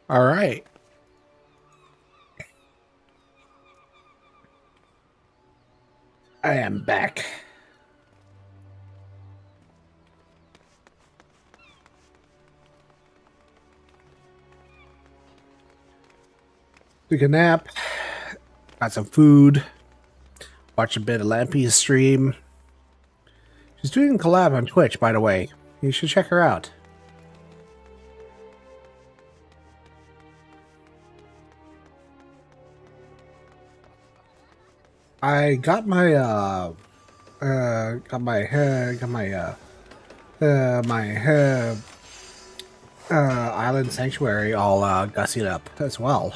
All right. I am back. Took a nap, got some food, watched a bit of Lampy's stream. She's doing a collab on Twitch, by the way. You should check her out. I got my island sanctuary all gussied up as well.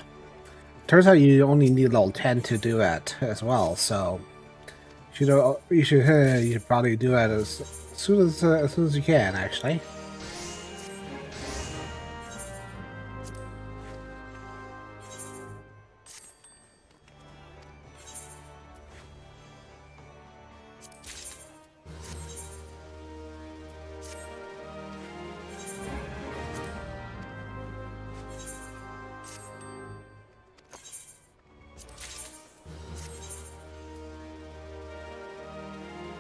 Turns out you only need level 10 to do that as well, so you should probably do that as soon as you can, actually.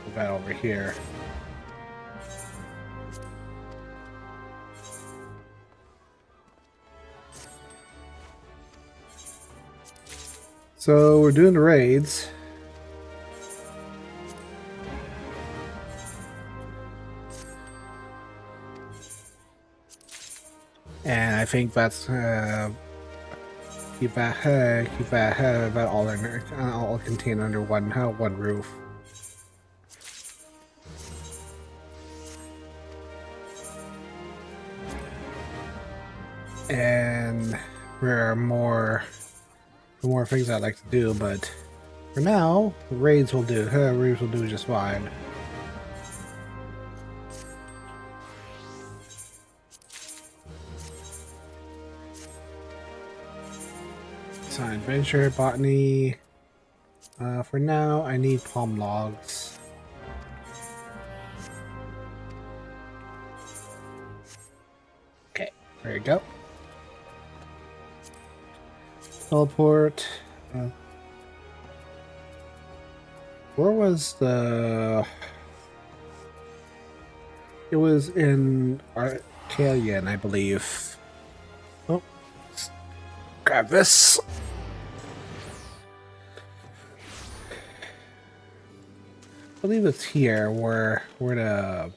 Put that over here. So we're doing the raids. And I think that's keep that all contained under one roof. And there are more things I'd like to do, but for now, raids will do. Raids will do just fine. Science adventure, botany. For now, I need palm logs. Okay, there you go. Teleport. Where was the... It was in Arcalian, I believe. Oh, let's grab this. I believe it's here where the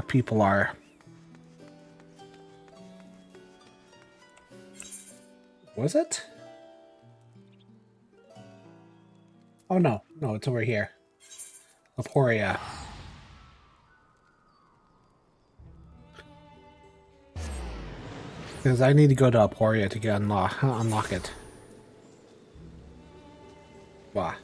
people are. Was it? Oh no, it's over here. Aporia. Because I need to go to Aporia to get unlock it. Wow.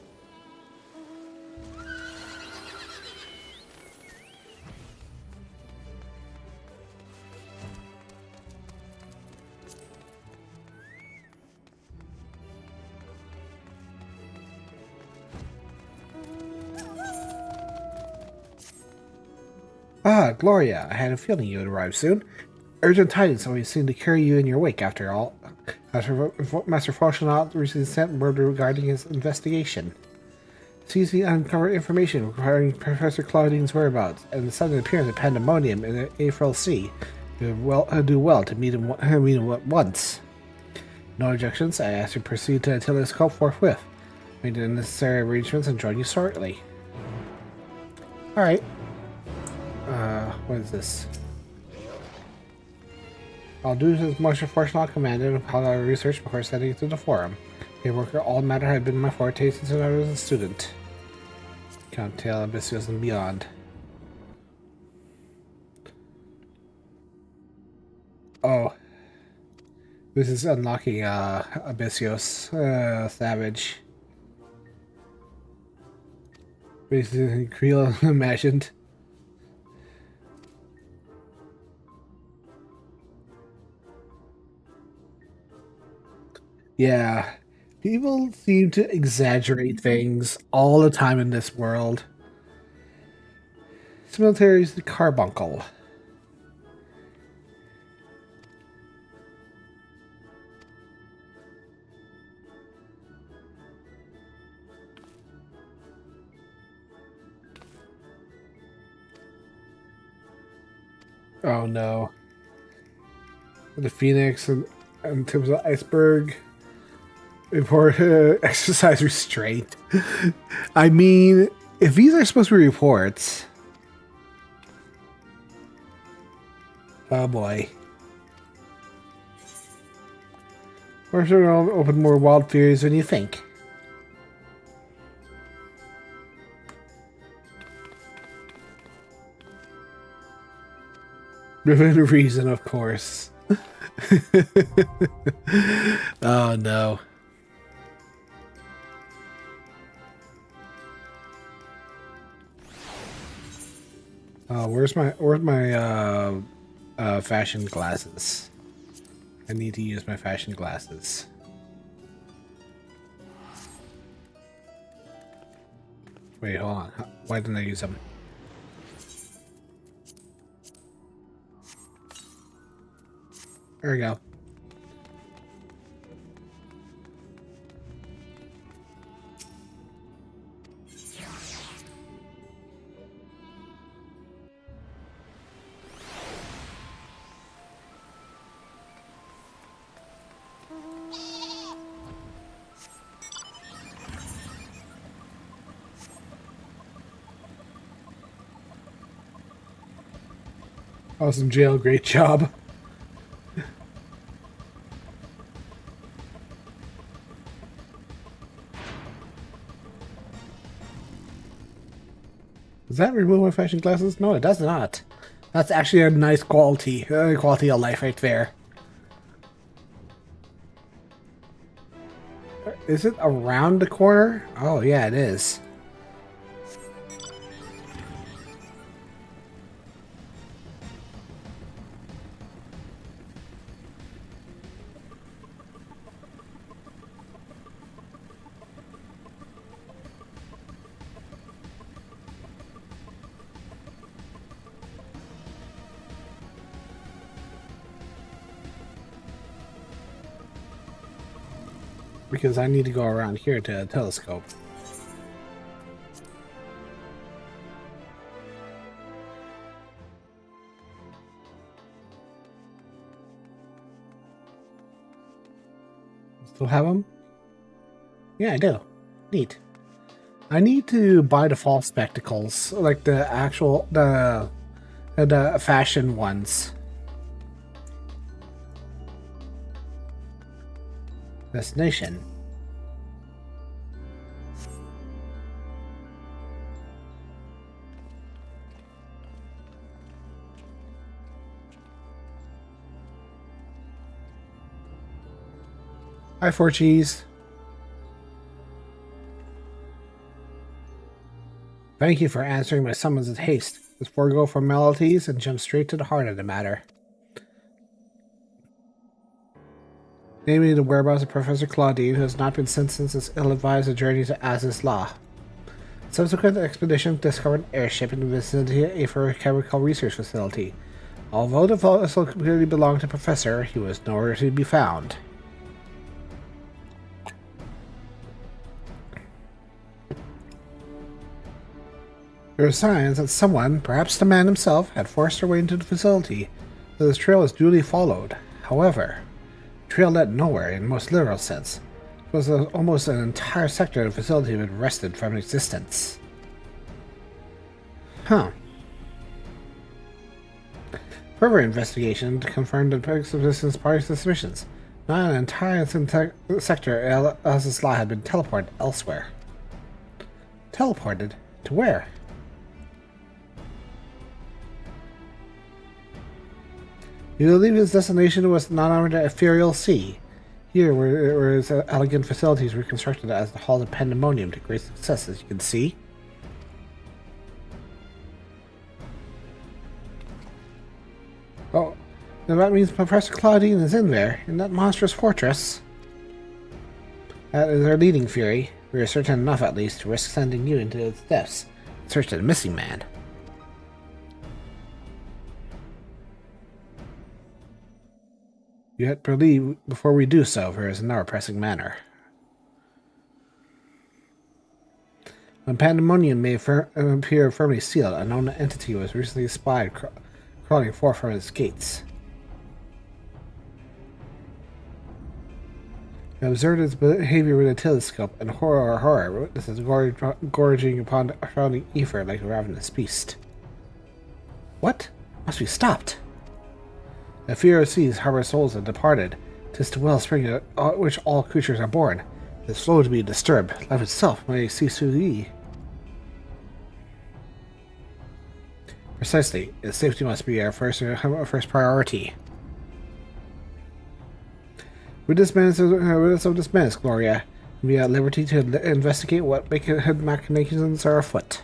Ah, Gloria, I had a feeling you would arrive soon. Urgent tidings always seem to carry you in your wake, after all. Master Falchonot recently sent word regarding his investigation. Sees the uncovered information regarding Professor Claudine's whereabouts and the sudden appearance of pandemonium in the April Sea. You do well to meet him at once. No objections, I ask you to proceed to the telescope forthwith. Make the necessary arrangements and join you shortly. Alright. What is this? I'll do as much as Fortunate commanded and compile our research before sending it to the forum. Paperwork all matter had been my forte since I was a student. Count Tail, Abyssios, and beyond. Oh. This is unlocking Abyssios Savage. Basically, Creel imagined. Yeah, people seem to exaggerate things all the time in this world. This military is the carbuncle. Oh no. The Phoenix and tips of the iceberg. Report exercise restraint. I mean, if these are supposed to be reports. Oh boy. We're sure to open more wild theories than you think. Within reason, of course. Oh no. Where's my fashion glasses? I need to use my fashion glasses. Wait, hold on. Why didn't I use them? There we go. I was in jail. Great job. Does that remove my fashion glasses? No, it does not. That's actually a nice quality of life right there. Is it around the corner? Oh yeah, it is. Because I need to go around here to a telescope. Still have them? Yeah, I do. Neat. I need to buy the false spectacles, like the actual the fashion ones. Destination. Hi, 4Gs. Thank you for answering my summons in haste. Let's forego formalities and jump straight to the heart of the matter. Namely, the whereabouts of Professor Claudine, who has not been seen since his ill-advised journey to Az's Law. Subsequent expedition discovered an airship in the vicinity of a chemical research facility. Although the vessel clearly belonged to Professor, he was nowhere to be found. There were signs that someone, perhaps the man himself, had forced their way into the facility, so this trail was duly followed. However, the trail led nowhere in the most literal sense. It was almost an entire sector of the facility had been wrested from existence. Huh. Further investigation confirmed the existence of party suspicions. Not an entire sector as this law had been teleported elsewhere. Teleported? To where? You believe his destination was none other than the ethereal sea. Here, where his elegant facilities were constructed as the Hall of Pandemonium to great success, as you can see. Oh, now that means Professor Claudine is in there, in that monstrous fortress. That is our leading theory. We are certain enough, at least, to risk sending you into its depths in search of the missing man. Yet believe before we do so, there is another pressing matter. When Pandemonium may appear firmly sealed, a known entity was recently spied crawling forth from its gates. I observed its behavior with a telescope, and horror, witnesses gorging upon the surrounding ether like a ravenous beast. What? Must be stopped. The fear of seas harbor souls that departed. 'Tis the wellspring at which all creatures are born. It is slow to be disturbed. Life itself may cease to be. Precisely. Its safety must be our first priority. With this menace, Gloria, we are at liberty to investigate what machinations are afoot.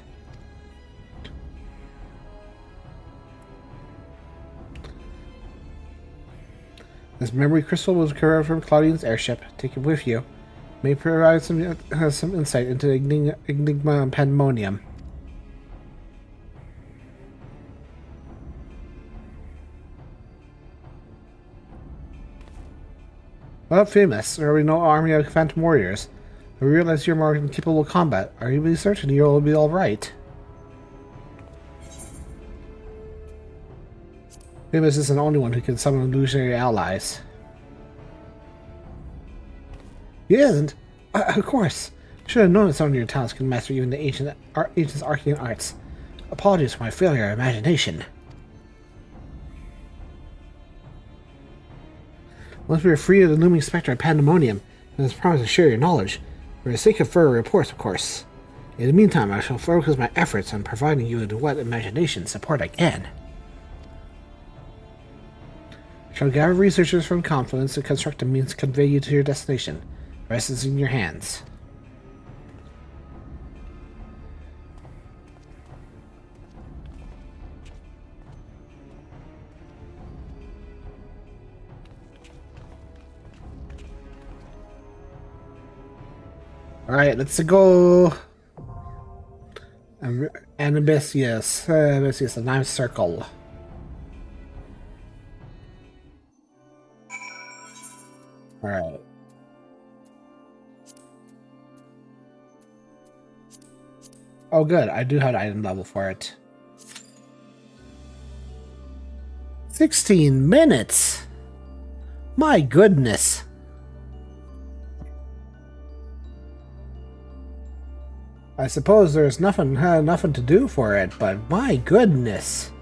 This memory crystal was recovered from Claudine's airship. Take it with you. May provide some insight into Enigma Pandemonium. Well, famous. There will be no army of phantom warriors. I realize you're more capable of combat. Are you really certain you'll be alright? Famous isn't the only one who can summon illusionary allies. He isn't? Of course. Should have known that some of your talents can master even the ancient arcane arts. Apologies for my failure of imagination. Once we are free of the looming spectre of Pandemonium, it is promised to share your knowledge, for the sake of further reports, of course. In the meantime, I shall focus my efforts on providing you with what imagination support I can. I shall gather researchers from confluence to construct a means to convey you to your destination. The rest is in your hands. Alright, let's go. Anabesius, the ninth circle. Alright. Oh good, I do have an item level for it. 16 minutes! My goodness! I suppose there's nothing to do for it, but my goodness.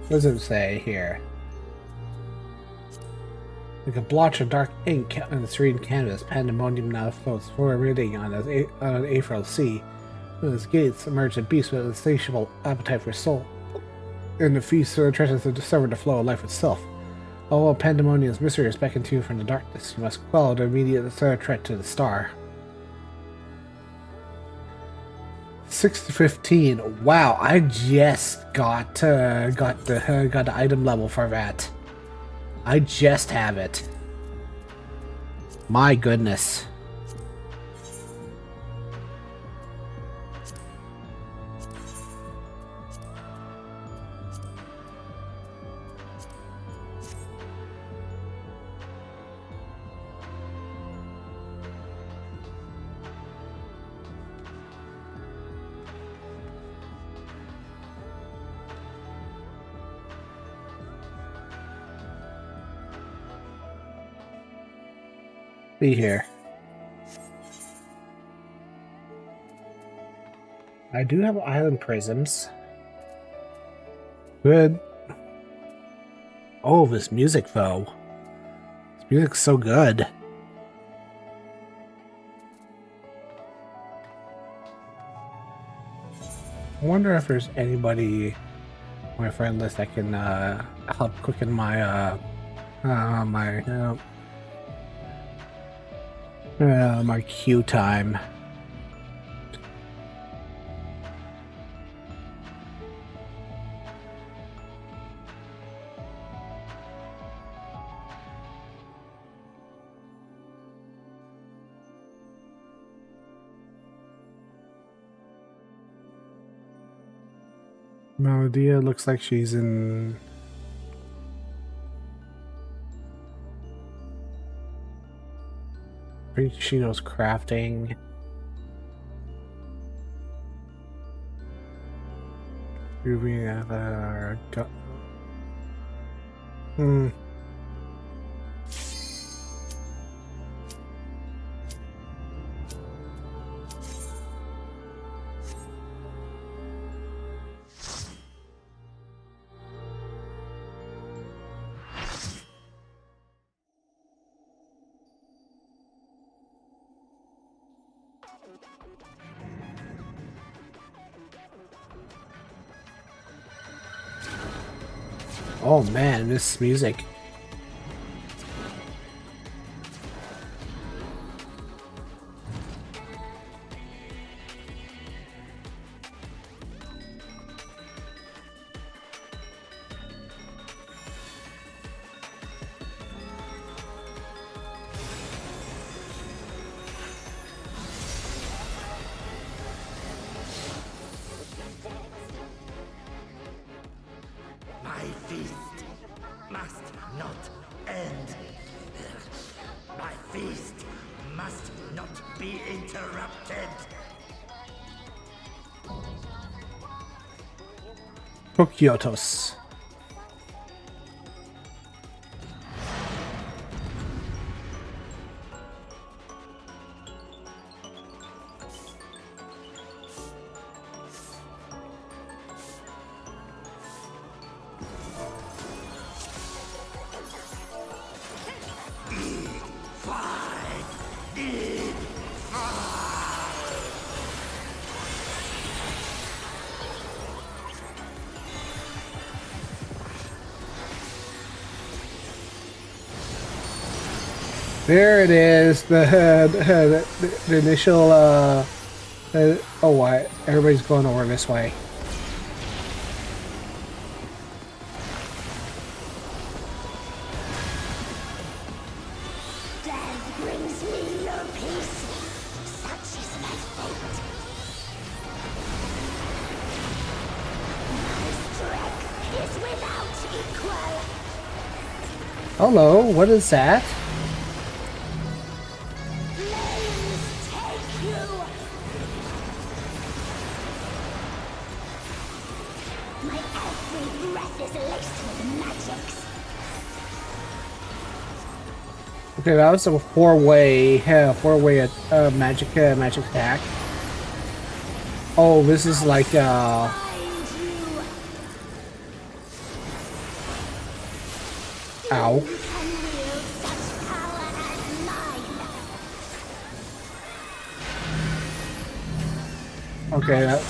What does it say here? Like a blotch of dark ink on the serene canvas, Pandemonium now floats forwarding on an April sea. From its gates emerge a beast with an insatiable appetite for soul. And the feast threatens to discover the flow of life itself. Although Pandemonium's mysteries beckon to you from the darkness, you must quell the immediate threat to the star. 6 to 15. Wow, I just got the item level for that. I just have it. My goodness. Be here. I do have island prisms. Good. Oh, this music though. This music's so good. I wonder if there's anybody on my friend list that can help quicken my my queue time. Melodia looks like she's in... She knows crafting. Moving out of Oh man, this music. Kokiotos. There it is, the initial, oh, what? Everybody's going over this way. Death brings me no peace. Such is my fate. My strength is without equal. Hello, what is that? Okay, that was a four-way magic attack. Oh, this is like ow. Okay, that.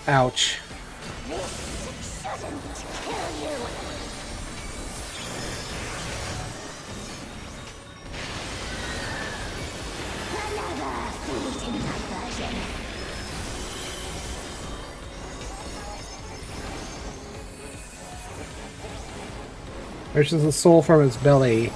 Ouch. There's just a soul from its belly.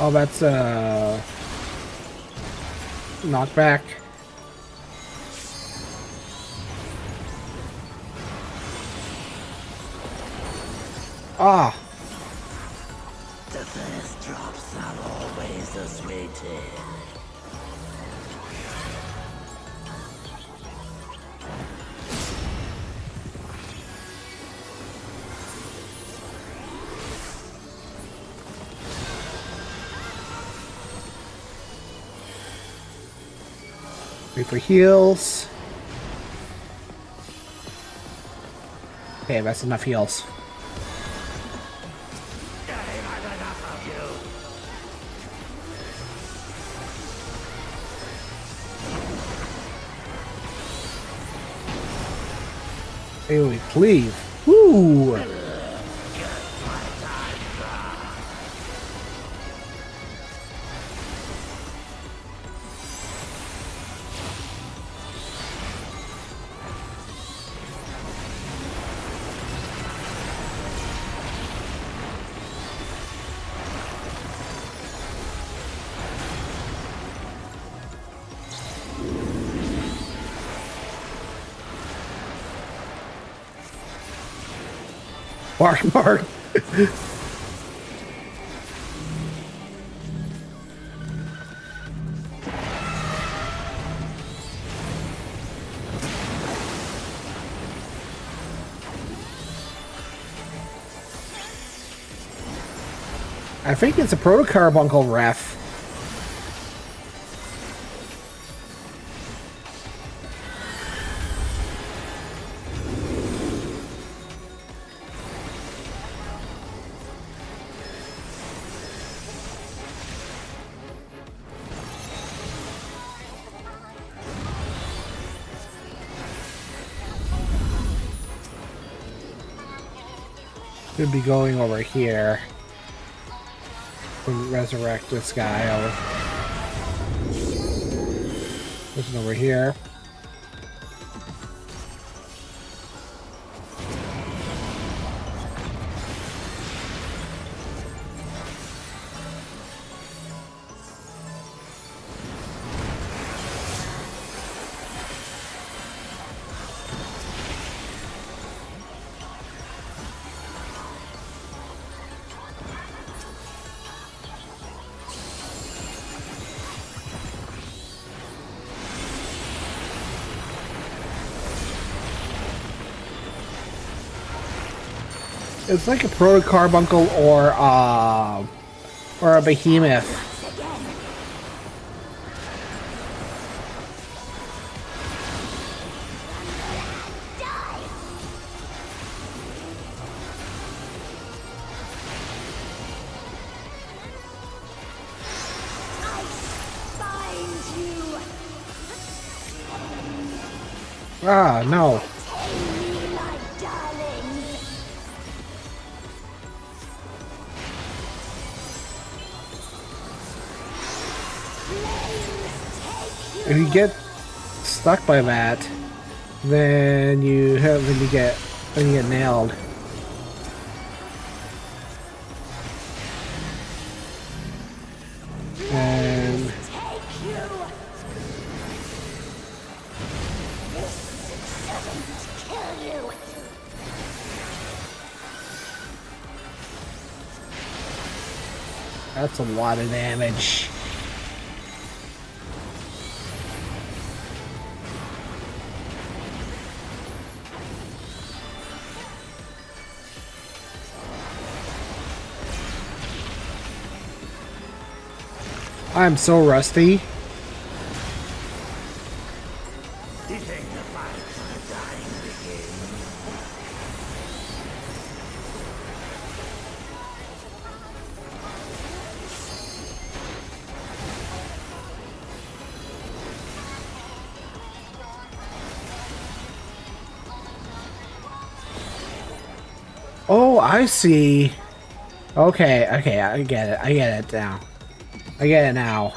Oh, that's knockback. Ah. The first drops are always the sweetest. Wait for heals. Okay, that's enough heals. Hey, please. Woo! Bark, bark. I think it's a proto-carbuncle ref. Should be going over here. And resurrect this guy. This is over here. It's like a proto-carbuncle or a behemoth. Ah, no. If you get stuck by that, then you get nailed. And that's a lot of damage. I'm so rusty. Oh, I see. Okay, I get it. I get it now. I get it now.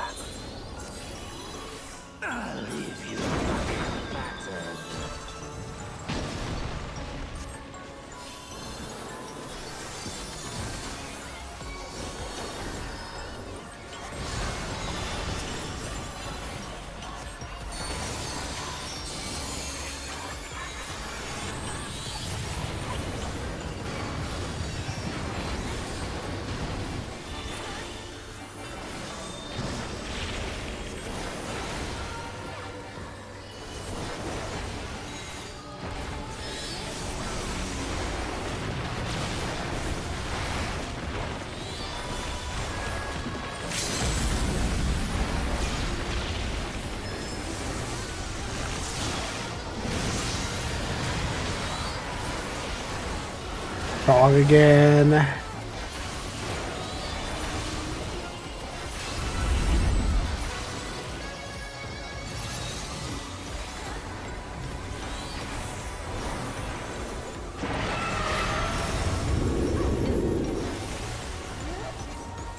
Dog again.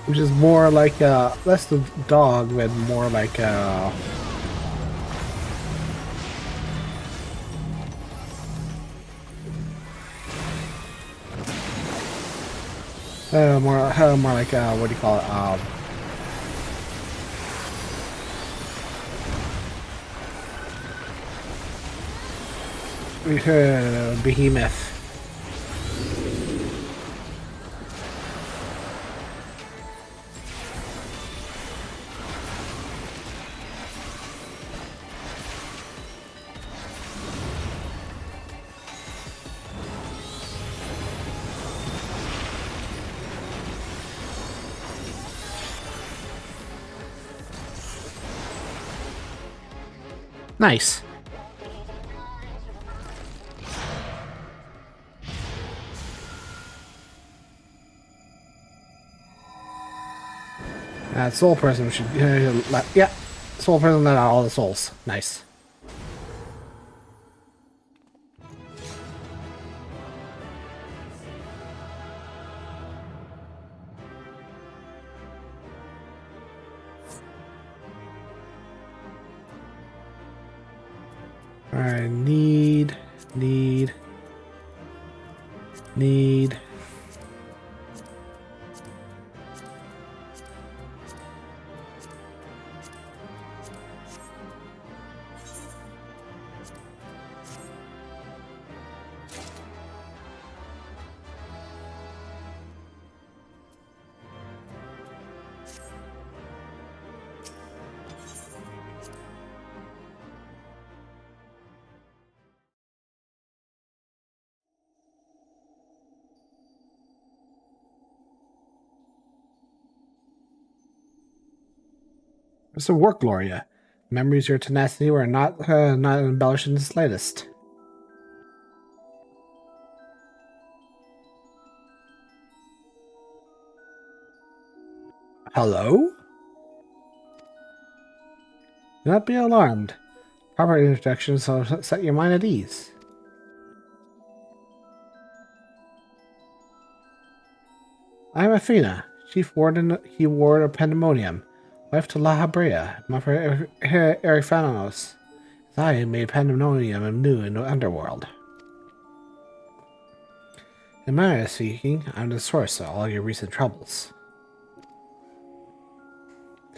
Which is more like less the dog, but more like more like what do you call it? Behemoth. Nice. That soul person should yeah. Soul person let out all the souls. Nice. Alright, need. Some work, Gloria. Memories of your tenacity were not embellished in the slightest. Hello? Do not be alarmed. Proper introductions will set your mind at ease. I am Athena, Chief Warden of Pandemonium, wife to La Habrea, mother Erifanos. It's I who made Pandemonium anew in the underworld. In my way of speaking, I'm the source of all your recent troubles.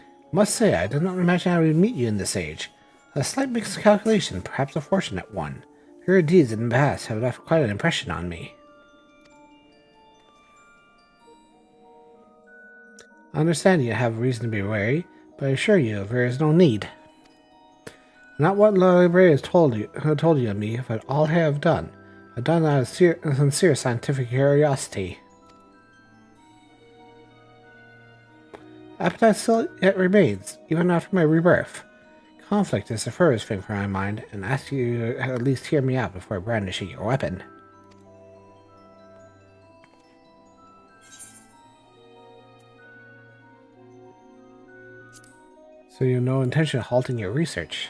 I must say, I did not imagine I would meet you in this age. A slight miscalculation, perhaps a fortunate one. Your deeds in the past have left quite an impression on me. I understand you have reason to be wary, but I assure you there is no need. Not what Gloria has told you of me, but all I have done. I've done out of sincere scientific curiosity. Appetite still yet remains, even after my rebirth. Conflict is the furthest thing from my mind, and I ask you to at least hear me out before brandishing your weapon. So you have no intention of halting your research?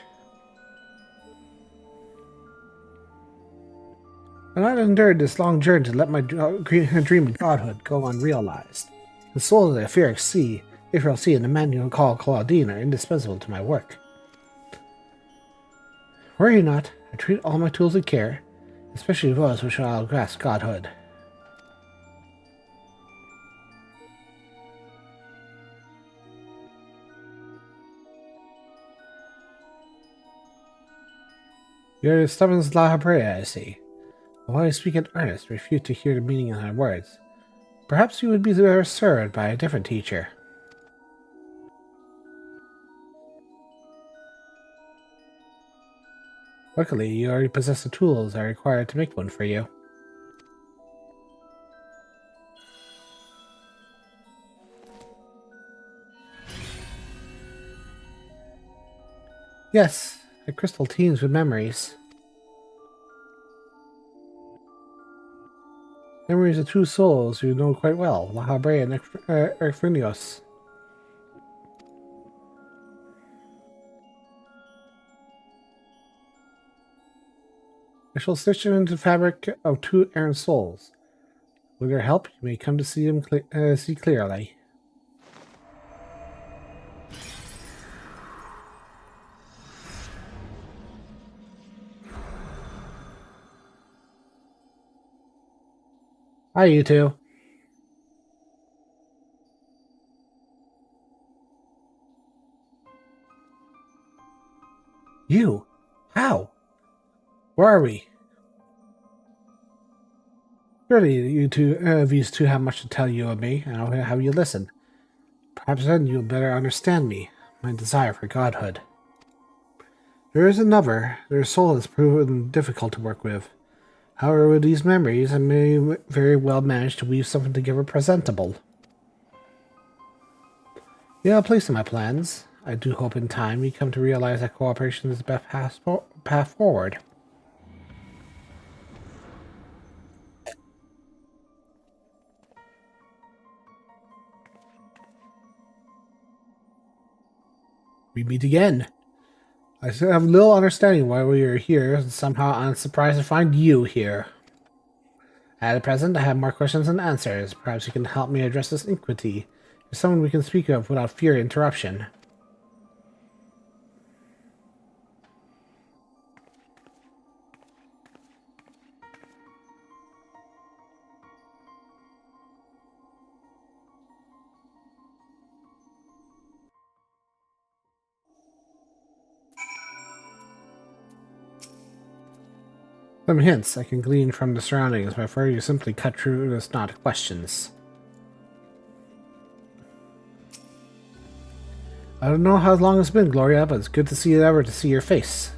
I've not endured this long journey to let my dream of godhood go unrealized. The souls of the Ethereal Sea and the man you call Claudine are indispensable to my work. Worry not, I treat all my tools with care, especially those which shall grasp godhood. You're the stubborn La Habrea, I see. But when I speak in earnest, refuse to hear the meaning of my words. Perhaps you would be better served by a different teacher. Luckily, you already possess the tools I require to make one for you. Yes, the crystal teems with memories. Memories of two souls you know quite well, La Habrea and Erfunios. I shall stitch them into the fabric of two errant souls. With your help, you may come to see them see clearly. Hi, you two. You? How? Where are we? Surely these two have much to tell you of me, and I'll have you listen. Perhaps then you'll better understand me, my desire for godhood. There is another. Their soul has proven difficult to work with. However, with these memories, I may very well manage to weave something together presentable. You have a place in my plans. I do hope in time we come to realize that cooperation is the best path forward. We meet again. I still have little understanding why we are here, and somehow I'm surprised to find you here. At present, I have more questions than answers. Perhaps you can help me address this iniquity. You're someone we can speak of without fear of interruption. Some hints I can glean from the surroundings, but I prefer you simply cut through this knot of questions. I don't know how long it's been, Gloria, but it's good to see your face.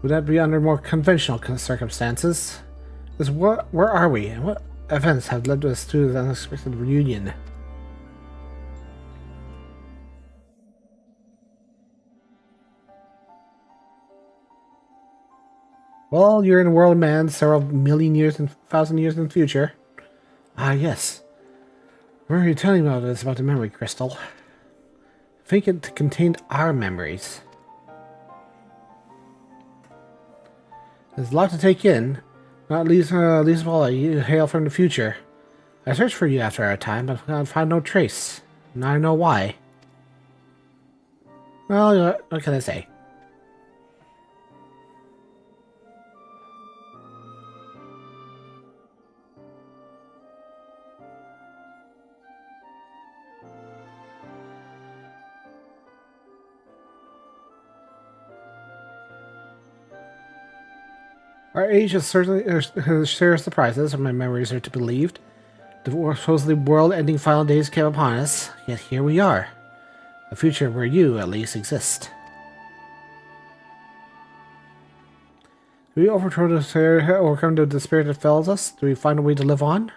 Would that be under more conventional circumstances? Where are we, and what events have led us to this unexpected reunion? Well, you're in a world, man, several million years and 1,000 years in the future. Ah, yes. Remember you telling me about this about the memory crystal? I think it contained our memories. There's a lot to take in, not least of all you hail from the future. I searched for you after our time, but I found no trace. Now I know why. Well, what can I say? Our age has certainly shares surprises, if my memories are to be believed. The supposedly world-ending final days came upon us, yet here we are. A future where you, at least, exist. Do we overcome the despair that fells us? Do we find a way to live on?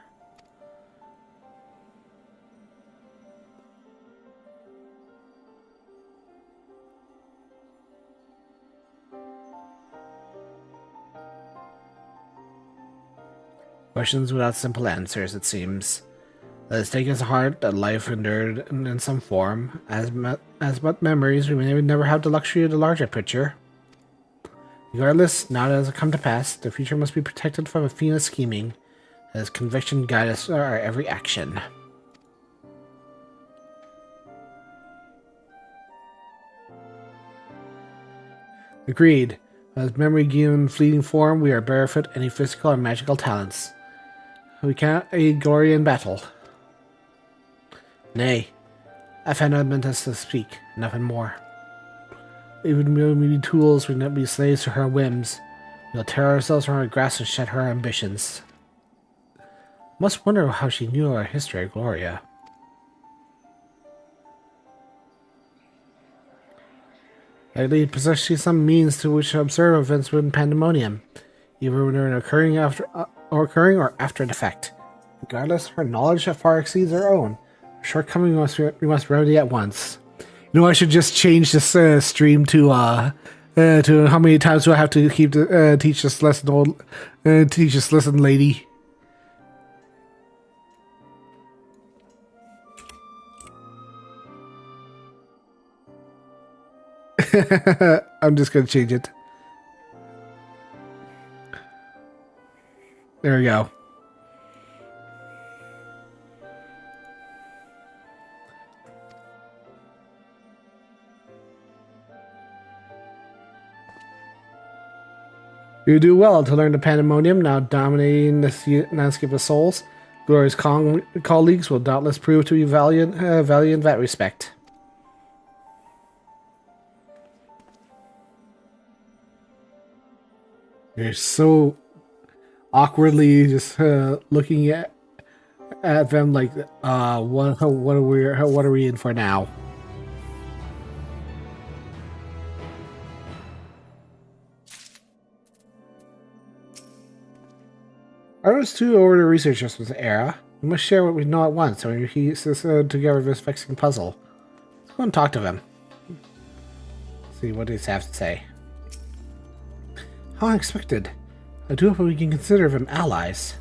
Questions without simple answers, it seems. Let us take as heart that life endured in some form, as but memories we may never have the luxury of the larger picture. Regardless, now that it has come to pass, the future must be protected from Athena's scheming, as conviction guide us our every action. Agreed. As memory given fleeting form, we are barefoot any physical or magical talents. We cannot aid Gloria in battle. Nay, I find not meant us to speak, nothing more. Even when we be tools, we not be slaves to her whims. We'll tear ourselves from her grasp and shed her ambitions. Must wonder how she knew our history, Gloria. Likely possess she some means to which to observe events within pandemonium, either when they're occurring or after the fact. Regardless, her knowledge far exceeds our own. Shortcoming we must remedy at once. You know, I should just change this stream to how many times do I have to keep teach this lesson, teach this lesson, lady. I'm just gonna change it. There we go. You do well to learn the pandemonium now dominating the landscape of souls. Gloria's colleagues will doubtless prove to be valiant in that respect. You're so awkwardly just looking at them like, what are we in for now? I was too over to research this with Era. We must share what we know at once, so we piece this together this vexing puzzle. Let's go and talk to them. See what they have to say. How unexpected. I do hope we can consider them allies.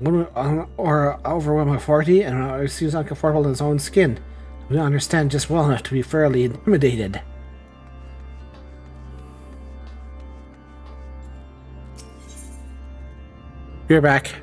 Or overwhelming authority, and it seems uncomfortable in his own skin. We don't understand just well enough to be fairly intimidated. You're back.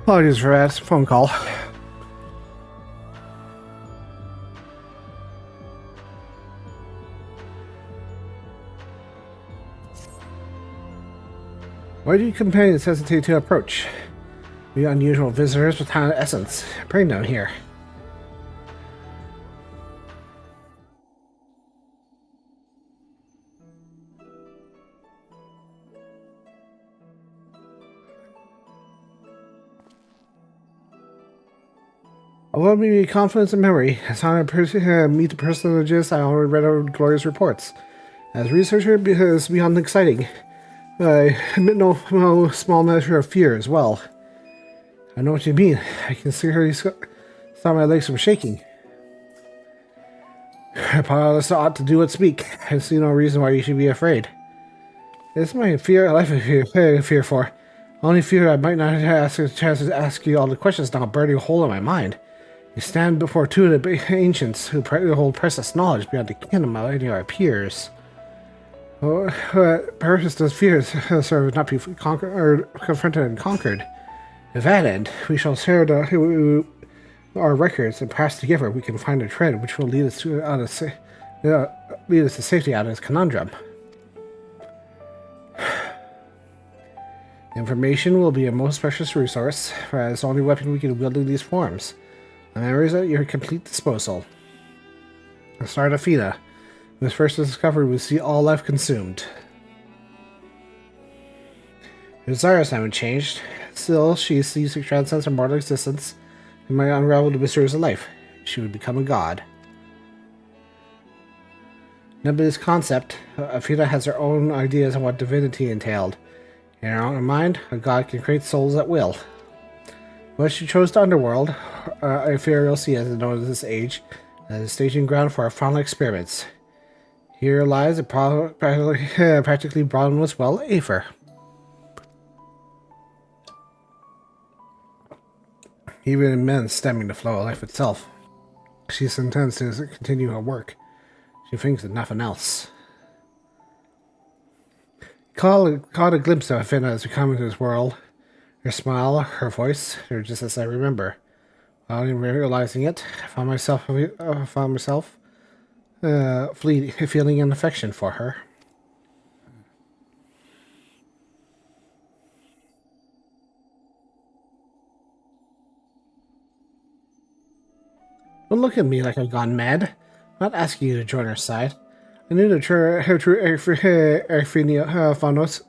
Apologies for that phone call. Why do your companions hesitate to approach? We unusual visitors with town essence. Bring them here. Allow me to be confidence and memory. As I meet the personages, I already read out Gloria's reports. As a researcher, it is beyond exciting. I admit no small measure of fear as well. I know what you mean. I can see her stop my legs from shaking. Pilots ought to do what speak. I see no reason why you should be afraid. It's my life I fear for. Only fear I might not have a chance to ask you all the questions now burning a hole in my mind. You stand before two of the ancients who hold precious knowledge beyond the ken of any of our peers. Perhaps those fears serve not be confronted and conquered. To that end, we shall share our records, and perhaps together we can find a thread which will lead us to safety out of this conundrum. Information will be a most precious resource, as the only weapon we can wield in these forms. The memories at your complete disposal. The start of Fina. When this first discovery, we see all life consumed. Her desires haven't changed. Still, she sees her transcends her mortal existence and might unravel the mysteries of life. She would become a god. Nebula's concept, Afina has her own ideas on what divinity entailed. In her own mind, a god can create souls at will. But she chose the underworld, ethereal sea as it known at this age, as a staging ground for her final experiments. Here lies a practically bottomless well, Aether. Even in men stemming the flow of life itself. She intends to continue her work. She thinks of nothing else. Caught a glimpse of Afina as we come into this world. Her smile, her voice, they're just as I remember. Without even realizing it, I found myself feeling an affection for her. Don't look at me like I've gone mad. I'm not asking you to join our side. I knew the true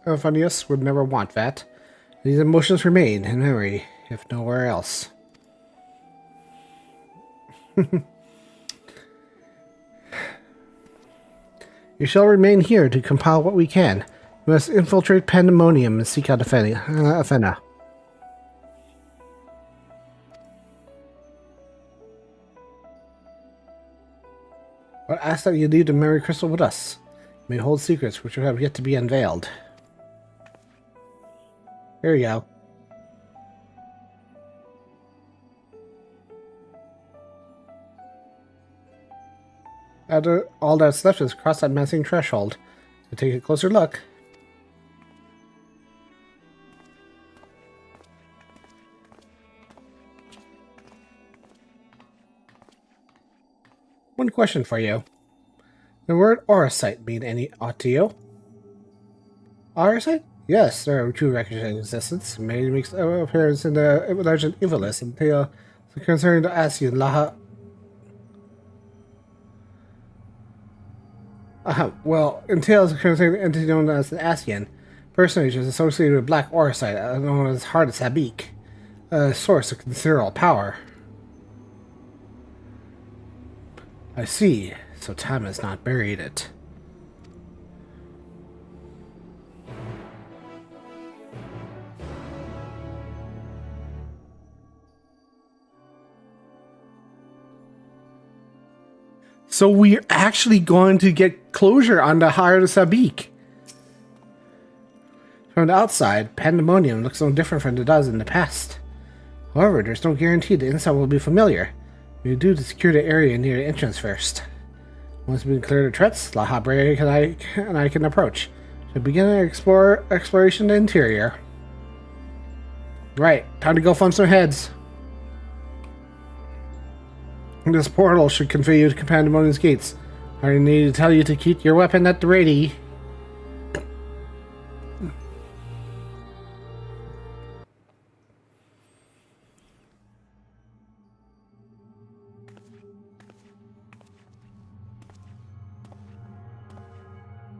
Phanius would never want that. These emotions remain in memory, if nowhere else. You shall remain here to compile what we can. We must infiltrate Pandemonium and seek out Afena. But ask that you leave the Mary Crystal with us. You may hold secrets which have yet to be unveiled. Here you go. After all that's left is cross that menacing threshold. To take a closer look. One question for you. The word Aurosite mean any aught to you? Aurosite? Yes, there are two records in existence. Many makes appearance in the legend Evilus and tale concerning the Asian Laha. In tales concerning the entity known as the Asian, personage is associated with Black Aurosite, known as Heart of Sabik, a source of considerable power. I see, so time has not buried it. So we're actually going to get closure on the Heart of Sabik. From the outside, Pandemonium looks no different from it does in the past. However, there's no guarantee the inside will be familiar. We do to secure the area near the entrance first. Once we clear the threats, La Habre and I can approach. So begin our exploration of the interior. Right, time to go find some heads. This portal should convey you to Pandemonium's gates. I need to tell you to keep your weapon at the ready.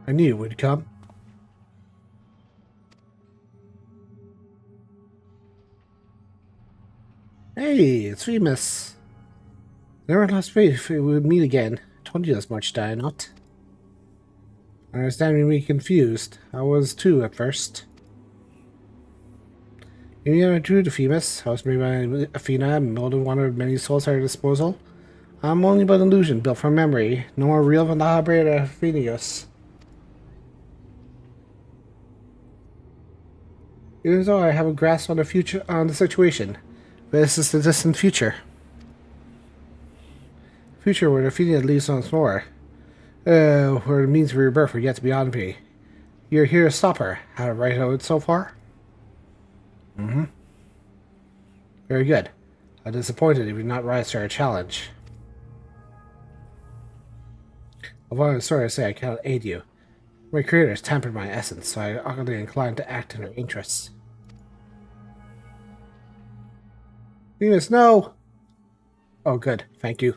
I knew it would come. Hey, it's Remus. Never lost faith we would meet again. I told you as much, did I not? I understand you may be confused. I was too at first. Maybe I'm true to Femus. I was made by Athena and molded one of many souls at her disposal. I'm only but an illusion built from memory, no more real than the Habre of Athenius. Even though I have a grasp on the situation, but this is the distant future. Future where the Athenia leaves once more. Where the means of rebirth are yet to be on me. You're here to stop her. How to write out so far? Mm-hmm. Very good. I'm disappointed you did not rise to our challenge. Although I'm sorry to say I cannot aid you. My creators tampered my essence, so I'm utterly inclined to act in her interests. Venus, no! Oh, good. Thank you.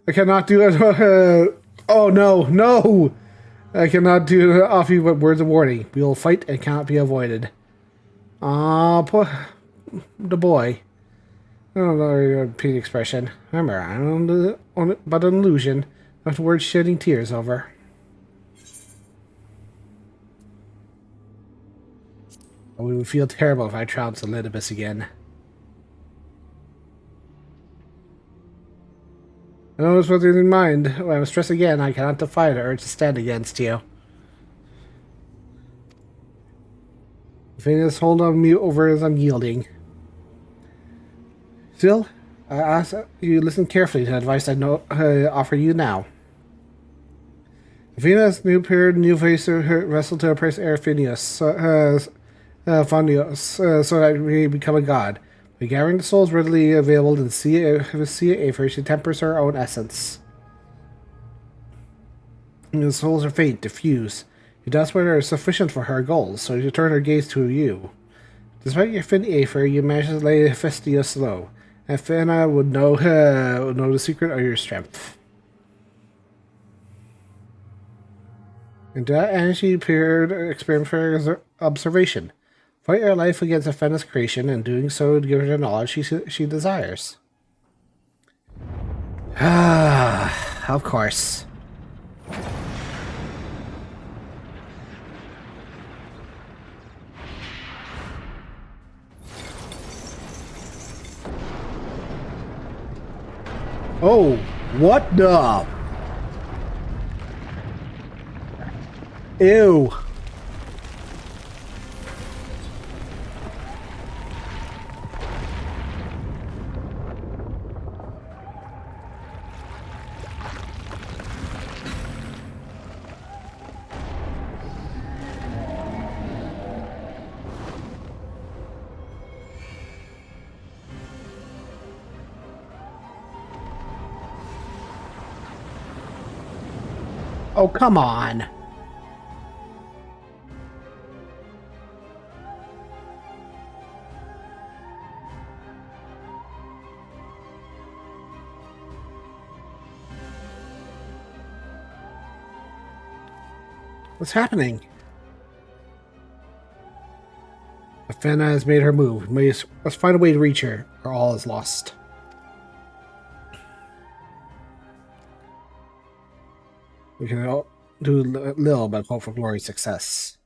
I cannot do it. Oh, no, no! I cannot do off you but words of warning. We will fight and cannot be avoided. Ah, poor the boy. I don't know your repeat expression. Remember, I'm but an illusion. Not words shedding tears over. I would feel terrible if I trounced Elidibus again. I know what's in mind. When I'm stressed again, I cannot defy the urge to stand against you. Venus, hold on me over as I'm yielding. Still, I ask you listen carefully to the advice I offer you now. Venus, new period, new face, wrestle to oppress Phineas, Phonios, so that we may become a god. By gathering the souls readily available in Sea Aether, she tempers her own essence. And the souls are faint, diffuse. She does what are sufficient for her goals, so she turn her gaze to you. Despite your thin Aether, you manage to lay Hephaestus low, and Fena would know the secret of your strength. And that energy appeared experiment for observation. Fight your life against Fenna's creation, and doing so would give her the knowledge she desires. Ah, of course. Oh, what the? Ew. Oh, come on. What's happening? Fenna has made her move. Let's find a way to reach her, or all is lost. We can all do little but hope for Gloria's success.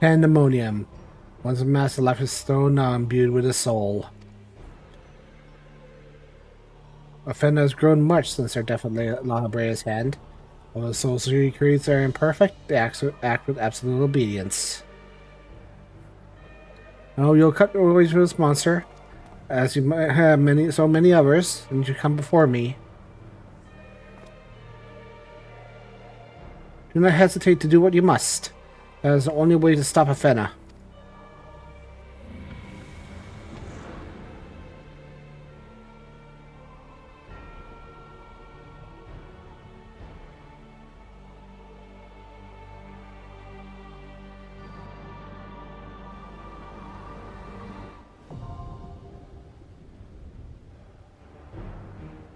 Pandemonium. Once a master left his stone, now imbued with his soul. Fenna has grown much since her death at Lonabrea's hand. Although the souls she creates are imperfect, they act with absolute obedience. Oh, you'll cut your way to this monster, as you might have so many others, and you come before me. Do not hesitate to do what you must. That is the only way to stop Fenna.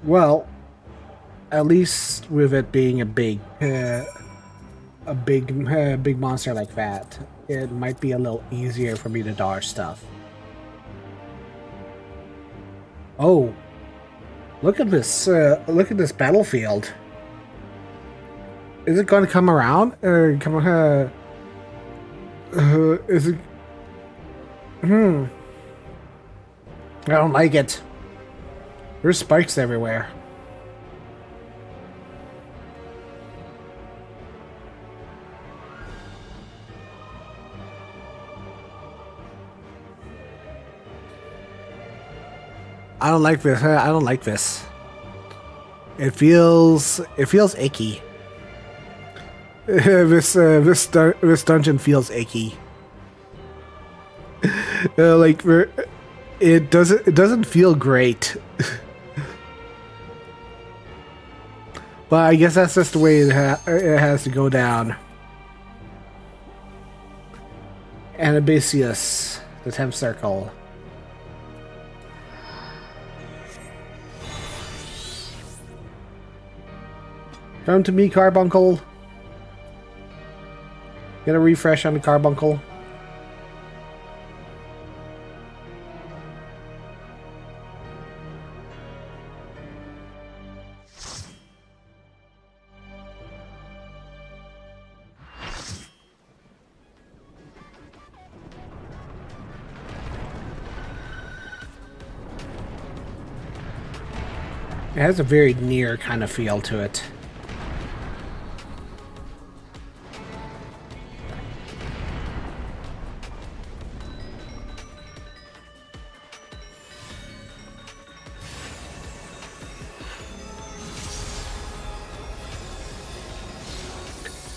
Well, at least with it being a big monster like that, it might be a little easier for me to dodge stuff. Oh, look at this! Look at this battlefield. Is it going to come around or come? Is it? I don't like it. There's spikes everywhere. I don't like this. I don't like this. It feels icky. This dungeon feels icky. It doesn't feel great. But I guess that's just the way it has to go down. Anabasius, the 10th circle. Come to me, Carbuncle. Get a refresh on the Carbuncle. It has a very near kind of feel to it.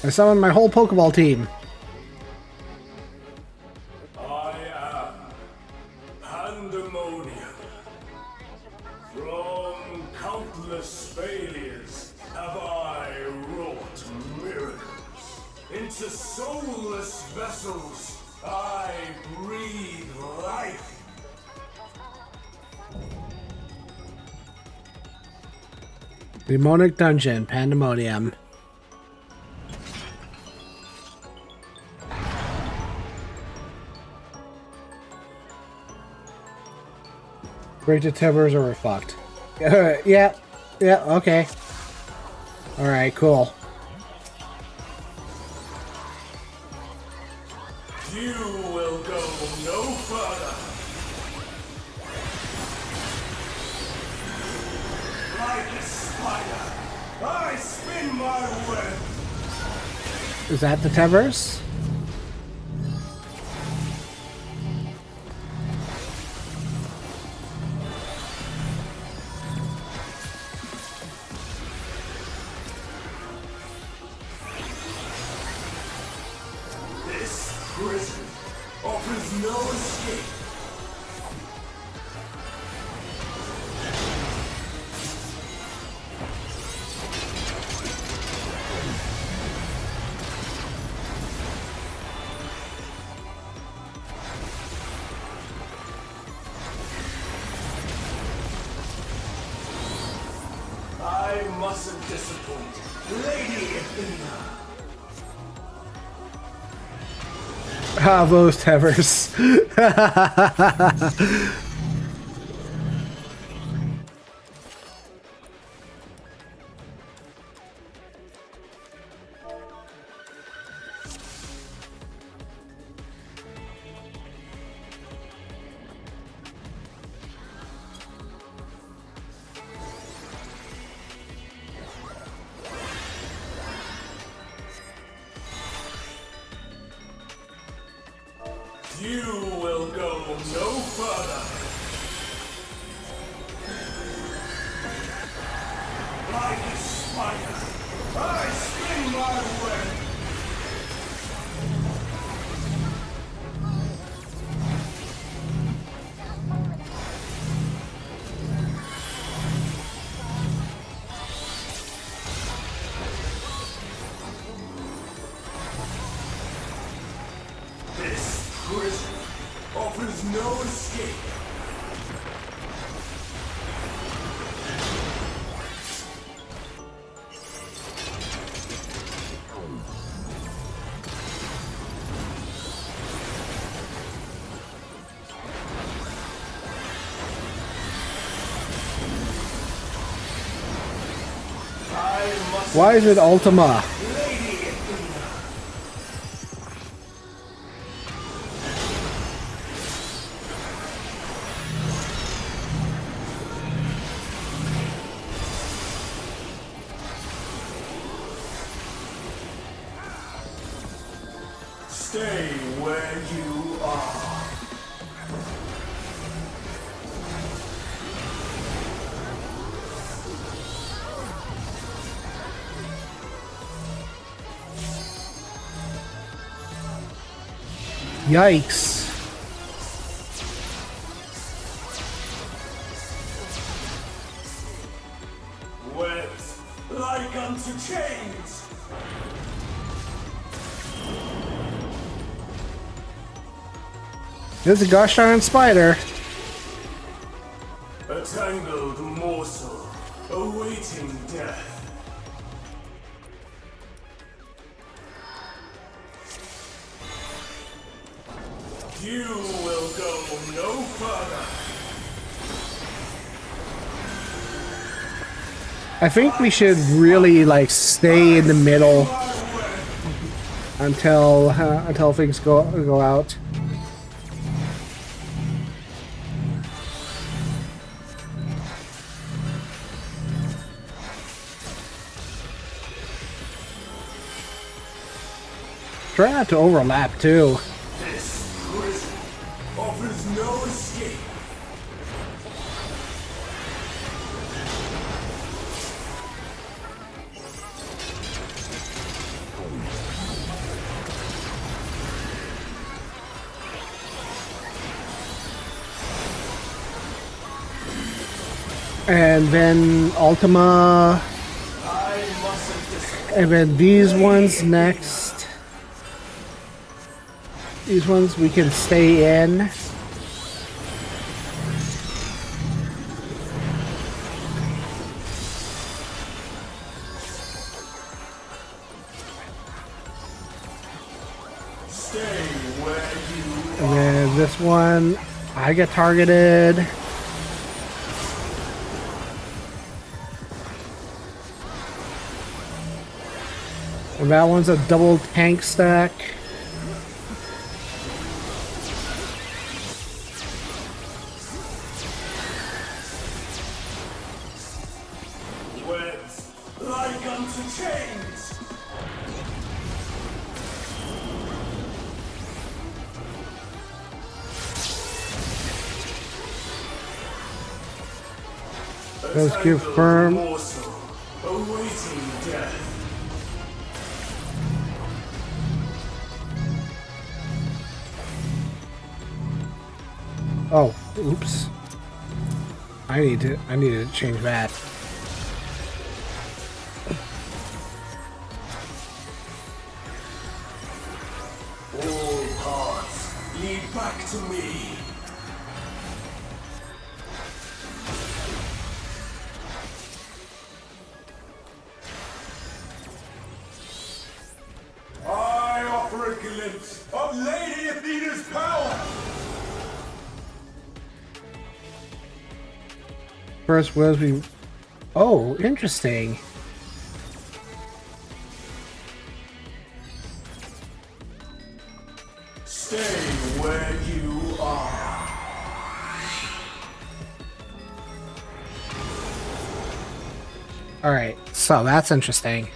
I summoned my whole Pokeball team. I am Pandemonium. From countless failures have I wrought miracles. Into soulless vessels I breathe life. Demonic Dungeon, Pandemonium. Break the timbers or we're fucked. Yeah, okay. Alright, cool. You will go no further. Like a spider, I spin my web. Is that the timbers? Prison offers no escape. I mustn't disappoint Lady Athena. Ah, those timbers. You will go no further. Like a spider, I spin my web. This prison offers no escape. Why is it Ultima? Stay where you are. Yikes. Webs like unto chains. There's a gosh darn spider. A tangled morsel awaiting death. You will go no further. I think we should really like stay in the middle until things go out. Try not to overlap too. This prison offers no escape. And then Ultima, I mustn't disappoint. and then these ones next. These ones we can stay in. Stay where you And then this one, I get targeted. And that one's a double tank stack. webs like unto chains. Let's give firm. Morsel awaiting death. Oh, oops. I need to change that. All paths lead back to me. I offer a glimpse of Lady Athena's power. First was we. Oh, interesting. Stay where you are. All right, so that's interesting.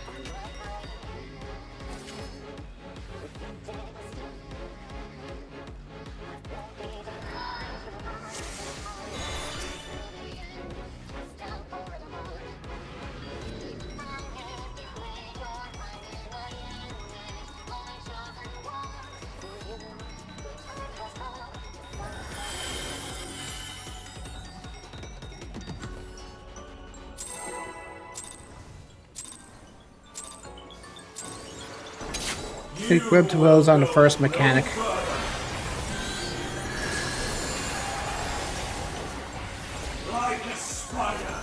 Take web to those on the first mechanic. Like a spider,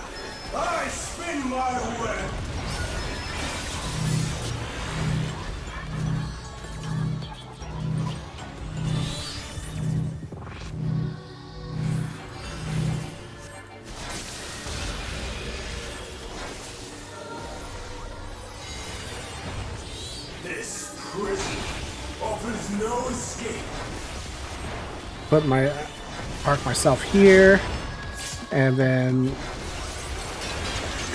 I spin my web. This prison offers no escape. Park myself here, and then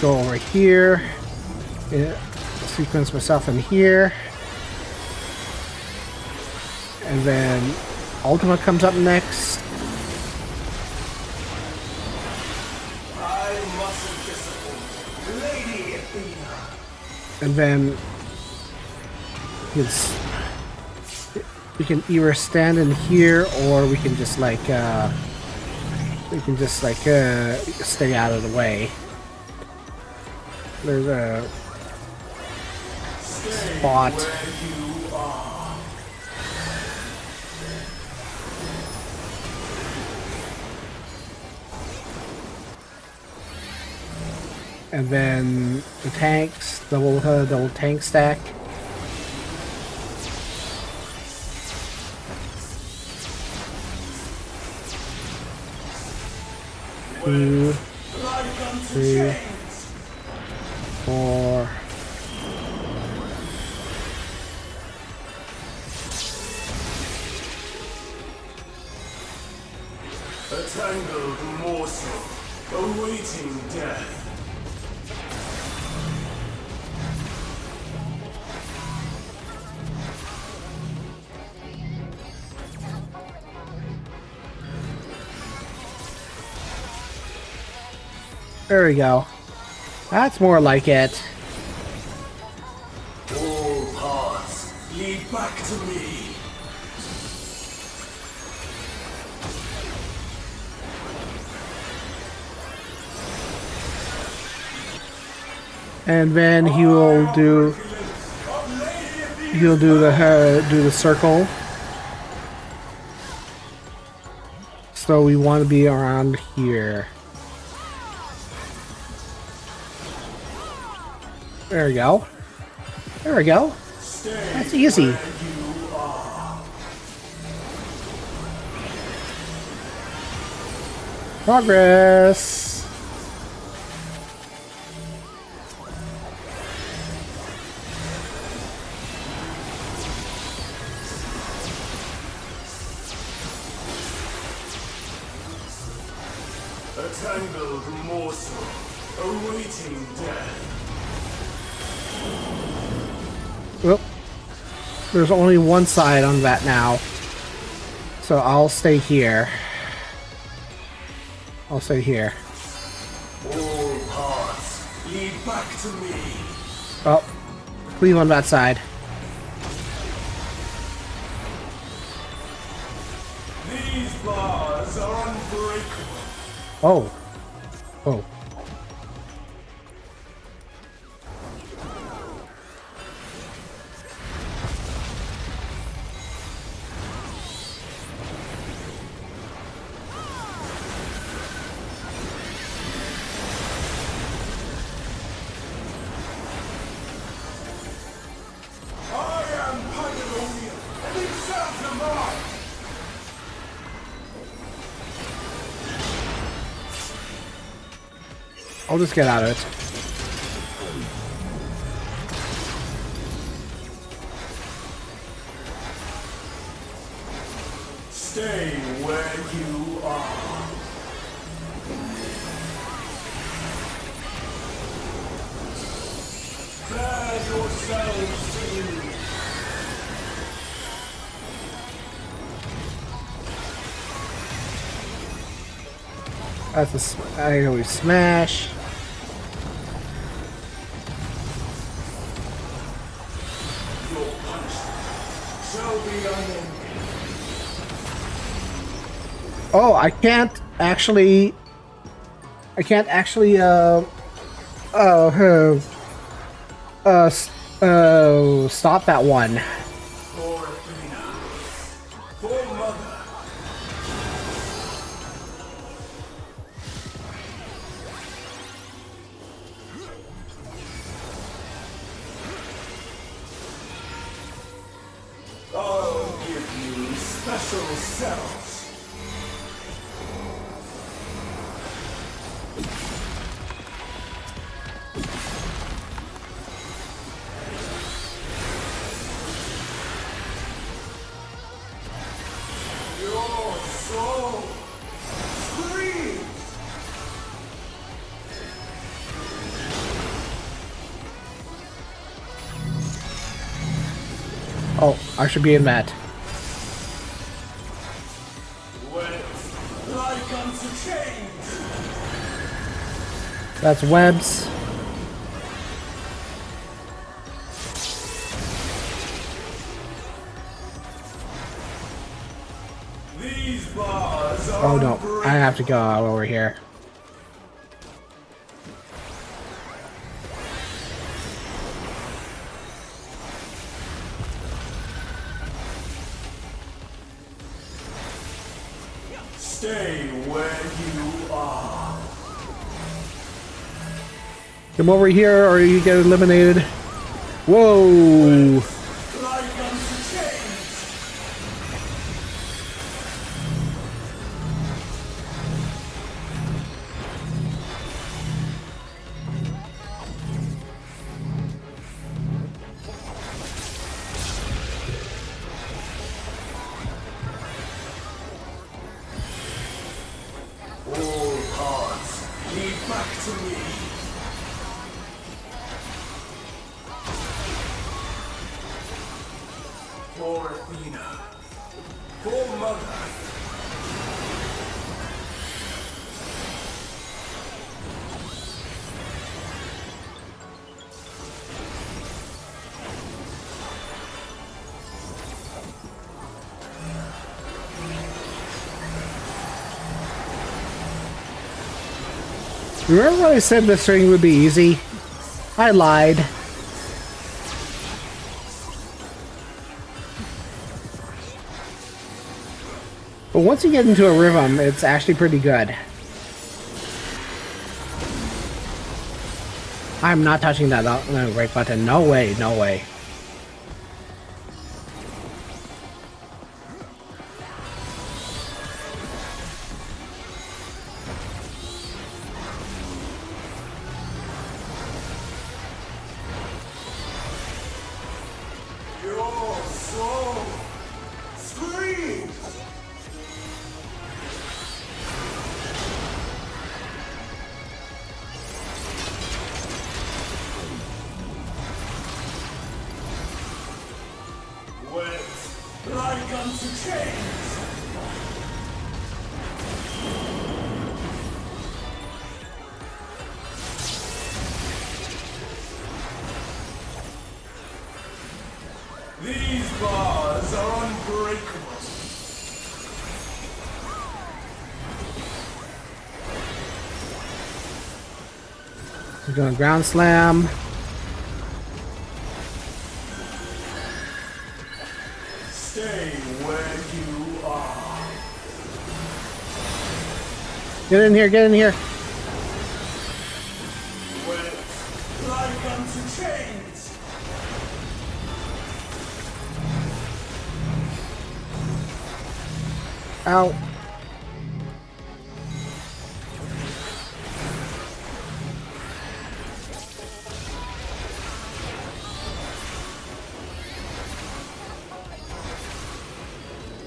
go over here. Sequence myself in here, and then Ultima comes up next. I mustn't disappoint Lady Athena. And then his We can either stand in here, or we can just like stay out of the way. There's a spot. And then the tanks, double tank stack. Two, three, four. A tangled morsel, awaiting death. There we go. That's more like it. All paths lead back to me. And then he'll do the circle. So we want to be around here. There we go. There we go. That's easy. Progress. A tangled morsel, awaiting death. Well, there's only one side on that now. So I'll stay here. I'll stay here. All paths lead back to me. Oh, leave on that side. These bars are unbreakable. Oh. Oh. I am Patagonia, and itself am I. I'll just get out of it. Stay where you are. Bear yourselves in. That's I always smash. Your punishment shall be unending. Oh, I can't actually stop that one. For Athena. For Mother. I'll give you special cells. Your soul screams. Oh, I should be in that. Webs like unto chains. That's webs. Oh no, I have to go over here. Stay where you are. Come over here or you get eliminated. Whoa! Like unto chains. All paths lead back to me. For Athena. For Mother. Remember when I said this ring would be easy? I lied. But once you get into a rhythm, it's actually pretty good. I'm not touching that right button. No way, no way. Your soul screams. Wet like unto chains. These bars are unbreakable. We're going ground slam. Stay where you are. Get in here, get in here. Wet like unto chains. Ow.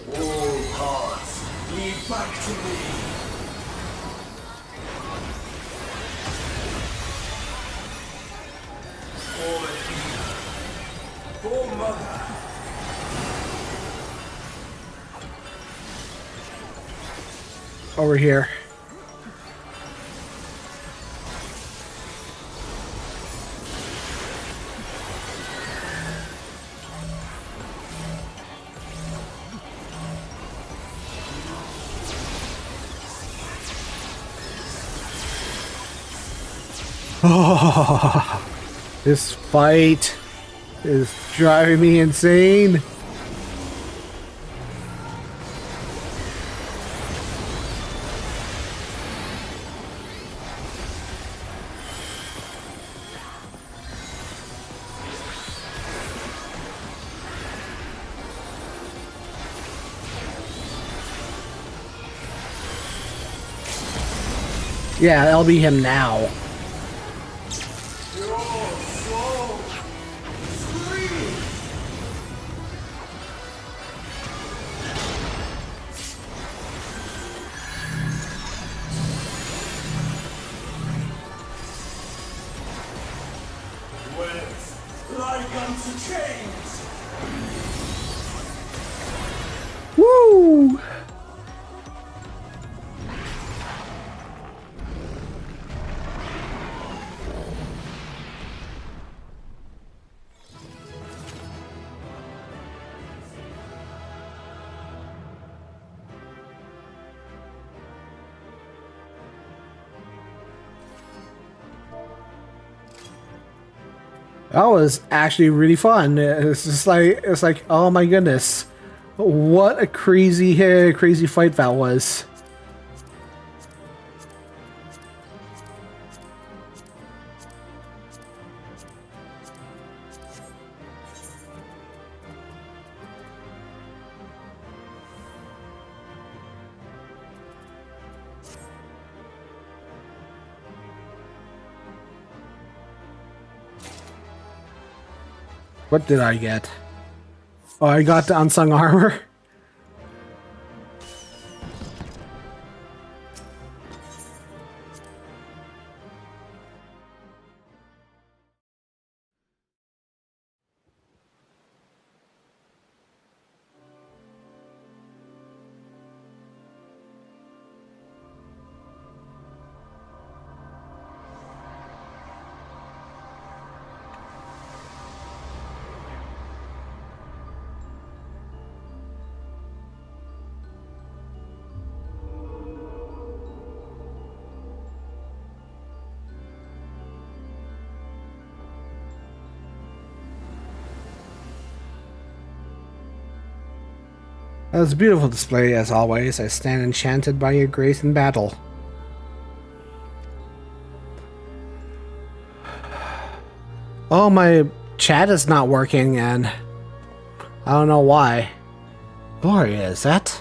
All paths lead back to me. For Athena. For Mother. Over here. Oh, this fight is driving me insane. Yeah, that'll be him now. Your soul screams. Wet like unto chains. Woo! That was actually really fun. It's like, oh my goodness, what a crazy fight that was. What did I get? Oh, I got the unsung armor. That was a beautiful display, as always. I stand enchanted by your grace in battle. Oh, my chat is not working, and I don't know why. Gloria, is that?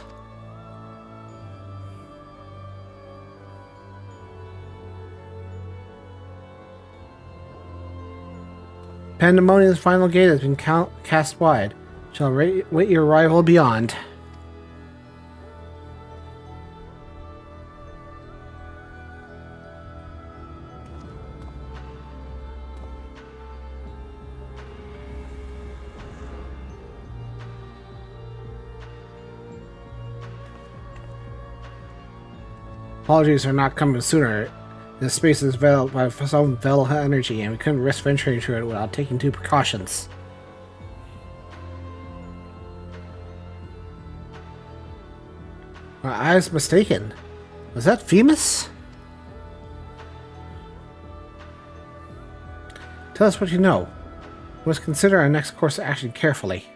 Pandemonium's final gate has been cast wide. Shall wait your arrival beyond. Apologies for not coming sooner. This space is veiled by some vital energy, and we couldn't risk venturing through it without taking due precautions. My eyes mistaken. Was that Femus? Tell us what you know. We must consider our next course of action carefully.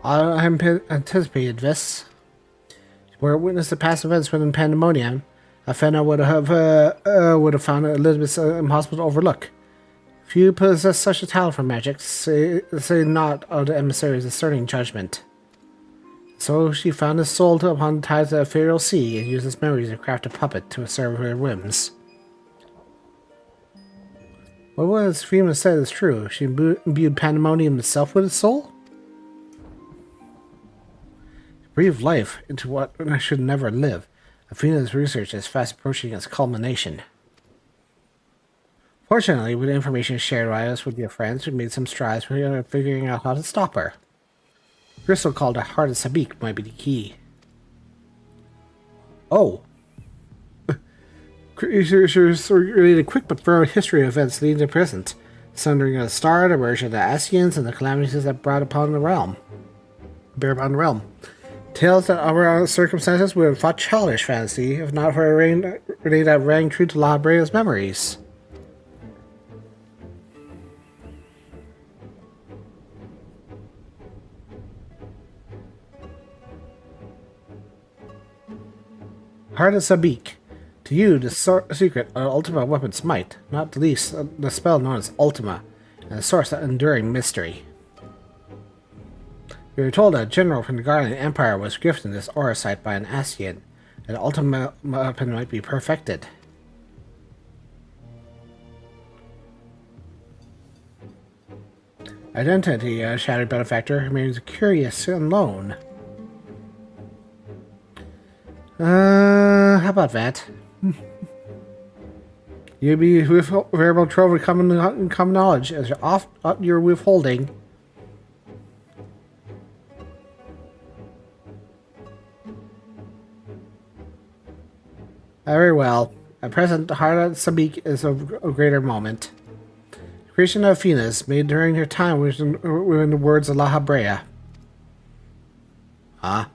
I anticipated this. Were witness to past events within Pandemonium, Athena would have found Elizabeth impossible to overlook. Few possess such a talent for magic, say not of the emissary's discerning judgment. So she found his soul upon the tides of the ethereal sea and used his memories to craft a puppet to serve her whims. What was Freeman said is true. She imbued Pandemonium itself with its soul? Breathe life into what I should never live. Athena's research is fast approaching its culmination. Fortunately, with the information shared by us with your friends, we made some strides for figuring out how to stop her. Crystal called a heart of Sabik might be the key. Oh. Creatures related quick but thorough history of events leading to present, sundering of the star, the emergence of the Asians, and the calamities that brought upon the realm. Tales that our circumstances would have thought childish fantasy, if not for a rain that rang true to La Brea's memories. Heart of Sabik. To you, the secret of Ultima weapon's might, not the least the spell known as Ultima, and the source of enduring mystery. We were told that a general from the Guardian Empire was gifted this aura sight by an Asian, and the ultimate weapon might be perfected. Identity, Shattered Benefactor, remains curious and lone. How about that? You be with variable trove of common knowledge as you're off your withholding. Very well. At present, the heart of Sabik is a greater moment. The creation of Venus made during her time were in the words of La Habrea. Ah.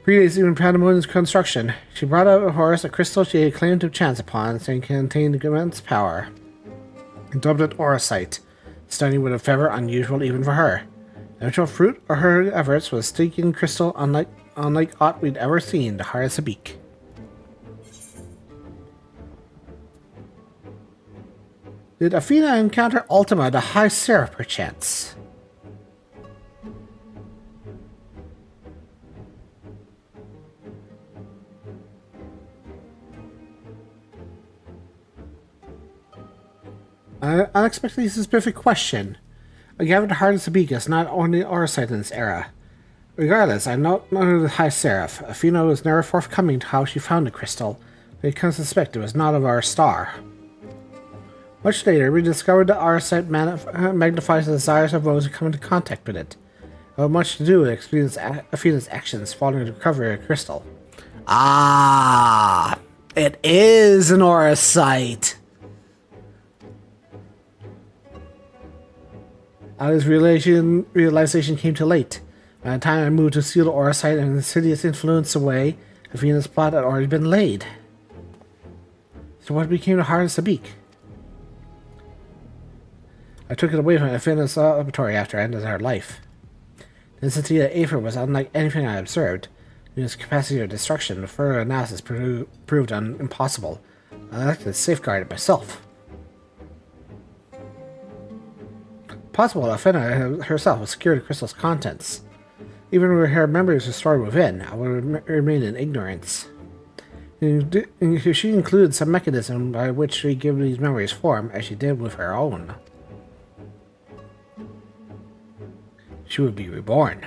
Predates even Pandemonium's construction. She brought out of Horus a crystal she had claimed to chance upon, saying it contained immense power. And dubbed it Orosite, stunning with a feather unusual even for her. The eventual fruit of her efforts was a stinking crystal unlike aught we'd ever seen, the heart of Sabik. Did Athena encounter Ultima, the High Seraph, perchance? Unexpectedly specific question. I gathered the heart of Sabik is not only Orosite in this era. Regardless, I know the High Seraph. Athena was never forthcoming to how she found the crystal, but I can suspect it was not of our star. Much later, we discovered that Orosite magnifies the desires of those who come into contact with it. It had much to do with Athena's actions following the recovery of the crystal. Ah! It is an Orosite! This realization came too late. By the time I moved to seal the Orosite and insidious influence away, Athena's plot had already been laid. So what became the heart of Sabik? I took it away from Athena's laboratory after I ended her life. The entity of Aether was unlike anything I observed. Its capacity of destruction, the further analysis proved impossible. I elected to safeguard it myself. Possible Athena herself would secure the crystal's contents. Even with her memories restored within, I would remain in ignorance. If she included some mechanism by which she gave these memories form, as she did with her own, she would be reborn.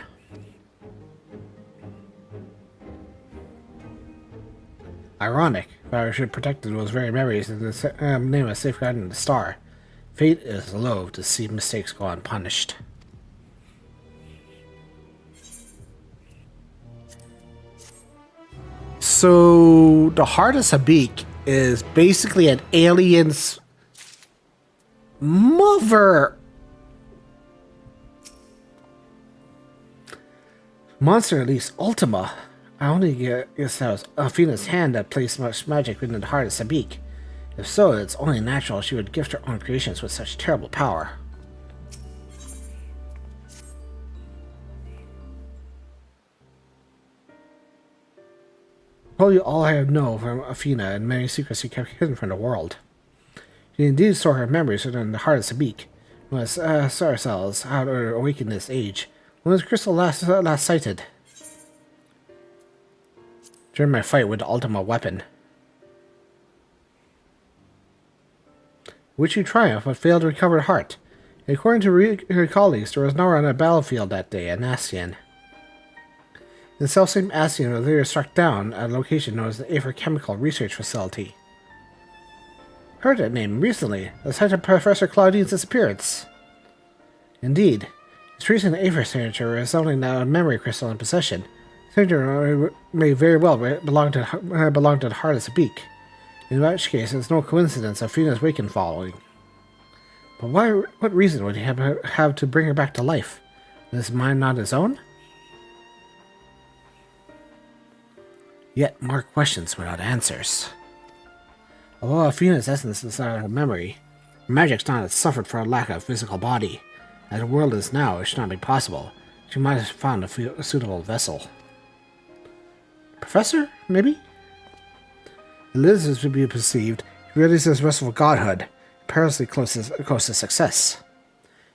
Ironic, but I should protect those very memories in the name of safeguarding the star. Fate is loath to see mistakes go unpunished. So, the heart of Sabik is basically an alien's mother. Monster, at least Ultima. I only guess that was Athena's hand that placed much magic within the heart of Sabik. If so, it's only natural she would gift her own creations with such terrible power. I'll tell you all I know from Athena and many secrets she kept hidden from the world. She indeed stored her memories within the heart of Sabik. When star cells had awakened this age. When was Crystal last sighted? During my fight with the Ultima weapon. Which you triumphed but failed to recover the heart. According to her colleagues, there was nowhere on the battlefield that day in Ascian. The selfsame Ascian was later struck down at a location known as the Aether Chemical Research Facility. Heard that name recently, the site of Professor Claudine's disappearance. Indeed, his recent Aether signature resembling that of a memory crystal in possession. Signature may very well belong to the heart of Sabik. In which case, it's no coincidence Athena's wakened following. But what reason would he have to bring her back to life? Was his mind not his own? Yet more questions without answers. Although Athena's essence is out of her memory, magic's not suffered for a lack of physical body. As the world is now, it should not be possible. She might have found a suitable vessel. Professor, maybe? Elizabeth would be perceived, he realizes restful godhood, perilously close to success.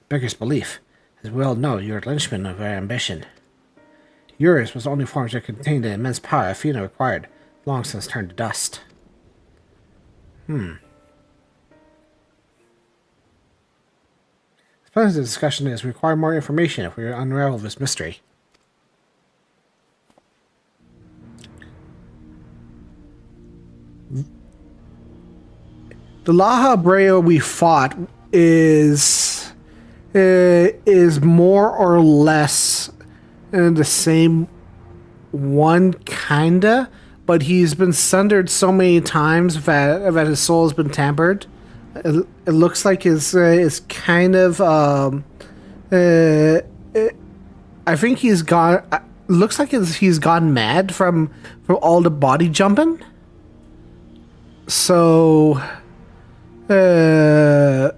Beggars belief, as we all know, you're a linchpin of her ambition. Yours was the only form that contained the immense power Athena required, long since turned to dust. As far as the discussion is, we require more information if we unravel this mystery. The La Habrea we fought is more or less the same one, kinda, but he's been sundered so many times that his soul has been tampered. It looks like is kind of I think he's gone. Looks like he's gone mad from all the body jumping. So, and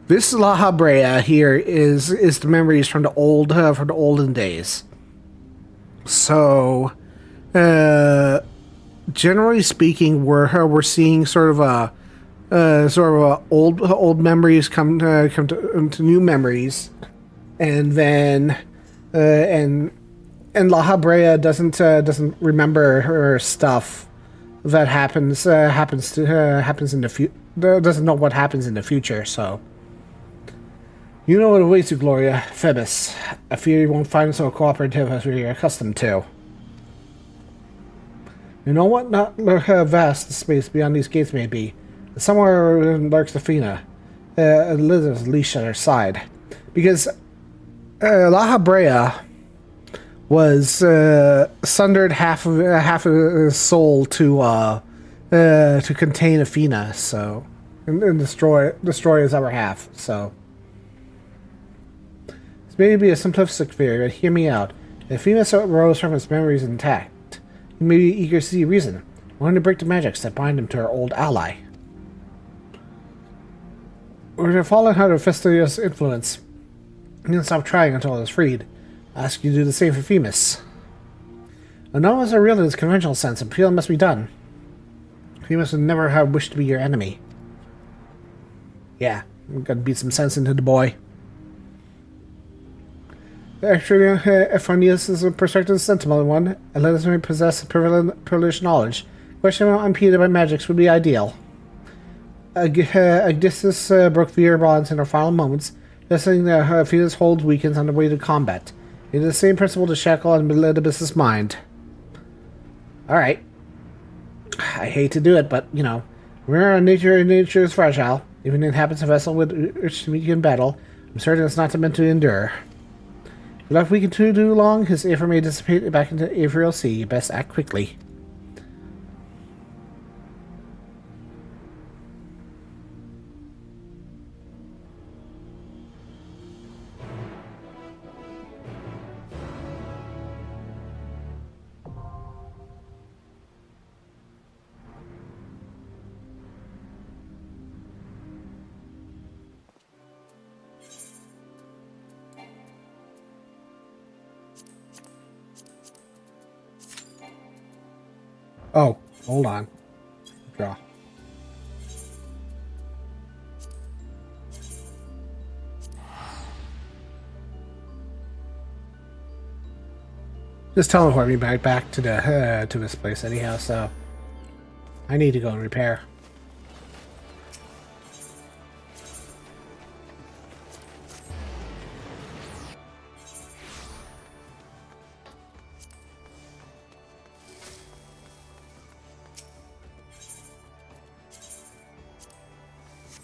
this La Habrea here is the memories from the olden days. So, generally speaking, we're seeing sort of a old memories come to new memories, and then and La Habrea doesn't remember her stuff that happens in the future. Doesn't know what happens in the future. So you know what awaits you, Gloria. Phoebus. I fear you won't find so cooperative as we're accustomed to. You know what? Not vast the space beyond these gates may be. Somewhere lurks Athena, Elizabeth's leash at her side, because La Habrea was sundered half of his soul to contain Athena, so and destroy his other half. So this may be a simplistic theory, but hear me out. If Athena rose from his memories intact, he may be eager to see reason, wanting to break the magics that bind him to her old ally. Or to fall under Festia's influence, he didn't stop trying until it was freed. I ask you to do the same for Themis. And none of us are real in its conventional sense, and appeal must be done. Themis would never have wished to be your enemy. Yeah, I'm gonna beat some sense into the boy. Actually, Ephonius' perspective is a sentimental one, and let us may possess privileged knowledge. Questioning unimpeded by magics would be ideal. Odysseus broke fear bonds in her final moments, letting Thetis hold weakens on the way to combat. It is the same principle to shackle and Elizabeth's mind. Alright. I hate to do it, but, you know, remember nature is fragile. Even if it happens a vessel with which to meet you in battle, I'm certain it's not meant to endure. If left we continue too long, his aether may dissipate back into Aetherial Sea. You best act quickly. Oh, hold on. Draw. Just teleport me back to the to this place anyhow. So I need to go and repair.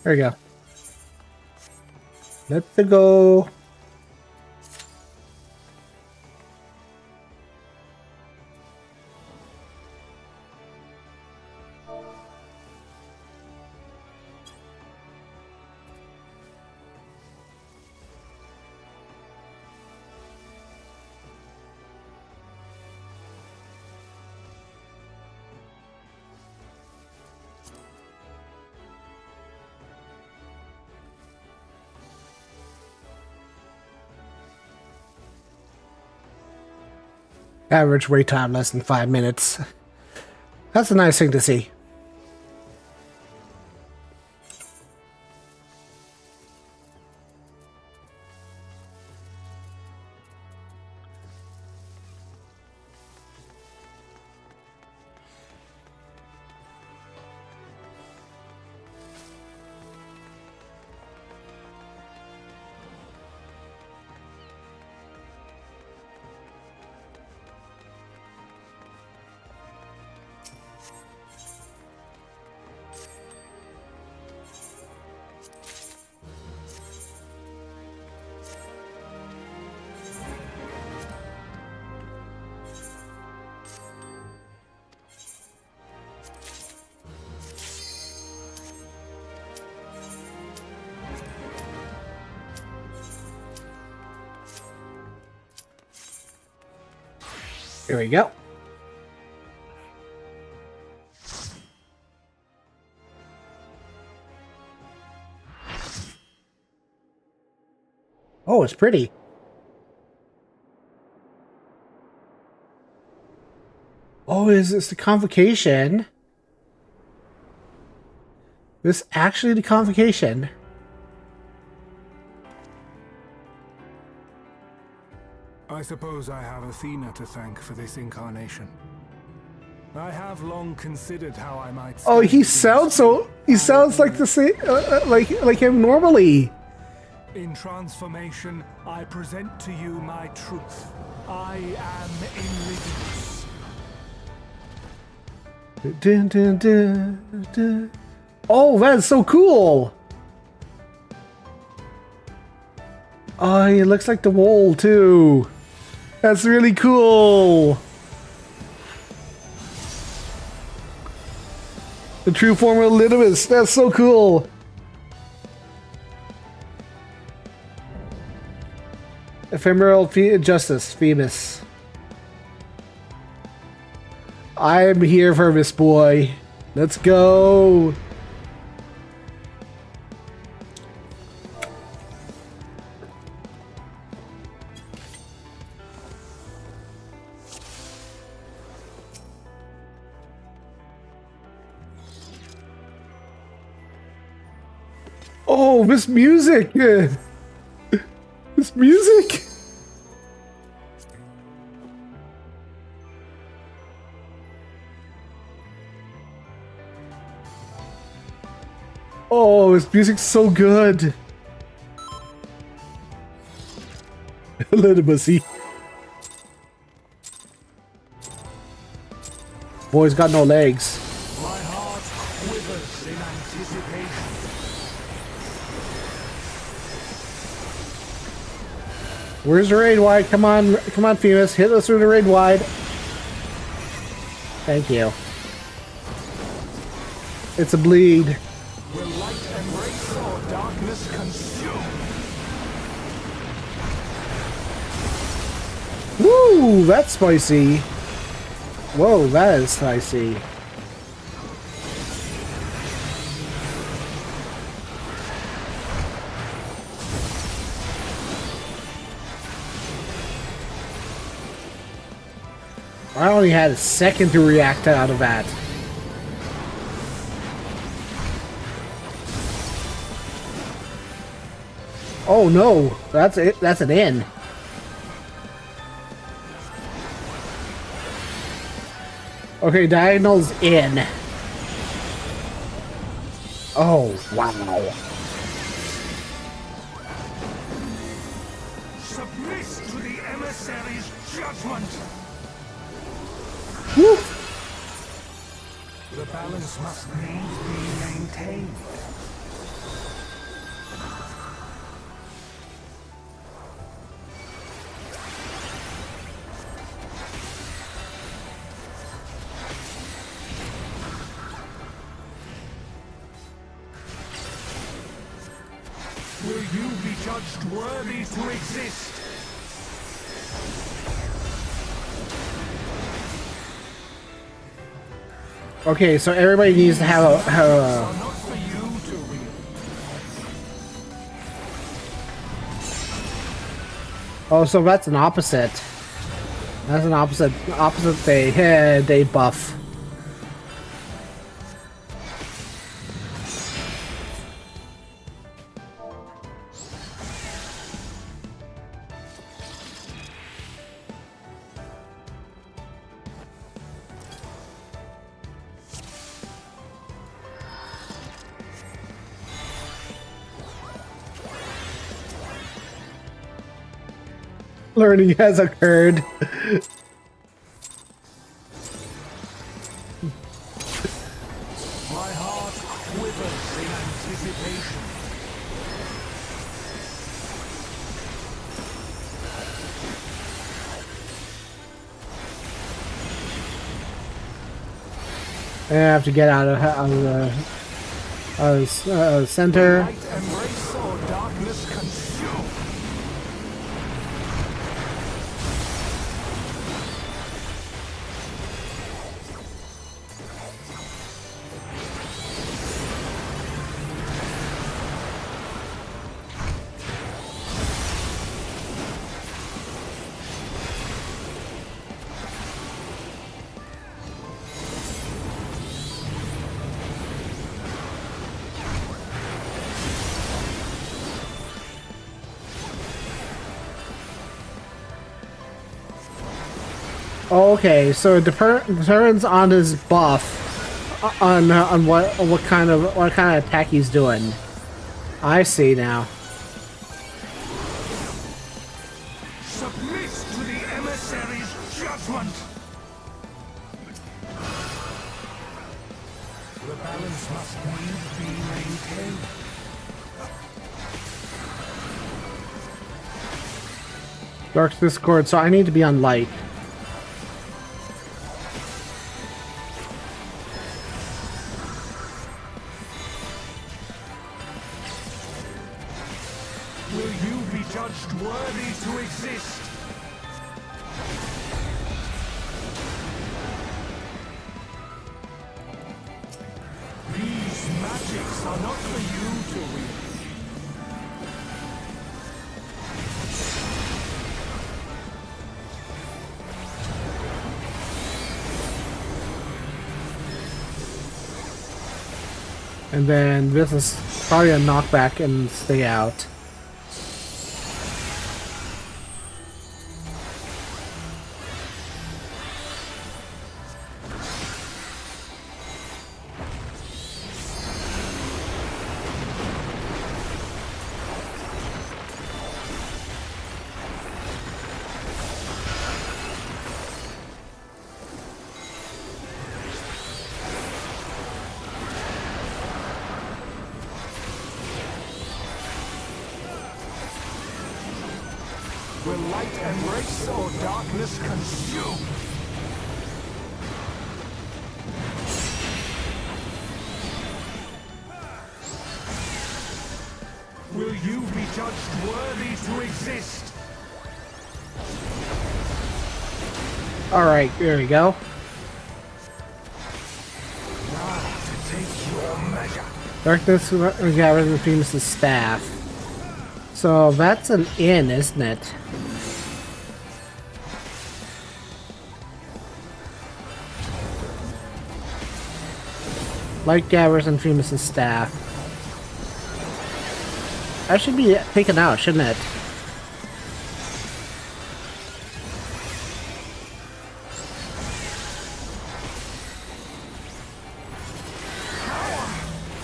There we go. Let's go. Average wait time less than 5 minutes. That's a nice thing to see. Here we go. Oh, it's pretty. Oh, is this the convocation? This actually the convocation? I suppose I have Athena to thank for this incarnation. I have long considered how I might. Oh, he sounds so. He sounds like the same, like him normally. In transformation, I present to you my truth. I am Enlightened. Dun, dun, dun, dun. Oh, that's so cool! Oh, it looks like the wall too. That's really cool. The true form of Litmus. That's so cool. Ephemeral Justice, famous. I'm here for this boy. Let's go. Oh, this music! This music! Oh, this music's so good! A little bussy. Boy's got no legs. My heart quivers in anticipation. Where's the raid wide? Come on, come on, Femus. Hit us through the raid wide. Thank you. It's a bleed. Will light embrace or darkness consume? Woo, that's spicy. Whoa, that is spicy. I only had a second to react out of that. Oh no, that's it. That's an in. Okay, diagonal's in. Oh, wow. Submit to the emissary's judgment. Woo. The balance must needs be maintained. Will you be judged worthy to exist? Okay, so everybody needs to have a Not for you to read. oh, so that's an opposite. That's an opposite day buff. Learning has occurred. My heart quivers in anticipation. I have to get out of the center. Light embrace or darkness consume. Oh, okay, so it depends on his buff, on what kind of attack he's doing. I see now. Submit to the emissary's judgment! The balance must need be maintained. Dark Discord, so I need to be on light. Will you be judged worthy to exist? These magics are not for you to wield. And then this is probably a knockback and stay out. Will light embrace or darkness consume? Will you be judged worthy to exist? Alright, there we go. Now to take your measure. Darkness gathers the famous staff. So that's an inn, isn't it? Light gathers and famous staff. That should be taken out, shouldn't it?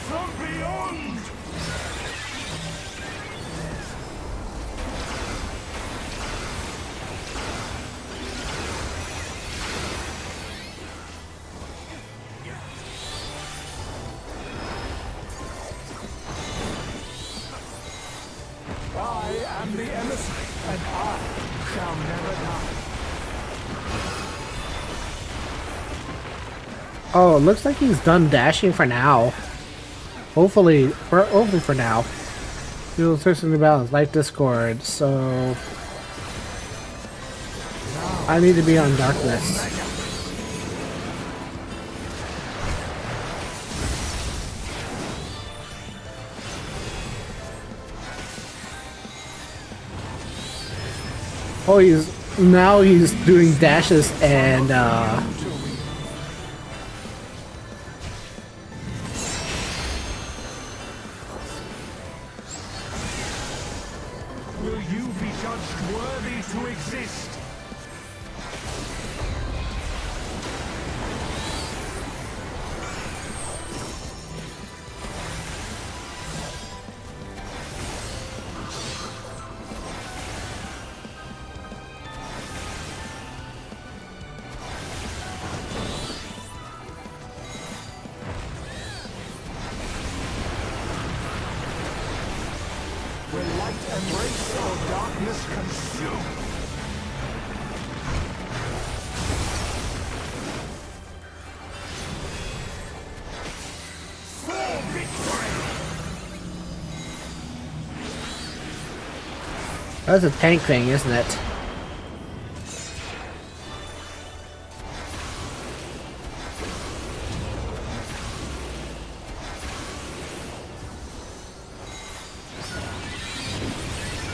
From beyond! I am the emissary, and I shall never die. Oh, it looks like he's done dashing for now. Hopefully for now. You'll search in the balance, light Discord, so I need to be on darkness. Oh, he's doing dashes and Will you be judged worthy to exist? Will light embrace or darkness consume? For victory! that's a tank thing, isn't it?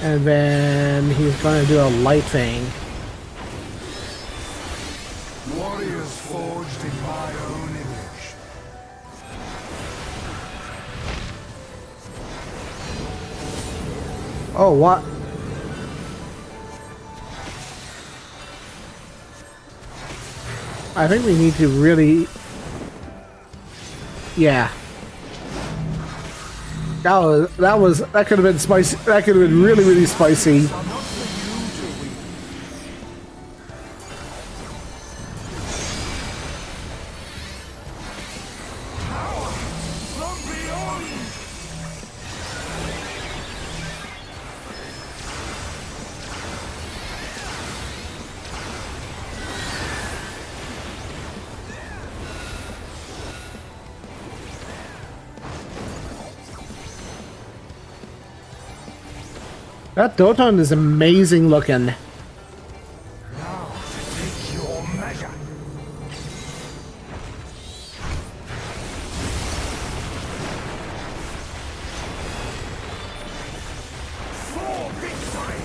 And then he's gonna do a light thing. Warriors forged in my own image. Oh, what? I think we need to really... Yeah. That could have been spicy. That could have been really, really spicy. That Doton is amazing looking. Now to take your measure. For victory.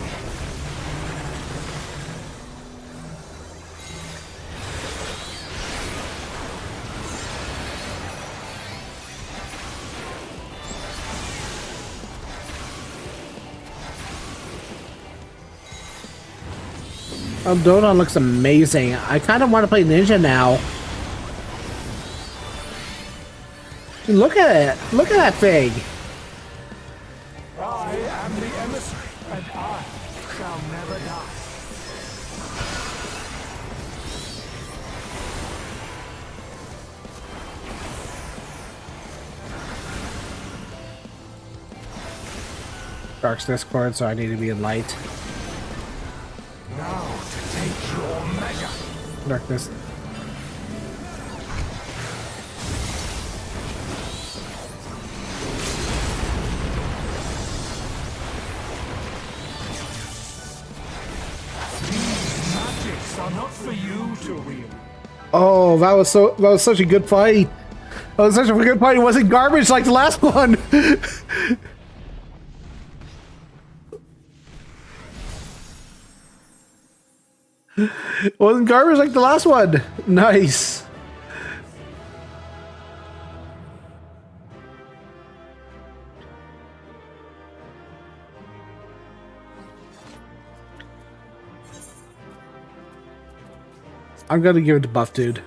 Doton looks amazing. I kind of want to play Ninja now. Look at it. Look at that thing. I am the emissary, and I shall never die. Dark's Discord, so I need to be in light. Now to take your measure. Darkness. These magics are not for you to wield. Oh, that was such a good fight. That was such a good fight. It wasn't garbage like the last one. It wasn't garbage like the last one. Nice. I'm gonna give it to Buff Dude.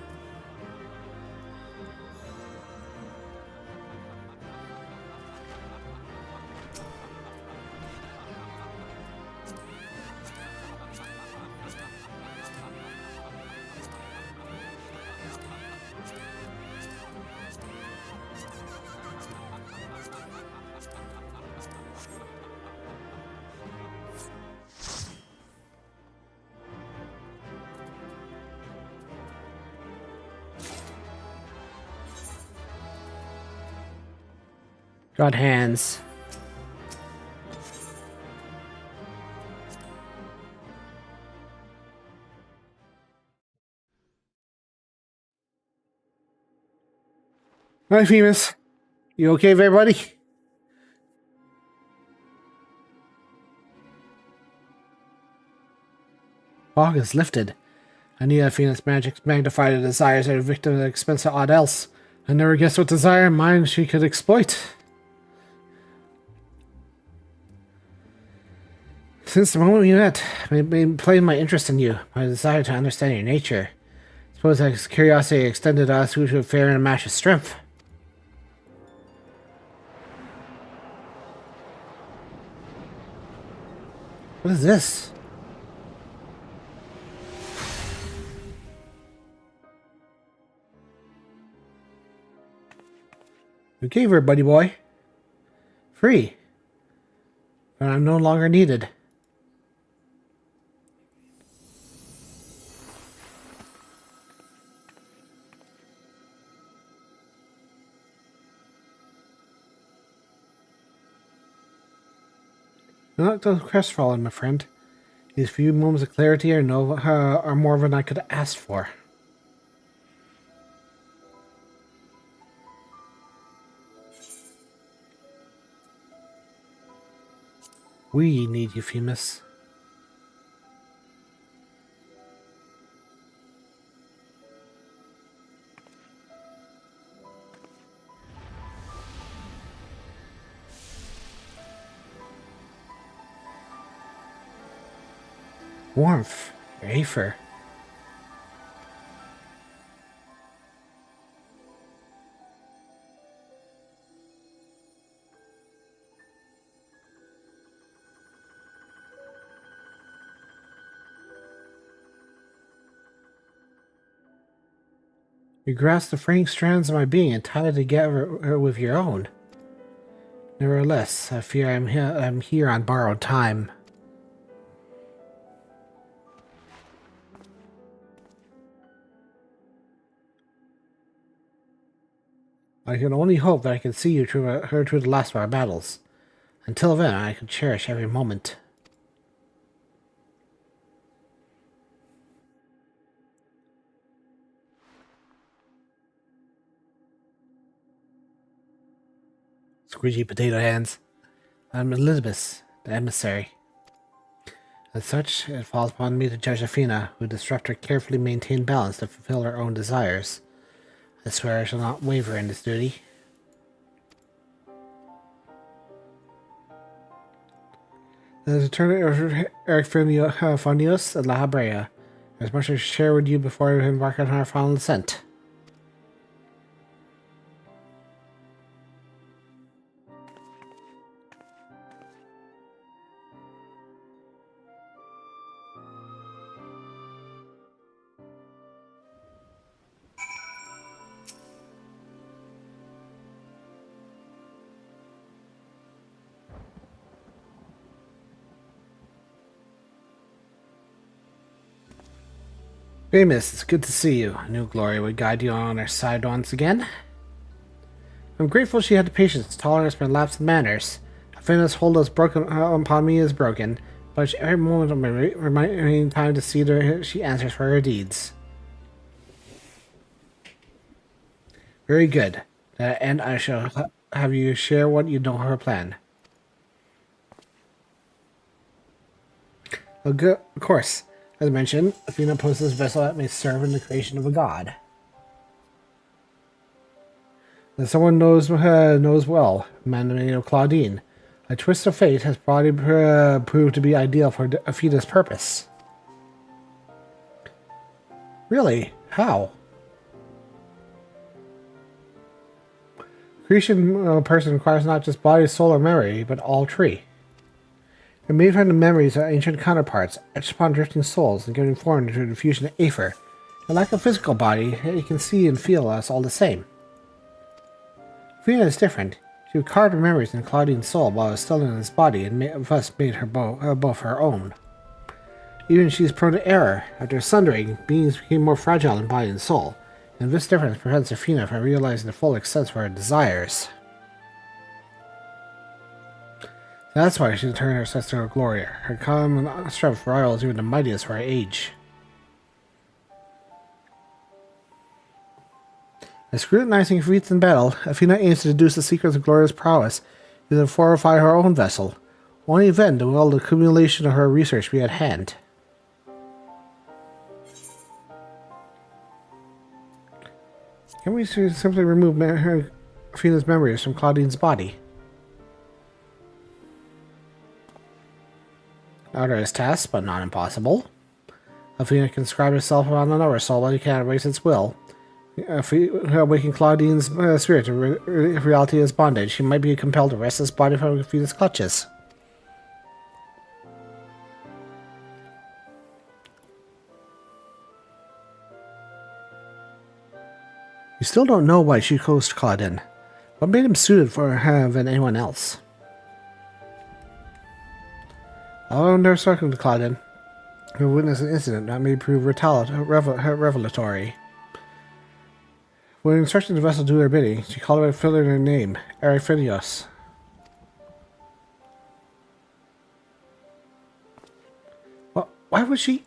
Got hands. Hi, Femus. You okay, everybody? Fog is lifted. I knew that Phoenix magic magnified the desires of a victim at the expense of aught else. I never guessed what desire in mind she could exploit. Since the moment we met, I've been playing my interest in you, my desire to understand your nature. I suppose that curiosity extended us who should fare in a match of strength. What is this? You gave her, buddy boy. Free. But I'm no longer needed. You're not so crestfallen, my friend. These few moments of clarity are more than I could have asked for. We need you, Femus. Warmth, Aether. You grasp the fraying strands of my being and tie it together with your own. Nevertheless, I fear I'm here on borrowed time. I can only hope that I can see you through the last of our battles. Until then, I can cherish every moment. Squidgy potato hands. I'm Elizabeth, the emissary. As such, it falls upon me to judge Athena, who disrupt her carefully maintained balance to fulfill her own desires. I swear I shall not waver in this duty. As Attorney Eric Fonios and La Habrea, there's much to share with you before we embark on our final ascent. Famous, it's good to see you. I knew Gloria would guide you on our side once again. I'm grateful she had the patience to tolerate my lapse in manners. Athena's hold us broken upon me is broken, but every moment of my remaining time to see her, she answers for her deeds. Very good. And I shall have you share what you know of her plan. Of course. As mentioned, Athena possesses a vessel that may serve in the creation of a god. As someone knows well, man named of Claudine, a twist of fate has probably proved to be ideal for Athena's purpose. Really? How? Creation of a person requires not just body, soul, or memory, but all three. They're made from the memories of ancient counterparts, etched upon drifting souls, and given form to the fusion of aether. And like a physical body, it can see and feel us all the same. Athena is different. She would carve her memories in Claudine's soul while it was still in his body, and thus made her both her own. Even she is prone to error. After sundering, beings became more fragile in body and soul, and this difference prevents Athena from realizing the full extent of her desires. That's why she turned her sister Gloria. Her common strength rivals even the mightiest for her age. By scrutinizing feats in battle, Athena aims to deduce the secrets of Gloria's prowess, to fortify her own vessel. Only then will the accumulation of her research be at hand. Can we simply remove Athena's memories from Claudine's body? Arduous task, but not impossible. Athena can inscribe herself on another soul, but he can't erase its will. If we awaken Claudine's spirit to reality as bondage, she might be compelled to wrest his body from Athena's clutches. You still don't know why she chose Claudine. What made him suited for her than anyone else? Although never spoken to Claudine, who witnessed an incident that may prove revelatory. When instructing the vessel to do her bidding, she called out filling her name, Eriphinios. Why would she?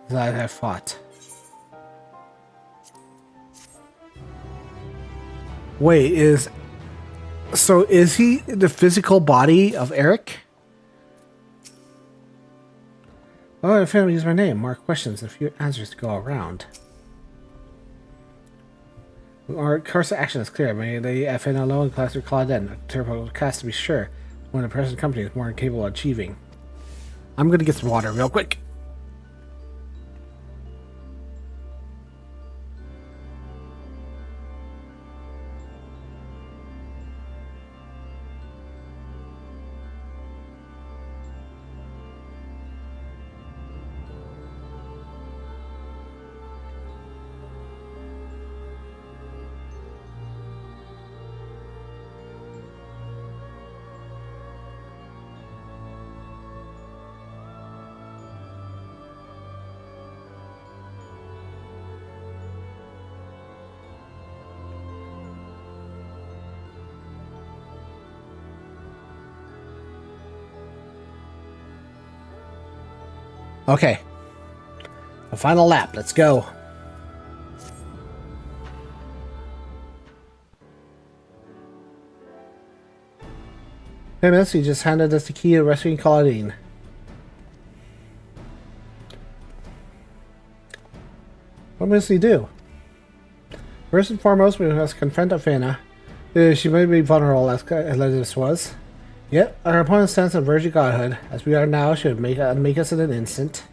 That I fought. Wait, is he the physical body of Eric? Oh, I found use my name. More questions and a few answers to go around. Our course of action is clear. May they FN alone class or Claudine. A turbo cast to be sure when a present company is more capable of achieving. I'm gonna get some water real quick. Okay. A final lap. Let's go. Hey, miss, you just handed us the key to rescuing Claudine. What must he do? First and foremost, we must confront Athena. She may be vulnerable as Atlantis was. Yet, our opponent's sense of virgin godhood, as we are now, should make us in an instant.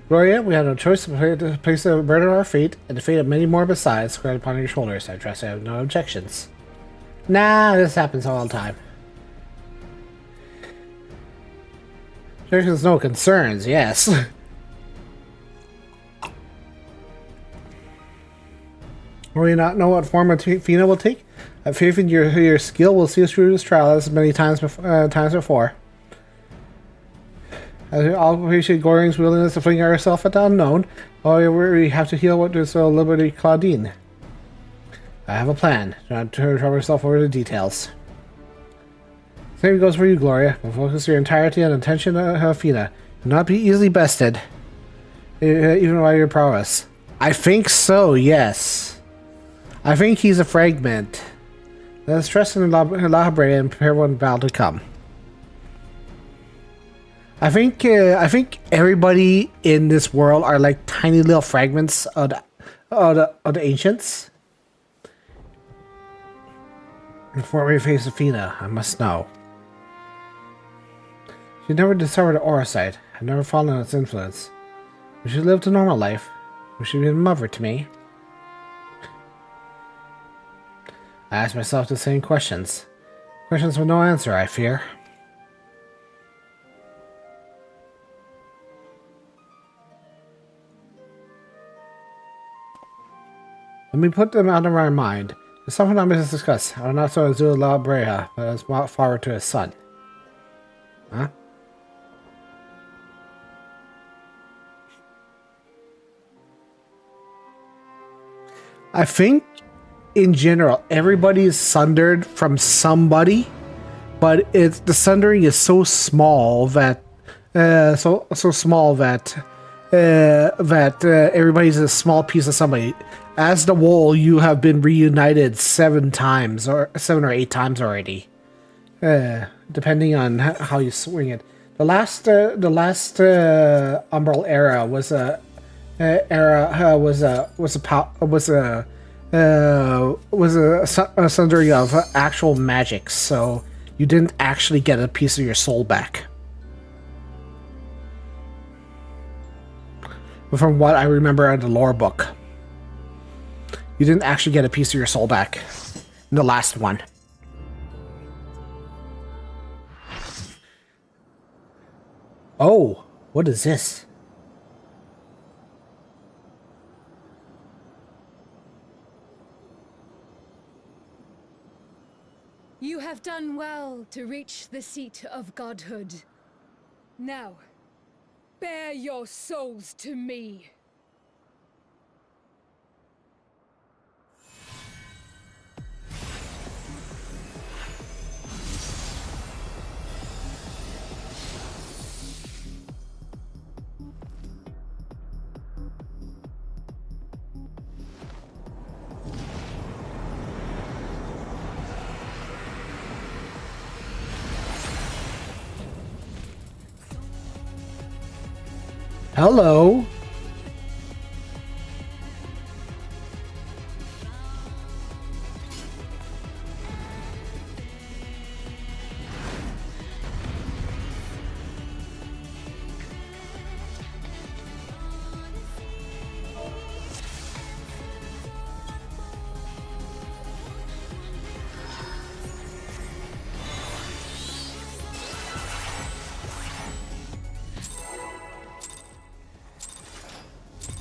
Gloria, we have no choice to place the burden of our fate, and the fate of many more besides, squared upon your shoulders. I trust I have no objections. Nah, this happens all the time. There's no concerns, yes. Will you not know what form Athena will take? I have faith in your skill will see us through this trial as many times before. I'll appreciate Gorian's willingness to fling herself at the unknown. However, we have to heal what is Liberty Claudine. I have a plan. Do not trouble yourself over the details. Same goes for you, Gloria. But focus your entirety on attention to Athena. Do not be easily bested, even by your prowess. I think so, yes. I think he's a fragment. Let us trust in the library and prepare one battle to come. I think everybody in this world are like tiny little fragments of the ancients. Before we face Athena, I must know. She never discovered the aura site. I've never fallen on its influence. We should live a normal life. We should be a mother to me. I ask myself the same questions. Questions with no answer, I fear. Let me put them out of my mind. There's something I must discuss. I'm not so Azul La Brea, but as father to his son. Huh? I think, in general, everybody is sundered from somebody, but the sundering is so small that everybody's a small piece of somebody. As the whole, you have been reunited 7 or 8 times already, depending on how you swing it. The last Umbral era was a sundering of actual magic, so you didn't actually get a piece of your soul back. From what I remember in the lore book, you didn't actually get a piece of your soul back in the last one. Oh, what is this? You have done well to reach the seat of godhood. Now, bear your souls to me. Hello.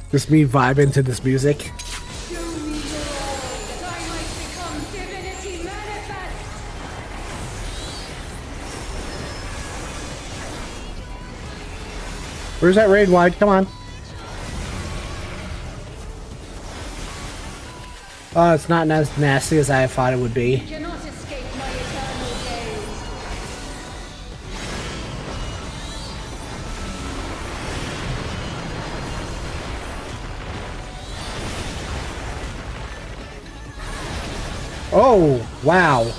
Just me vibing to this music. Show me your all, that I might become divinity manifest! Where's that raid wide? Come on. Oh, it's not as nasty as I thought it would be. Cannot escape my eternal gaze. Oh, wow.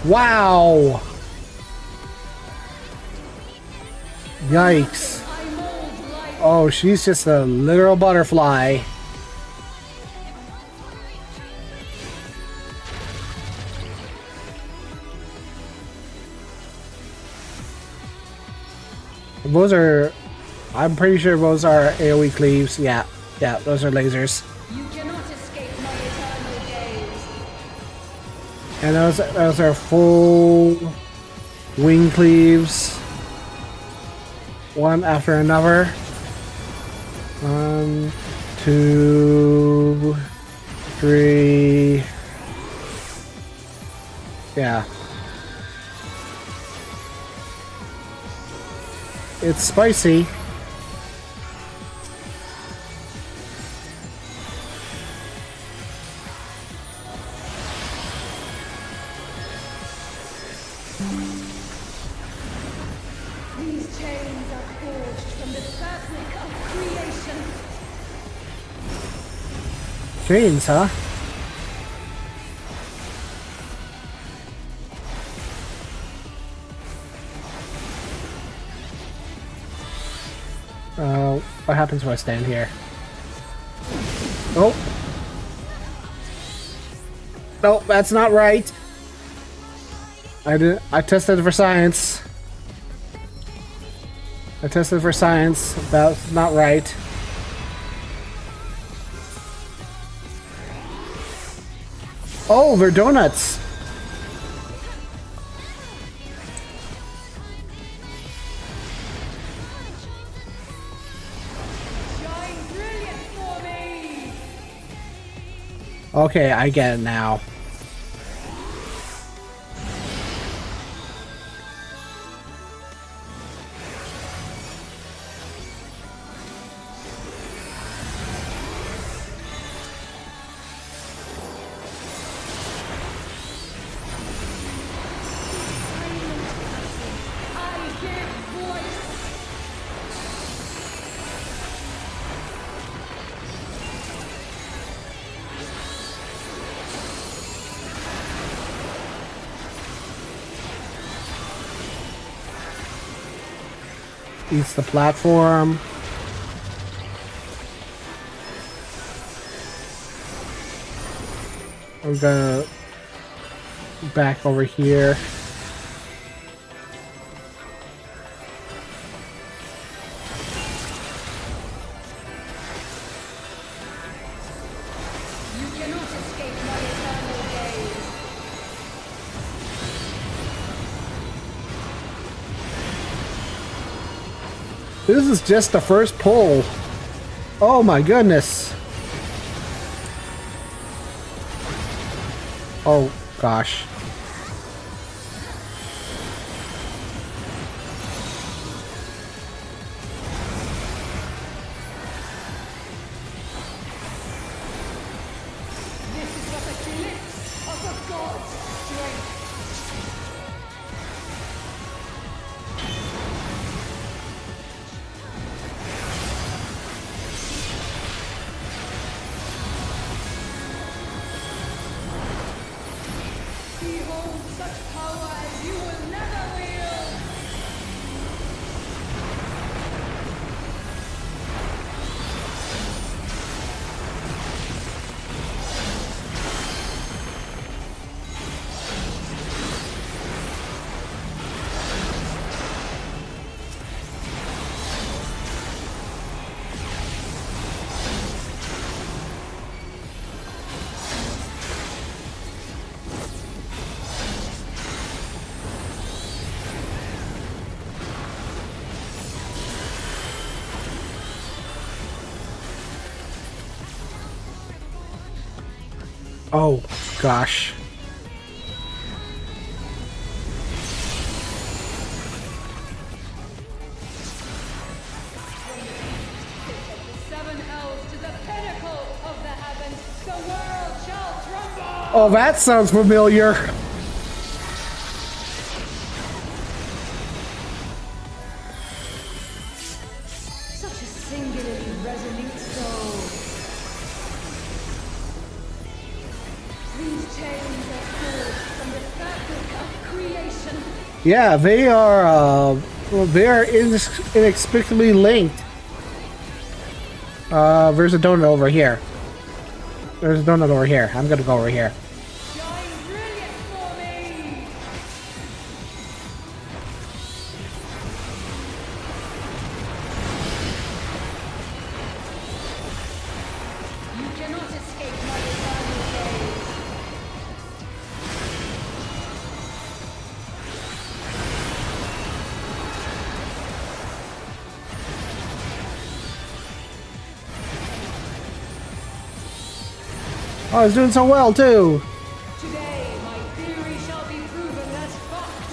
Wow. Yikes. Oh, she's just a literal butterfly. Those are... I'm pretty sure those are AoE cleaves. Yeah, those are lasers. You cannot escape my eternal gaze. And those are full wing cleaves. One after another. 1, 2, 3. Yeah. It's spicy. These chains are forged from the fabric of creation. Chains, huh? What happens when I stand here? Oh. No, that's not right. I tested for science. That's not right. Oh, they're donuts. Shine brilliant for me. Okay, I get it now. I give voice. Eats the platform. I'm gonna back over here. You cannot escape my eternal gaze. This is just the first pull. Oh my goodness. Oh gosh. This is but a glimpse of a god's strength. Behold such power as you will never wield. Oh gosh. Seven hells to the pinnacle of the heavens, the world shall tremble! Oh, that sounds familiar. Such a singularly resolute soul. These chains Yeah, they are. They are inexplicably linked. There's a donut over here. There's a donut over here. I'm gonna go over here. Shine brilliant for me! You cannot escape my eternal gaze. Oh, it's doing so well too. Today, my theory shall be proven as fact.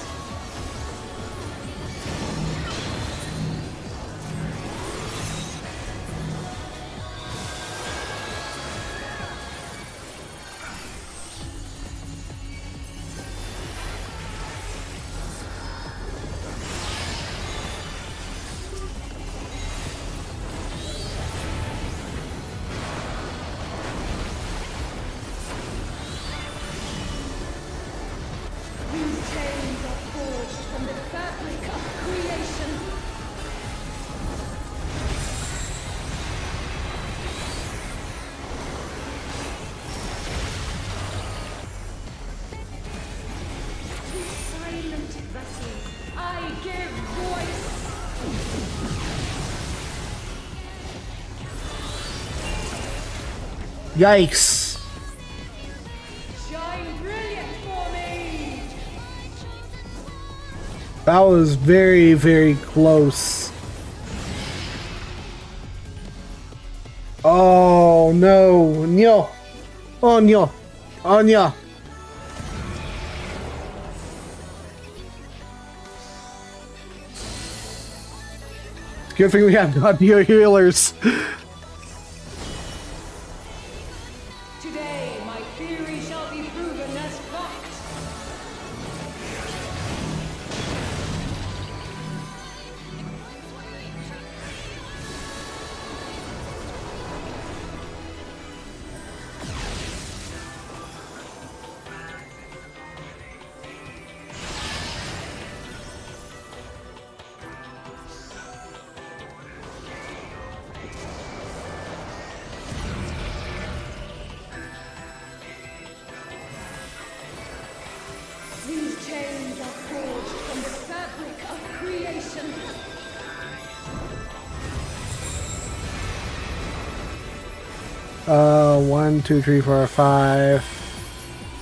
These chains are forged from the fabric of creation. To silent vessels, I give voice. Yikes! Shine brilliant for me. That was very, very close. Oh no, no, oh no, oh no. Good thing we have God healers. Today, my theory shall be proven as fact. These chains are forged from the fabric of creation. 1, 2, 3, 4, 5.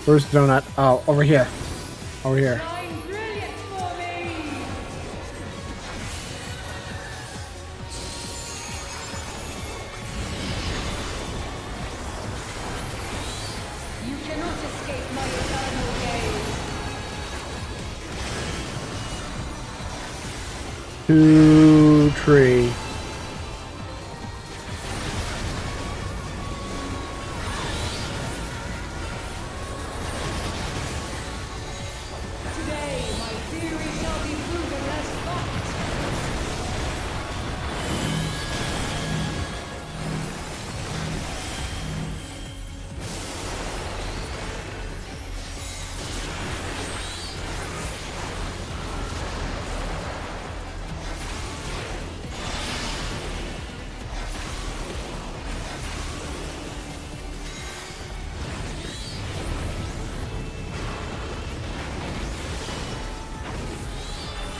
Where's the donut? Oh, over here. Over here. Shine brilliant for me. You cannot escape my eternal gaze. 2, 3. Today, my theory shall be proven as fact.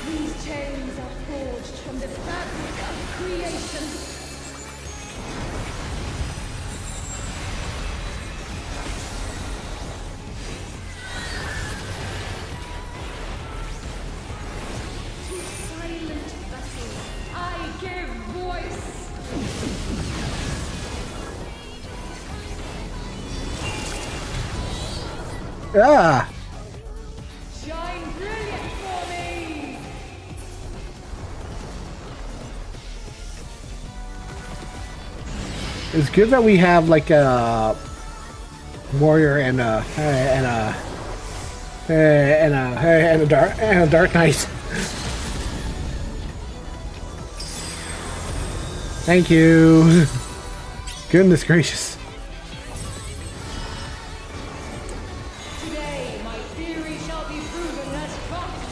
These chains are forged from the fabric of creation. To silent vessels, I give voice. Ah! Shine brilliant for me. It's good that we have like a warrior and a dark knight. Thank you. Goodness gracious. Today, my theory shall be proven as fact.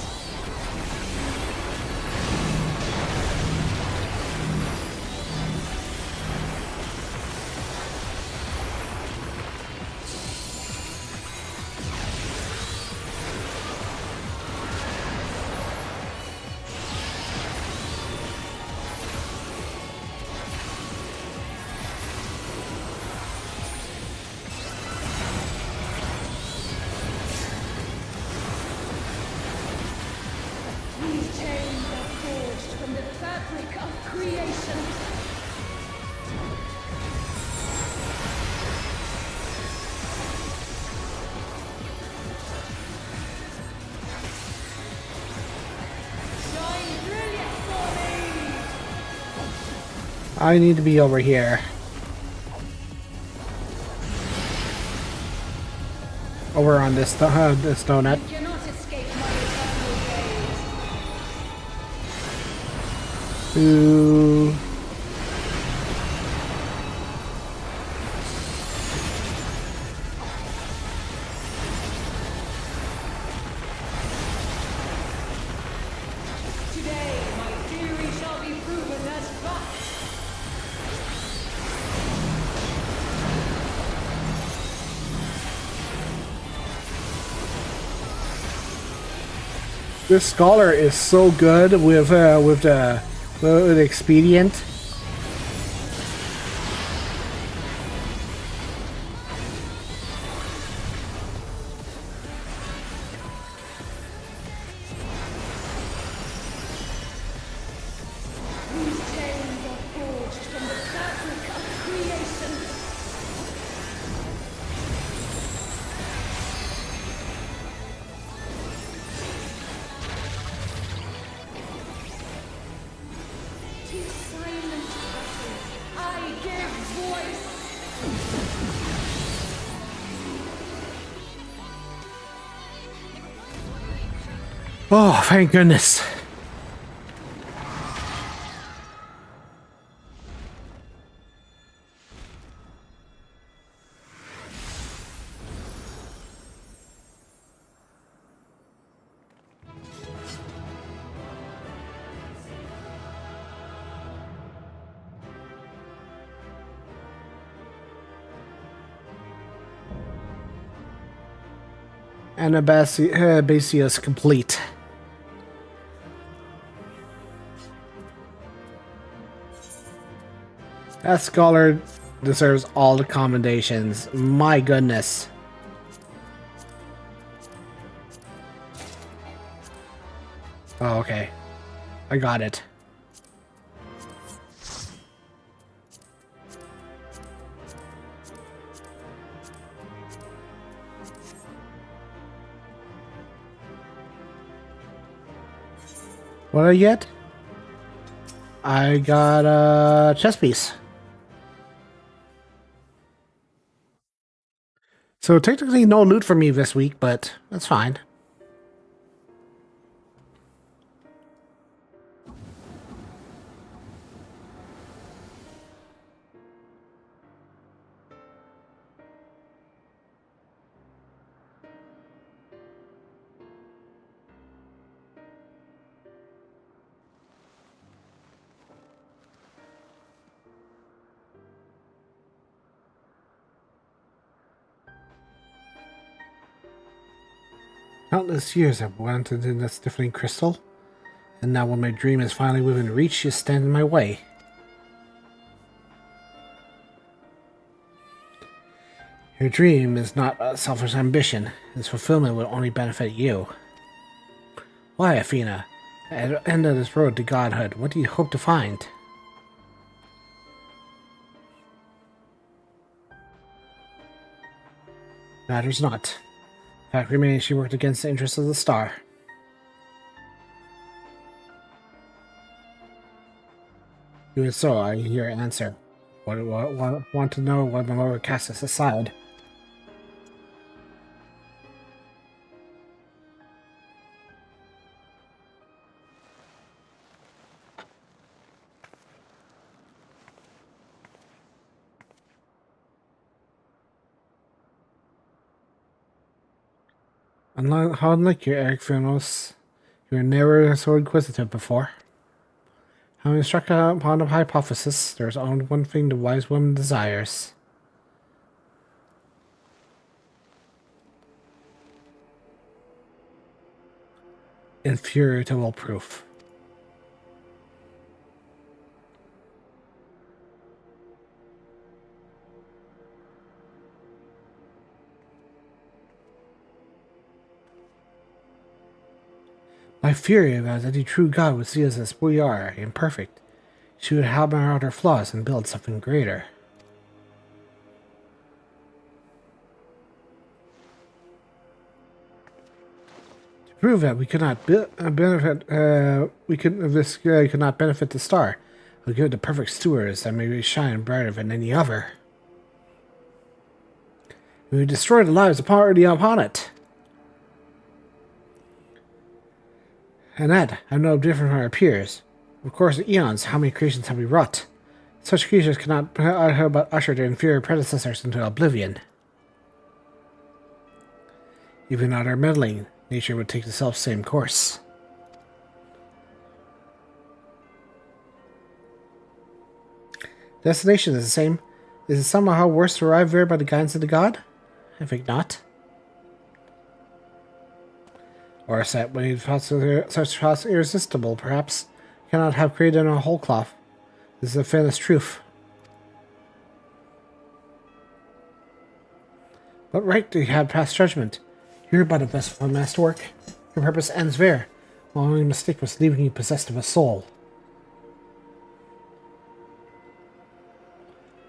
from the fabric of creation. Shine brilliant for me! I need to be over here. Over on this donut. You cannot escape my eternal gaze. Ooh. Today, my theory shall be proven as fact. This scholar is so good with expedient. These chains are forged from the fabric of creation. To silent vessels, I give voice. Oh, thank goodness. Anabasis complete. That scholar deserves all the commendations. My goodness. Oh, okay. I got it. What did I get? I got a chess piece. So technically no loot for me this week, but that's fine. Countless years I've wanted in this stifling crystal, and now when my dream is finally within reach, you stand in my way. Your dream is not a selfish ambition. Its fulfillment will only benefit you. Why, Athena? At the end of this road to godhood, what do you hope to find? Matters not. Fact remains she worked against the interests of the star. Even so, I hear an answer. Want to know why my mother cast us aside? How unlike you, Eric Funos, you were never so inquisitive before. Having struck upon a hypothesis, there is only one thing the wise woman desires. Infuriable proof. My fury about any true God would see us as we are, imperfect. She would hammer out our flaws and build something greater. To prove that we could not benefit, could not benefit the star, we'll give it the perfect stewards that may shine brighter than any other. We would destroy the lives already upon it. And that, I'm no different from our peers. Of course, in eons, how many creations have we wrought? Such creatures cannot but usher their inferior predecessors into oblivion. Even without our meddling, nature would take the self-same course. Destination is the same. Is it somehow worse to arrive there by the guidance of the god? I think not. Or a set when such thoughts irresistible, perhaps, cannot have created a whole cloth. This is the fairest truth. But right to have past judgment. You're but a vessel for masterwork. Your purpose ends there. My only mistake was leaving you possessed of a soul.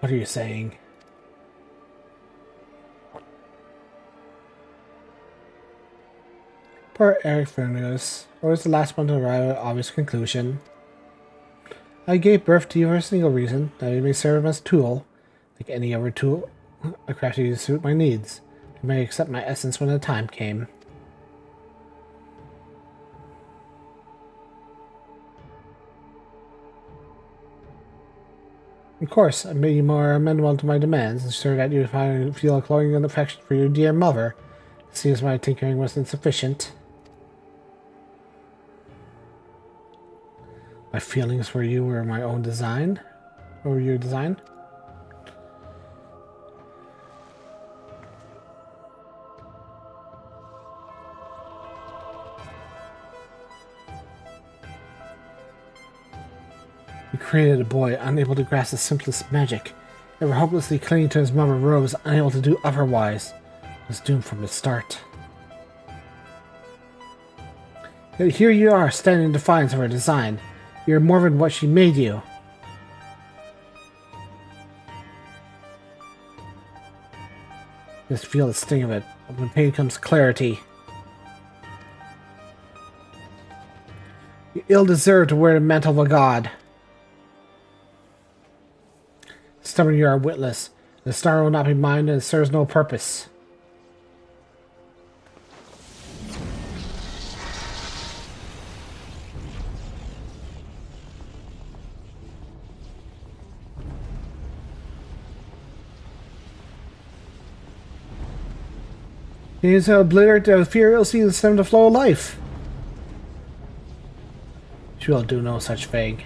What are you saying? Poor Eric Fernandez, always the last one to arrive at obvious conclusion. I gave birth to you for a single reason, that it may serve as a tool, like any other tool, I crafted you to suit my needs. You may accept my essence when the time came. Of course, I made you more amenable to my demands, ensure that you feel a glowing affection for your dear mother. It seems my tinkering was insufficient. My feelings for you were my own design? Or your design? You created a boy unable to grasp the simplest magic, ever hopelessly clinging to his mother's robes, unable to do otherwise. Was doomed from the start. Yet here you are, standing in defiance of her design. You're more than what she made you. Just feel the sting of it. When pain comes clarity. You ill deserve to wear the mantle of a god. Stubborn you are witless. The star will not be mine, and it serves no purpose. He is obliterate the fear will see the stem to flow of life. She will do no such thing.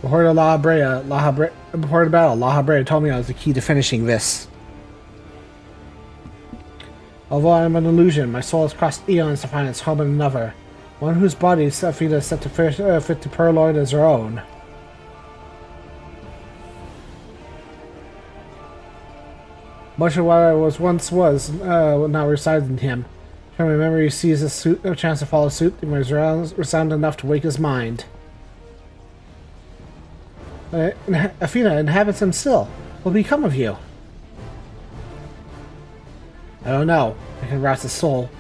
Before the before the battle, La Habrea told me I was the key to finishing this. Although I am an illusion, my soul has crossed eons to find its home in another, one whose body Sephida is set to fit to purloin as her own. Much of what I once was now resides in him. From my memory sees a chance to follow suit, it may resound enough to wake his mind. Athena inhabits him still. What will become of you? I don't know. I can rouse his soul.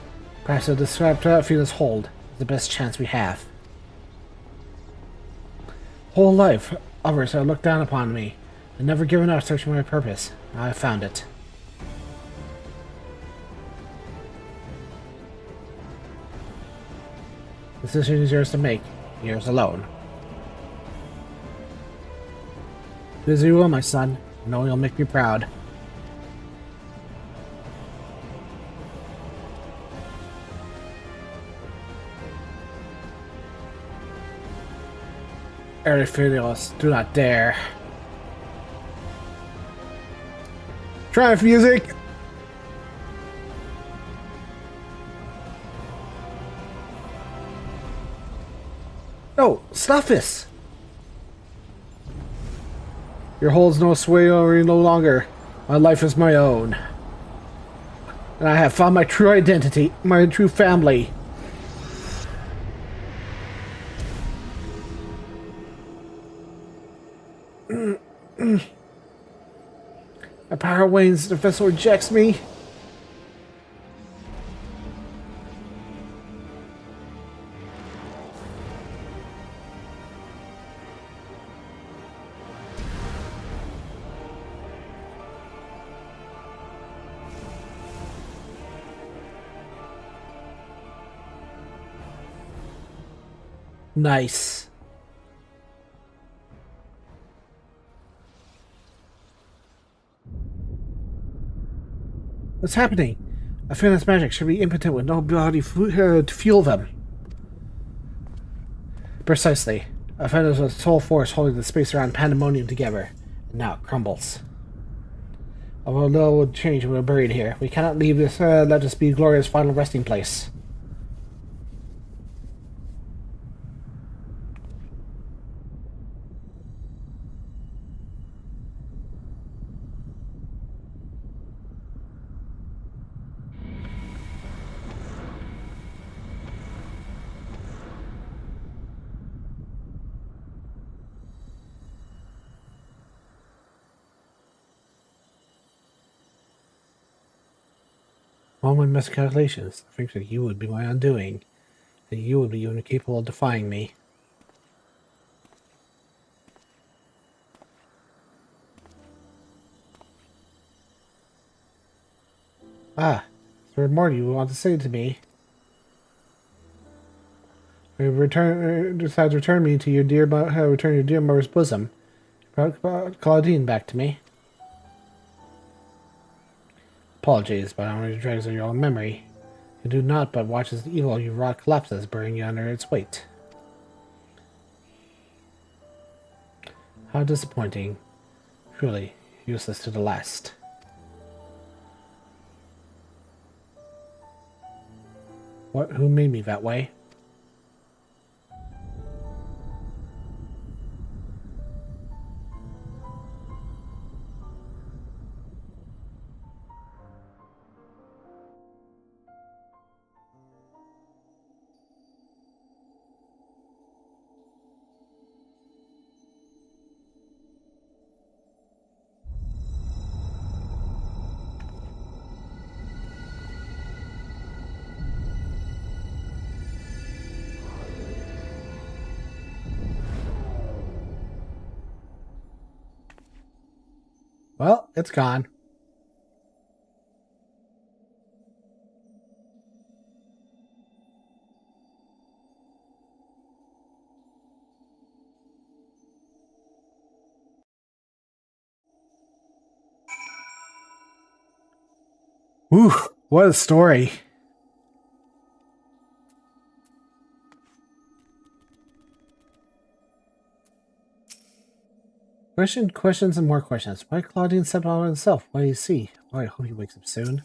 Perhaps I'll describe Athena's hold. It's the best chance we have. Whole life, others have looked down upon me. I've never given up searching my purpose. Now I've found it. The decision is yours to make. Yours alone. Do as you will, my son. I know you'll make me proud. Erifilios, do not dare. Triumph music! No, stop this! Your holds no sway over you no longer. My life is my own. And I have found my true identity, my true family. My power wanes, the vessel rejects me. Nice. What's happening? I feel this magic should be impotent with no ability to fuel them. Precisely. I found it was a sole force holding the space around Pandemonium together, and now it crumbles. Although little would change when we're buried here, we cannot leave this. Let this be Gloria's final resting place. All my miscalculations. I think that you would be my undoing. That you would be incapable of defying me. Ah, is there more you want to say to me? Decide to return me to your dear, return your dear mother's bosom. Brought Claudine back to me. Apologies, but only dregs of your own memory. You do not but watch as the evil you wrought collapses, burying you under its weight. How disappointing. Truly, useless to the last. What? Who made me that way? Well, it's gone. Whew, what a story. Questions, and more questions. Why Claudine stepped out himself? What do you see? Oh, I hope he wakes up soon.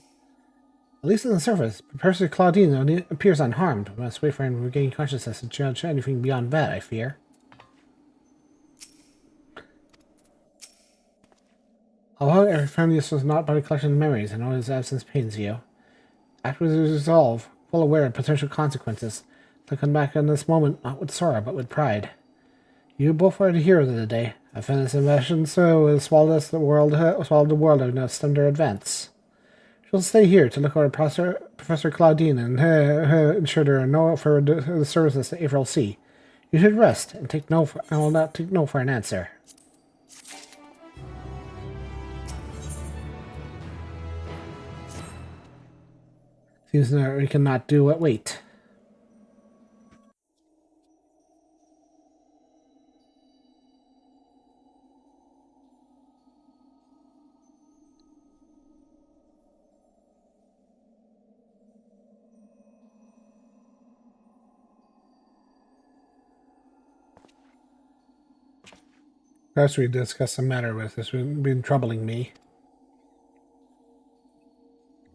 At least on the surface, Professor Claudine only appears unharmed. We must wait for him to regain consciousness to judge anything beyond that, I fear. Although every family was not but a collection of memories, and all his absence pains you. Act with resolve, full aware of potential consequences. To come back in this moment, not with sorrow, but with pride. You both are the heroes of the day. I found this invention so will swallow the world and now stem their advance. She'll stay here to look over Professor Claudine and ensure there are no further services to April C. You should rest and take no for, I will not take no for an answer. Seems that we cannot do but wait. Perhaps we discuss the matter with this has been troubling me.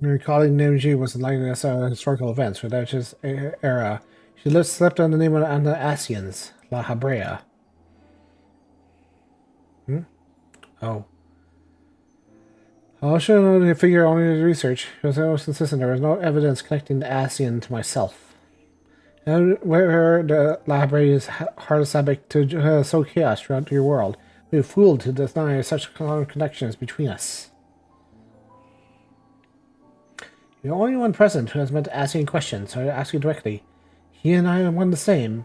Recalling Namji was likely historical events for Dutch's era. She slept on the name of the Asians, La Habrea. Oh. I should know to figure only his research. He was almost insistent there was no evidence connecting the ASEAN to myself. And where the library is harassments to sow chaos throughout your world, we are fooled to deny such connections between us. You're the only one present who has meant to ask any questions, so I ask you directly. He and I are one the same.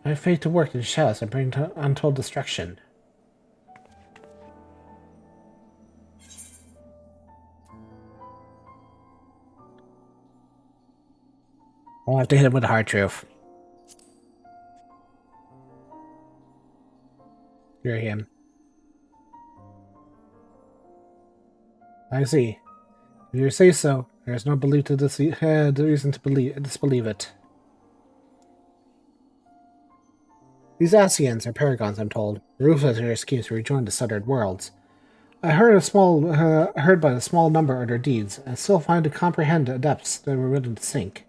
My fate to work in the shadows and bring untold destruction. I'll have to hit him with the hard truth. You're him. I see. If you say so, there is no belief to the reason to disbelieve it. These ASEANs are paragons, I'm told, ruthless in their schemes to rejoin the Sundered Worlds. I heard by a small number of their deeds, and still find to comprehend the depths they were willing to sink.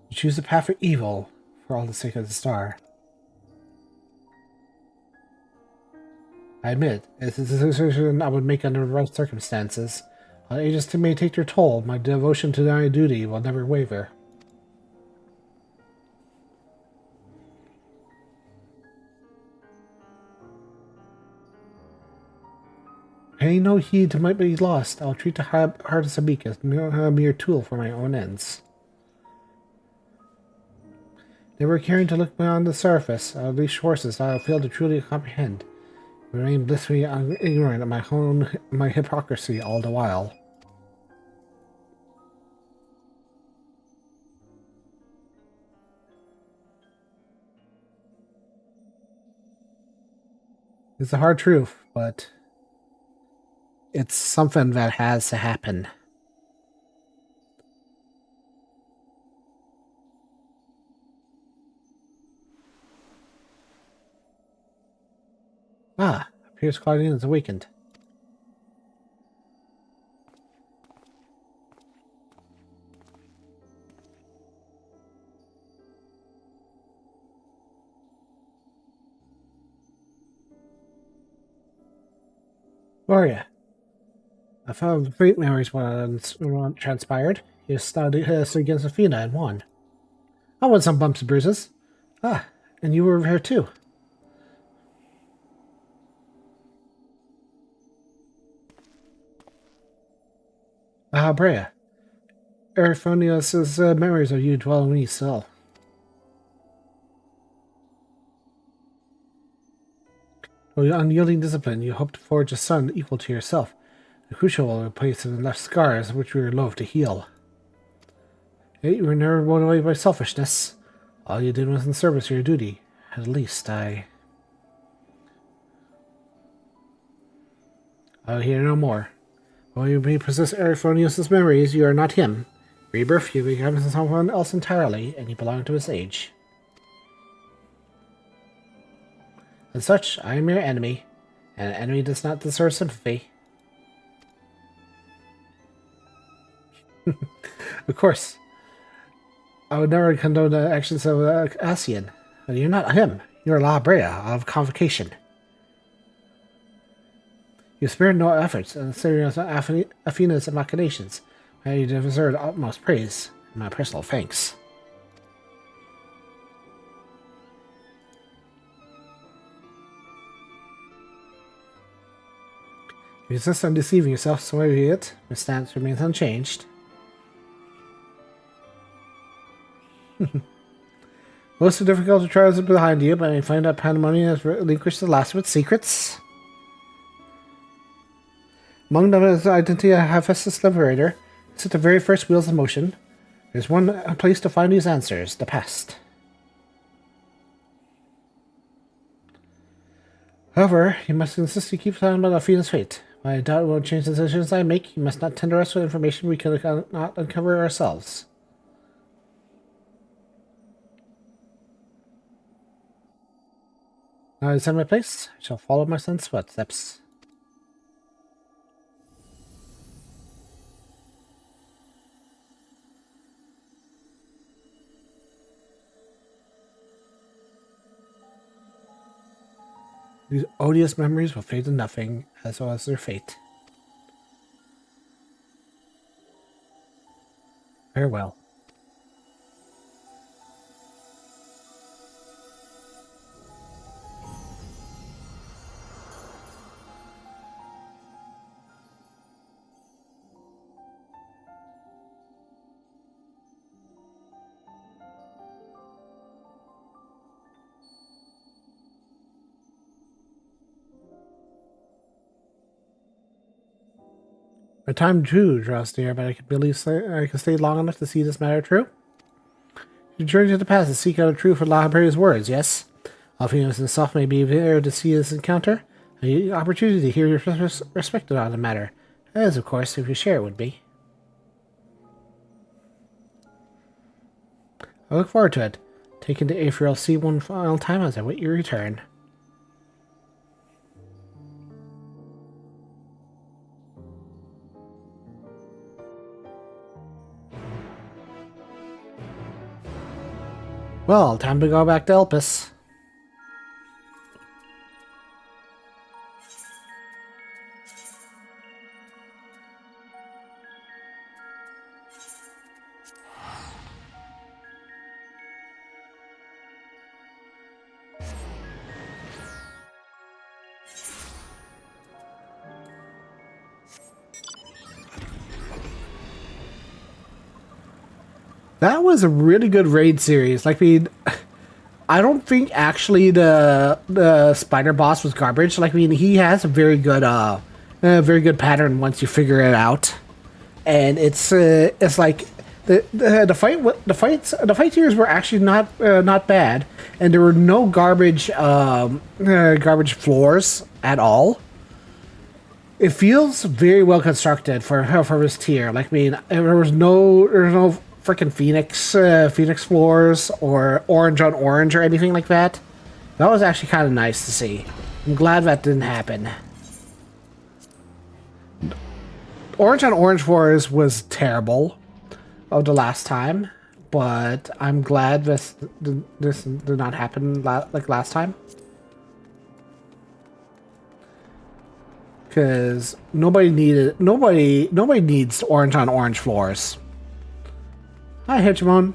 You choose the path of evil for all the sake of the star. I admit, it is a decision I would make under the right circumstances. While ages may take their toll, my devotion to my duty will never waver. Paying no heed to might be lost, I'll treat the harassments as a mere tool for my own ends. Never caring to look beyond the surface, I'll unleash forces I'll fail to truly comprehend. Remain blissfully ignorant of my hypocrisy all the while. It's a hard truth, but it's something that has to happen. Ah, appears Claudine is awakened. Gloria, I found great memories what transpired. You studied against Athena and won. I won some bumps and bruises. Ah, and you were here too. Ah, Brea. Eriphonius's memories of you dwell in me still. With your unyielding discipline, you hope to forge a son equal to yourself. The crucial will replace the left scars which we are loath to heal. Yet you were never blown away by selfishness. All you did was in service of your duty. At least I'll hear no more. While you may possess Eriphonius's memories, you are not him. Rebirth, you become someone else entirely, and you belong to his age. As such, I am your enemy, and an enemy does not deserve sympathy. Of course, I would never condone the actions of ASEAN. But you're not him. You're La Brea of Convocation. You spared no efforts in serious Athena's machinations, and you deserve the utmost praise and my personal thanks. You insist on deceiving yourself, so be it. My stance remains unchanged. Most of the difficult trials are behind you, but I find out Pandemonium has relinquished the last of its secrets. Among them is the identity of Hephaestus Liberator. It's at the very first wheels of motion. There's one place to find these answers, the past. However, you must insist you keep silent about Athena's fate. I doubt it won't change the decisions I make. You must not tender us with information we cannot uncover ourselves. Now I send my place. I shall follow my son's footsteps. These odious memories will fade to nothing, as well as their fate. Farewell. My time too draws near, but I can believe I can stay long enough to see this matter through. You journey to the past to seek out a truth for La Brea words, yes? All females and soft may be there to see this encounter. An opportunity to hear your perspective on the matter. As, of course, if you share it would be. I look forward to it. Taking the April C one final time as I wait your return. Well, time to go back to Elpis. That was a really good raid series. Like, I don't think actually the spider boss was garbage. Like, he has a very good pattern once you figure it out, and it's like the fight series were actually not bad, and there were no garbage floors at all. It feels very well constructed for this tier. Like, there was no freaking Phoenix floors or orange on orange or anything like that. That was actually kind of nice to see. I'm glad that didn't happen. Orange on orange floors was terrible of the last time, but I'm glad this did not happen like last time. Because nobody needs orange on orange floors. Hi, Hegemon.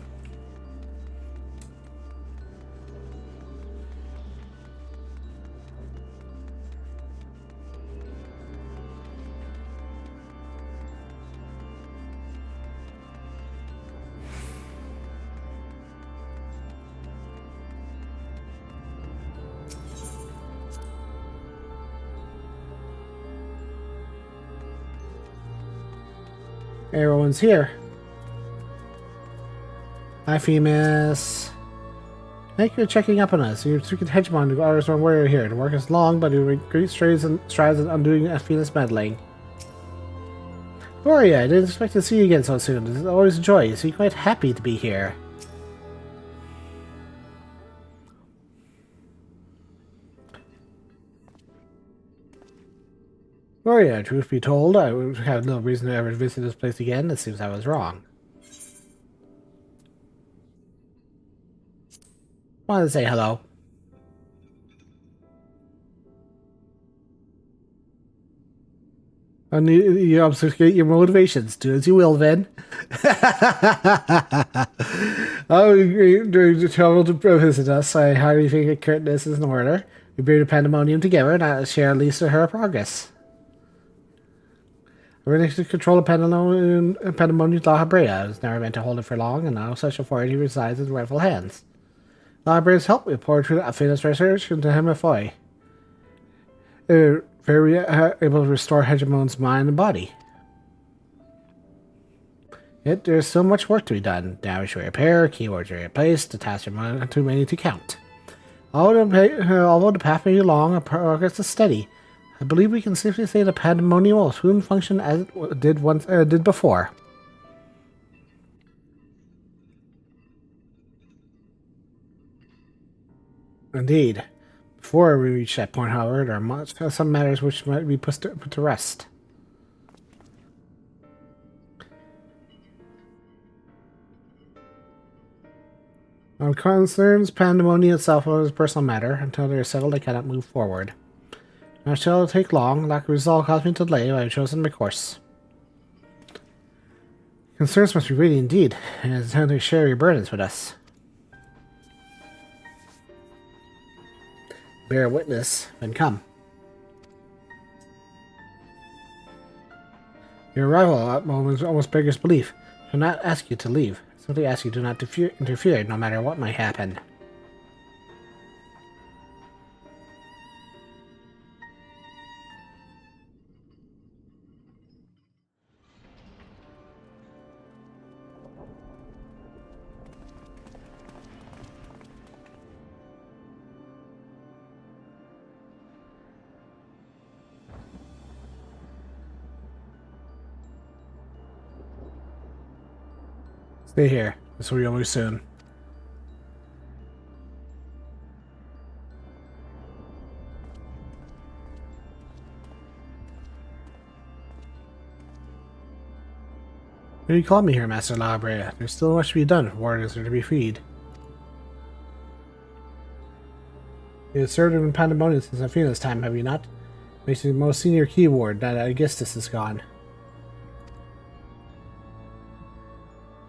Everyone's here. Hi, Femus. Thank you for checking up on us. You're speaking to Hegemon, who orders when we're here. The work is long, but you make great strides in undoing Femus meddling. Gloria, I didn't expect to see you again so soon. It's always a joy. You seem quite happy to be here. Gloria, truth be told, I would have no reason to ever visit this place again. It seems I was wrong. Wanted to say hello. And you obfuscate your motivations. Do as you will, then. Oh, during the travel to visit us, I highly think that curtness is in order. We bring the pandemonium together and I share at least her progress. I really to control the pandemonium La Brea. I was never meant to hold it for long, and now such authority resides in rightful hands. La Brea's help me pour through a famous research into him Foy. Very able to restore Hegemon's mind and body. Yet there's so much work to be done. Damage to repair, keywords to replace, the tasks are too many to count. Although the path may be long, our progress is steady. I believe we can safely say the pandemonium will soon function as it did before. Indeed. Before we reach that point, however, there are some matters which might be put to rest. Concerns pandemonium itself is a personal matter. Until they are settled, I cannot move forward. Not shall it take long. Lack of resolve caused me to delay, but I have chosen my course. Concerns must be weighty indeed, and it's time to share your burdens with us. Bear witness, then come. Your arrival at moment almost beggars belief. I shall not ask you to leave. I simply ask you to not interfere, no matter what might happen. Stay here. This will be over soon. Why do you call me here, Master Labrea? There's still much to be done. Warriors are to be freed. You have served in Pandemonium since Athena's time, have you not? Makes you the most senior keyword that Augustus is gone.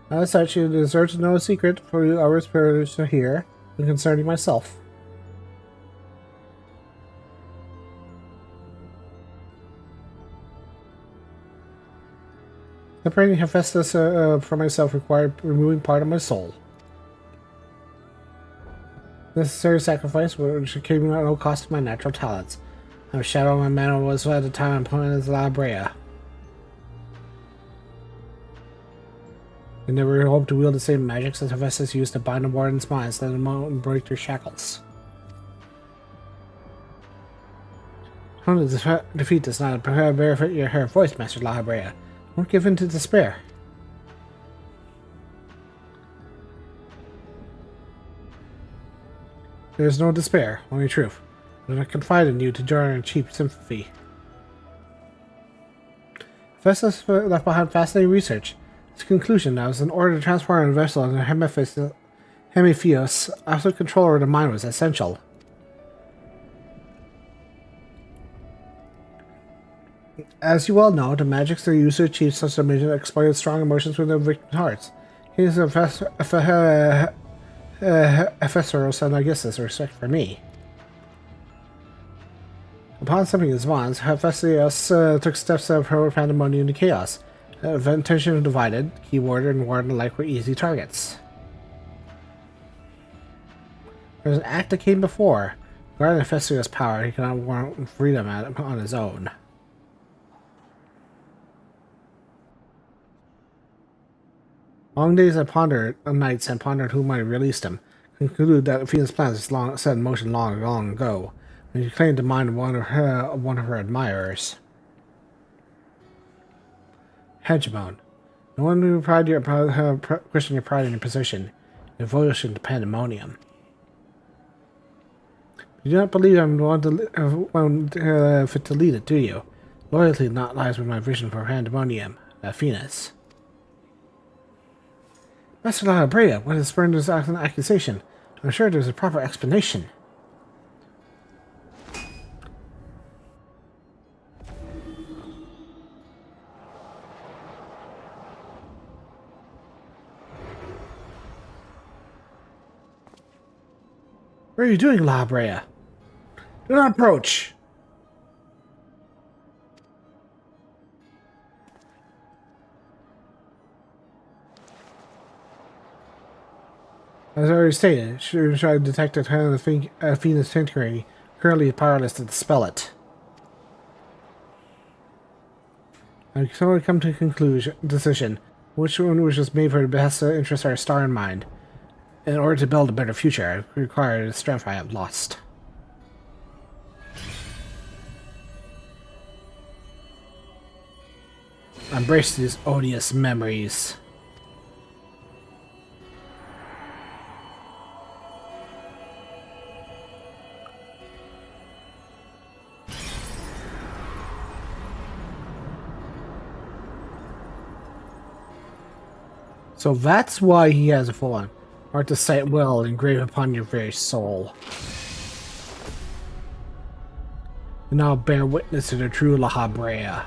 As such, you deserve to know a secret for our spirits to hear, and concerning myself. Separating Hephaestus from myself required removing part of my soul. Necessary sacrifice which came at no cost to my natural talents. My shadow my manner was at the time employed as Labrea. I never hoped to wield the same magics as Hephaestus used to bind the warden's minds, let them out and break their shackles. Hona's defeat does not benefit your voice, Master Labrea. Don't give in to despair. There is no despair, only truth. I do not confide in you to join in cheap sympathy. Hephaestus left behind fascinating research. His conclusion that was in order to transform a vessel into Hemiphos, absolute control over the mind was essential. As you well know, the magics that are used to achieve such a mission exploited strong emotions within the victim's hearts. Kings of Ephesos and Augustus respect for me. Upon something his bonds, Hephaestus took steps to promote pandemonium and chaos. Attention divided, Keywarder and Warden alike were easy targets. There was an act that came before. Regarding Hephaestus' power, he cannot warrant freedom on his own. Long days I pondered, nights and pondered who might have released him. Concluded that Athena's plans was set in motion long ago, when she claimed to mind one of her admirers. Hegemon. No one who question your pride in your position, devotion to pandemonium. You do not believe I'm the one fit to lead it, do you? Loyalty not lies with my vision for pandemonium, Athena's. Master Labrea, what has spurned this accusation? I'm sure there's a proper explanation. What are you doing, Labrea? Do not approach! As I already stated, she tried to detect a kind of Athena's tinkering, currently powerless to dispel it. I can only come to a decision, which one was just made for the best interest of our star in mind. In order to build a better future, I require the strength I have lost. Embrace these odious memories. So that's why he has a full on. Art to sight well engraved upon your very soul. and now bear witness to the true La Habrea.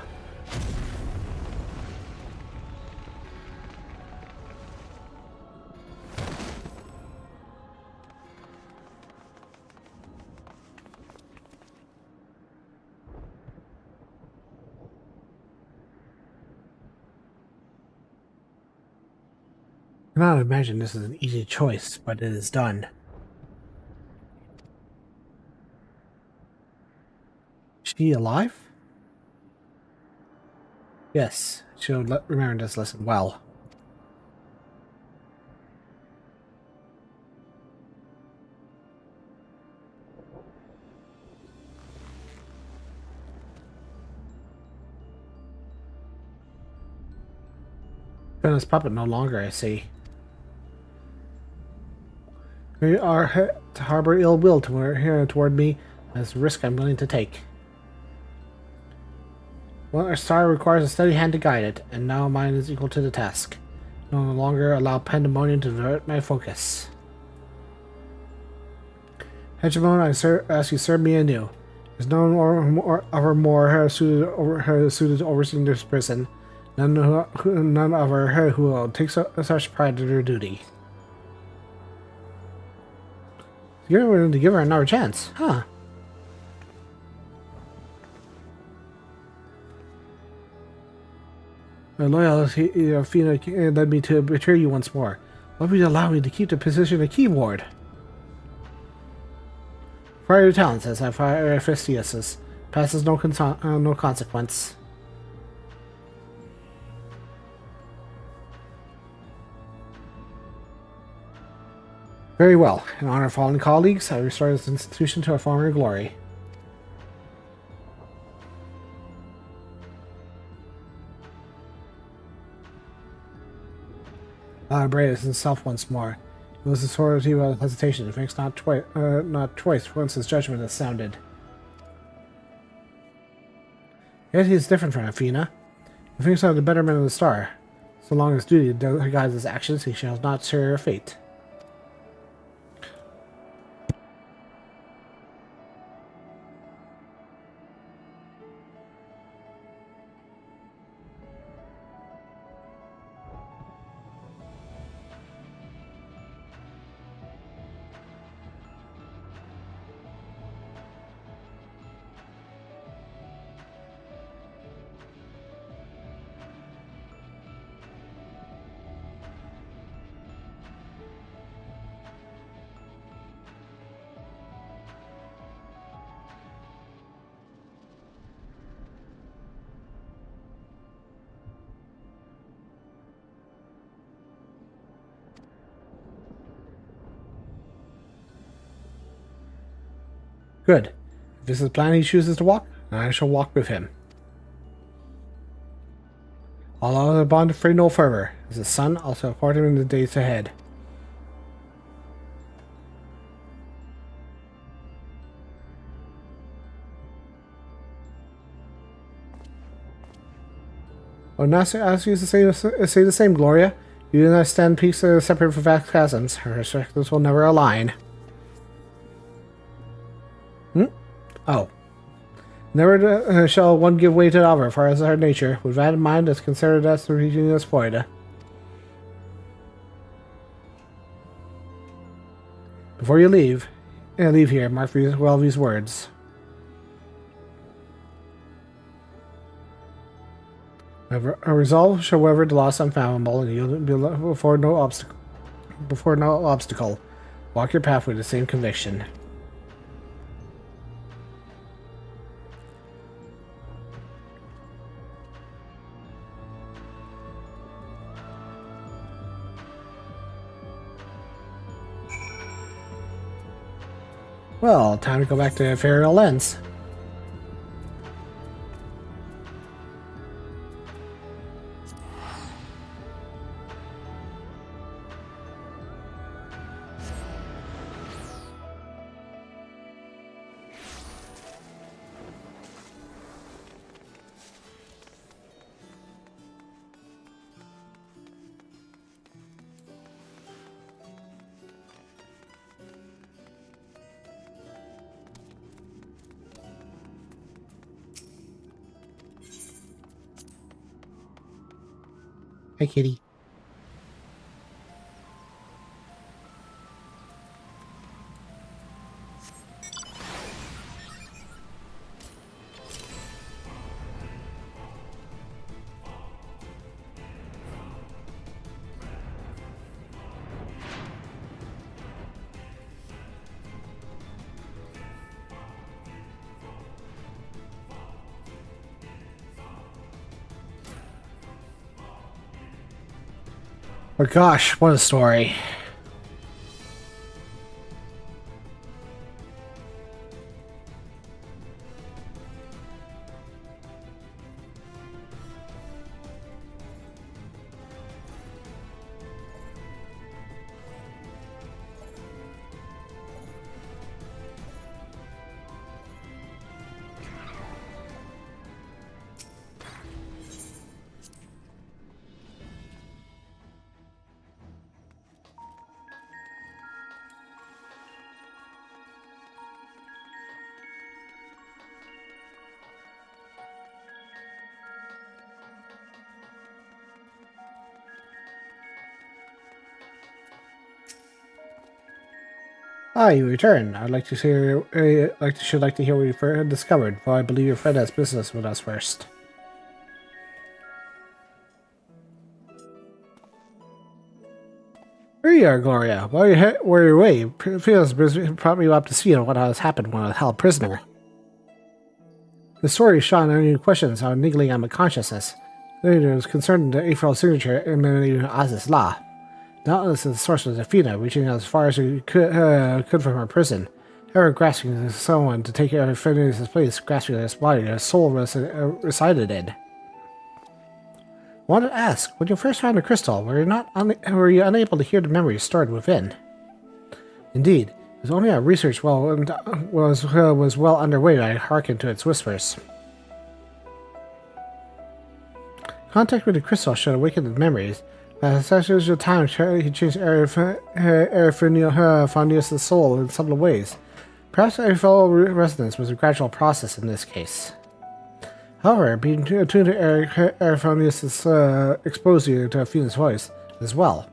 I cannot imagine this is an easy choice, but it is done. Is she alive? Yes, she'll remember this lesson well. This puppet no longer, I see. We are to harbor ill will toward me as a risk I'm willing to take. Well, our star requires a steady hand to guide it, and now mine is equal to the task. No longer allow pandemonium to divert my focus. Hegemon, I ask you serve me anew. There's no more suited to overseeing this prison. None of her who will take such pride in her duty. You're willing to give her another chance, huh? My loyalty, Fina, led me to betray you once more. Why would you allow me to keep the position of keyboard? Fire your talents, as I fire Fistius's. Passes no consequence. Very well. In honor of fallen colleagues, I restore this institution to a former glory. Bravest himself once more. He was authority without hesitation. He thinks not twice once his judgment is sounded. Yet he is different from Athena. He thinks of the betterment of the star. So long as duty guides his actions, he shall not share her fate. Good. If this is the plan he chooses to walk, I shall walk with him. All other bond afraid no further, as the sun also support him in the days ahead. Oh, now ask you to say the same, Gloria. You do not stand peace separate from vast chasms. Our perspectives will never align. Oh. Never shall one give way to the other, for as our nature. With that in mind, let's consider that the region is void. Before you leave here, mark well these words. A resolve shall weather the loss unfathomable, and yield before no obstacle. Walk your path with the same conviction. Well, time to go back to Ethereal Lens. Hi, kitty. Oh gosh, what a story. Ah, you return. I'd like to hear. Should like to hear what you discovered. Though I believe your friend has business with us first. Here you are, Gloria. While you were away, Felix brought me up to speed on what has happened when I was held prisoner. The story shone on new questions on niggling on my consciousness. Later, was concerned with the April signature emanating from Oz's law. Doubtless the source was Athena, reaching as far as we could from her prison. Ever grasping someone to take care of Phineas' place, grasping his body, his soul resided in. I wanted to ask, when you first found the crystal, were you unable to hear the memories stored within? Indeed, it was only our research was well underway when I hearkened to its whispers. Contact with the crystal should awaken the memories. As such was your time, he changed Fandius' soul in subtle ways. Perhaps every fellow resonance was a gradual process in this case. However, being attuned to Fandius' exposed you to Athena's voice as well.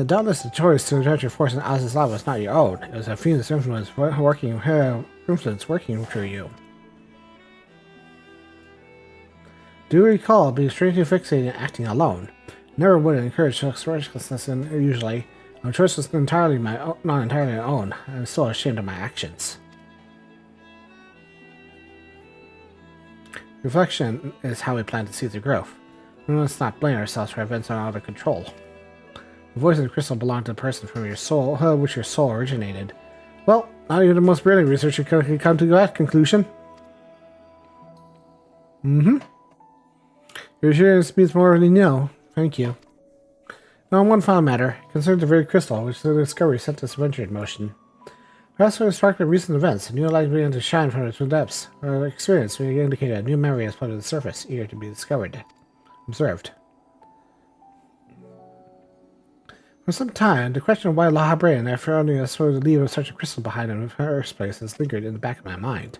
Doubtless the choice to judge your force in Az's law was not your own. It was Athena's influence working through you. Do you recall being strangely fixated and acting alone? Never would encourage recklessness usually. My choice was not entirely my own. I'm still ashamed of my actions. Reflection is how we plan to see the growth. We must not blame ourselves for events out of control. The voice of the crystal belonged to the person from your soul, which your soul originated. Well, not even the most brilliant researcher can come to that conclusion. Your assurance means more than you know. Thank you. Now, one final matter concerning the very crystal which the discovery set this adventure in motion. Perhaps it was sparked by recent events, a new light began to shine from its depths. Our experience may indicate a new memory has flooded the surface, eager to be observed. For some time, the question of why La Habre and their Feronius would leave such a crystal behind in the first place has lingered in the back of my mind.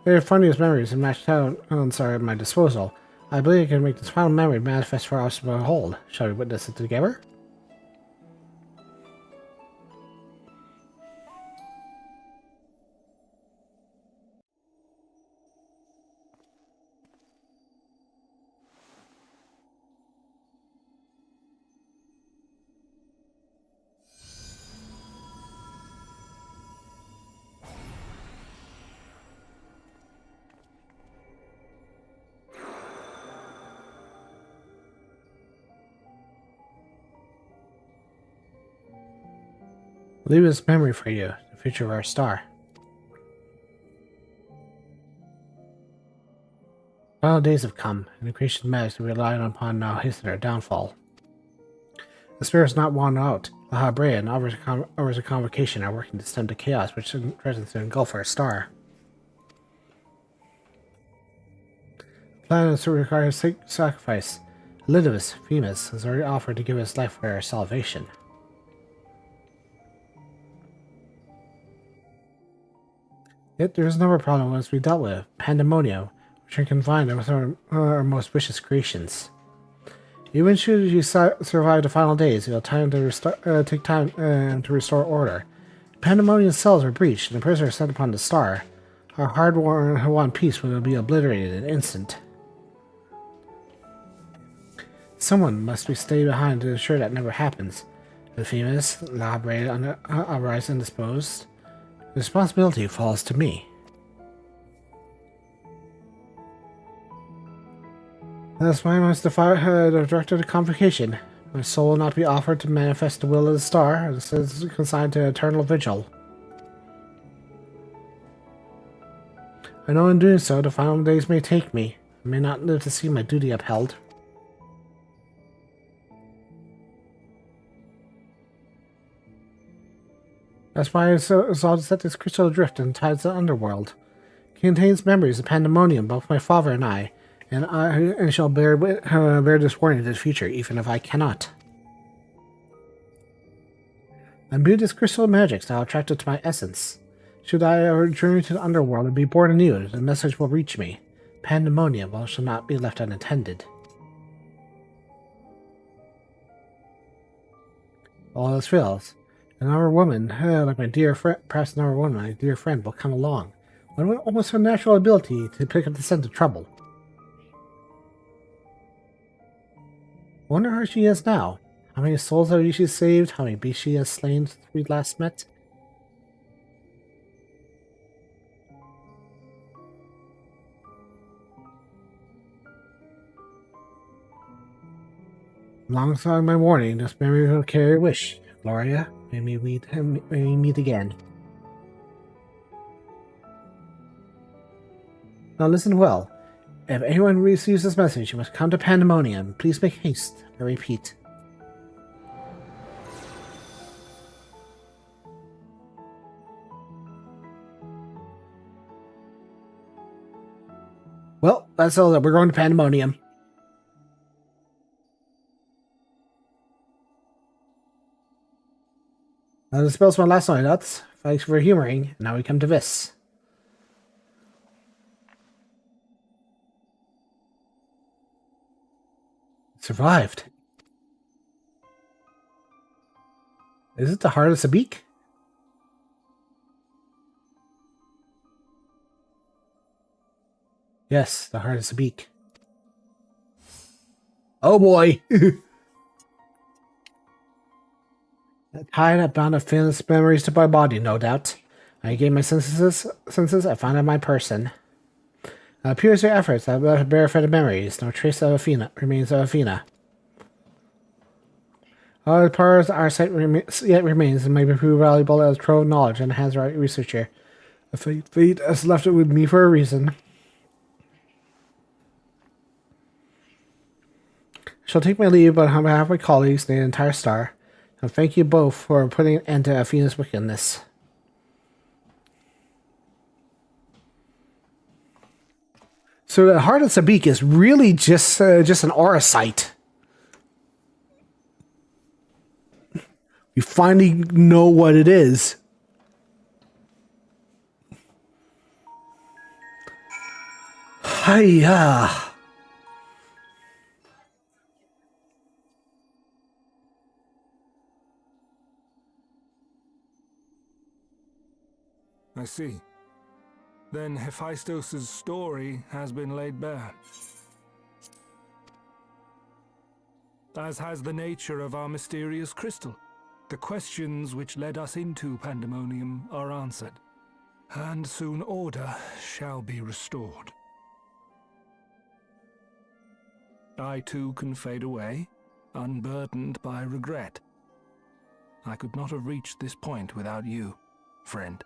Their funniest memories and matched talents are at my disposal. I believe I can make this final memory manifest for us to behold. Shall we witness it together? Leave this memory for you, the future of our star. Final days have come, and the creation magic we relied upon now hasten our downfall. The spirit is not won out. The Habre and hours of convocation are working to stem the chaos which threatens to engulf our star. The plan is to require sacrifice. Elidibus, Femus, has already offered to give his life for our salvation. Yet there is another problem once we dealt with, pandemonium, which are confined with our most vicious creations. Even should you survive the final days, you'll take time to restore order. Pandemonium cells were breached, and the prisoner set upon the star. Our hard-won peace will be obliterated in an instant. Someone must be staying behind to ensure that never happens. The famous, elaborated, otherwise indisposed. The responsibility falls to me. That's why I must defy the director of the convocation. My soul will not be offered to manifest the will of the star, instead is consigned to eternal vigil. I know in doing so, the final days may take me. I may not live to see my duty upheld. That's why I resolved to set this crystal adrift and tied to the underworld. It contains memories of pandemonium, both my father and I shall bear this warning to the future, even if I cannot. I imbued this crystal of magic now attracted to my essence. Should I ever journey to the underworld and be born anew, the message will reach me. Pandemonium shall not be left unattended. All else fails. Another woman, like my dear friend, perhaps another woman, my dear friend, will come along. One with almost her natural ability to pick up the scent of trouble. Wonder how she is now. How many souls have she saved? How many beasts she has slain since we last met? Alongside my warning, this memory will carry a wish. Gloria, may we meet again. Now listen well. If anyone receives this message, you must come to Pandemonium. Please make haste. I repeat. Well, that's all. We're going to Pandemonium. The spell's my last night, that's. Thanks for humoring. Now we come to this. Survived. Is it the heart of Sabik? Yes, the heart of Sabik. Oh boy! Tied up bound of fearless memories to my body, no doubt. I gained my senses, I found out my person. It appears your efforts have left barefooted memories, no trace of Athena remains of Athena. As far as our sight yet remains, and may be prove valuable as trove of knowledge and has right researcher. The fate has left it with me for a reason. I shall take my leave, but on behalf of my colleagues and the entire star, and thank you both for putting an end to Athena's wickedness. So the heart of Sabik is really just an aura site. We finally know what it is. Hiya. I see. Then Hephaestus' story has been laid bare. As has the nature of our mysterious crystal. The questions which led us into Pandemonium are answered, and soon order shall be restored. I too can fade away, unburdened by regret. I could not have reached this point without you, friend.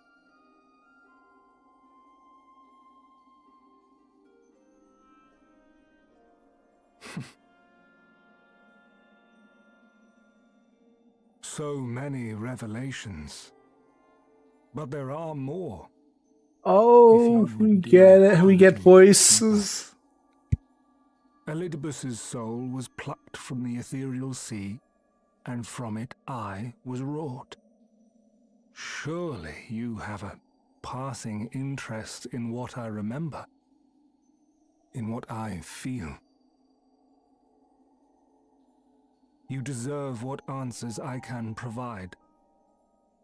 So many revelations. But there are more. Oh, we get it. We get voices. Elidibus's soul was plucked from the ethereal sea, and from it I was wrought. Surely you have a passing interest in what I remember, in what I feel. You deserve what answers I can provide.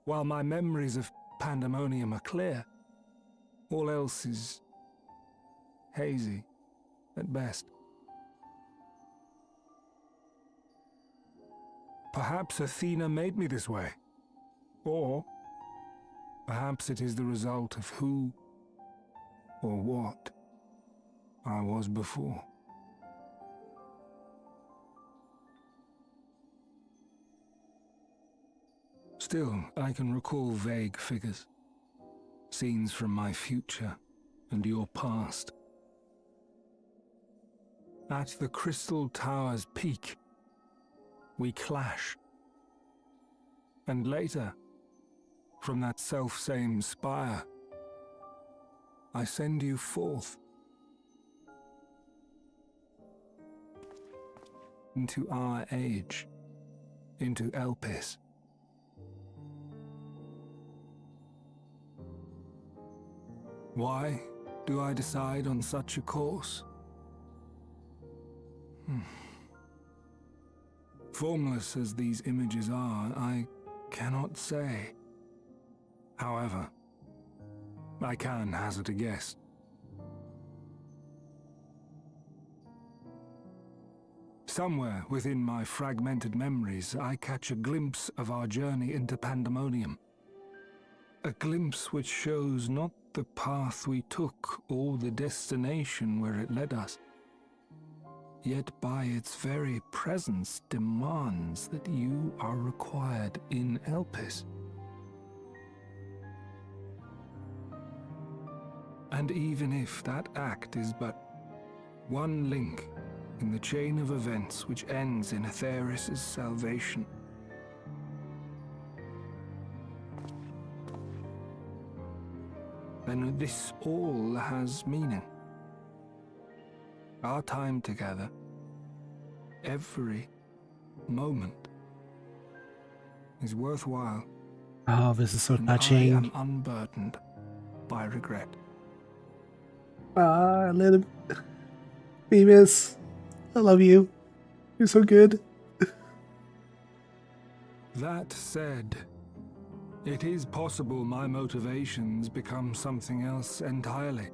While my memories of Pandemonium are clear, all else is hazy at best. Perhaps Athena made me this way. Or perhaps it is the result of who or what I was before. Still, I can recall vague figures, scenes from my future and your past. At the Crystal Tower's peak, we clash. And later, from that self-same spire, I send you forth into our age, into Elpis. Why do I decide on such a course? Formless as these images are, I cannot say. However, I can hazard a guess. Somewhere within my fragmented memories, I catch a glimpse of our journey into Pandemonium. A glimpse which shows not the path we took or the destination where it led us, yet by its very presence demands that you are required in Elpis. And even if that act is but one link in the chain of events which ends in Atheris' salvation, then this all has meaning. Our time together, every moment, is worthwhile. Oh, this is so And I touching. am unburdened by regret. Let him. Bemis, I love you. You're so good. That said, it is possible my motivations become something else entirely.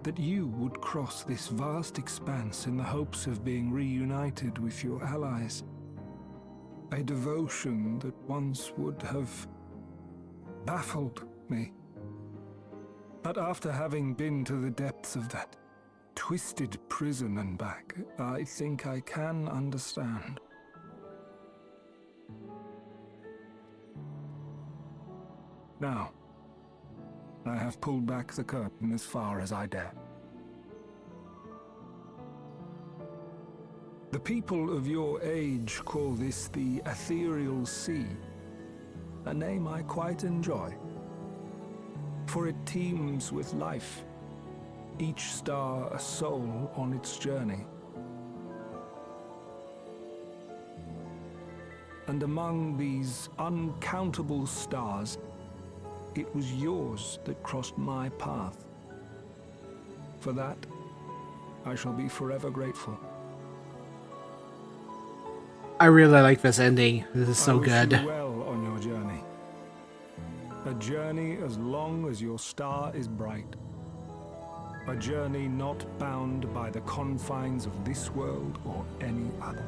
That you would cross this vast expanse in the hopes of being reunited with your allies. A devotion that once would have baffled me. But after having been to the depths of that twisted prison and back, I think I can understand. Now, I have pulled back the curtain as far as I dare. The people of your age call this the Ethereal Sea, a name I quite enjoy, for it teems with life, each star a soul on its journey. And among these uncountable stars, it was yours that crossed my path. For that, I shall be forever grateful. I really like this ending. This is so I wish good. you well on your journey. A journey as long as your star is bright. A journey not bound by the confines of this world or any other.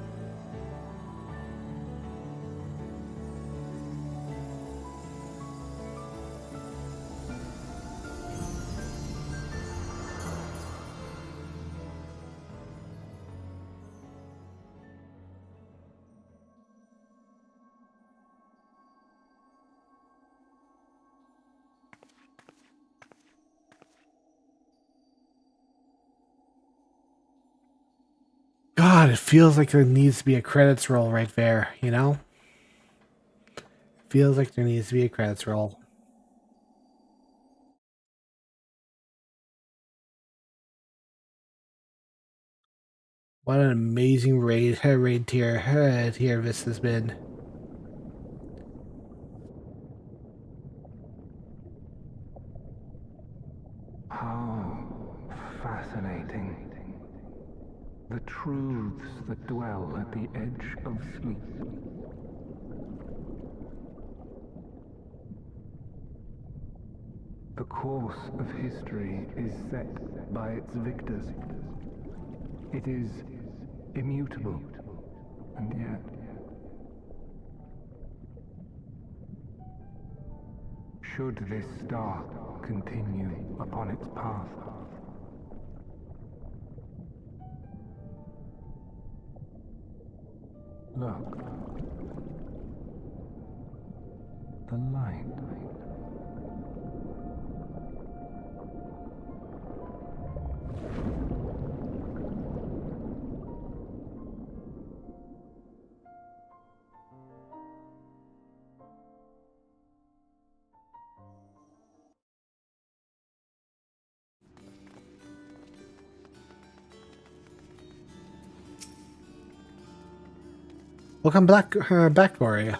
God, it feels like there needs to be a credits roll right there, you know? Feels like there needs to be a credits roll. What an amazing raid tier this has been. How fascinating. The truths that dwell at the edge of sleep. The course of history is set by its victors. It is immutable, and yet should this star continue upon its path, look, the light. Welcome back, Gloria.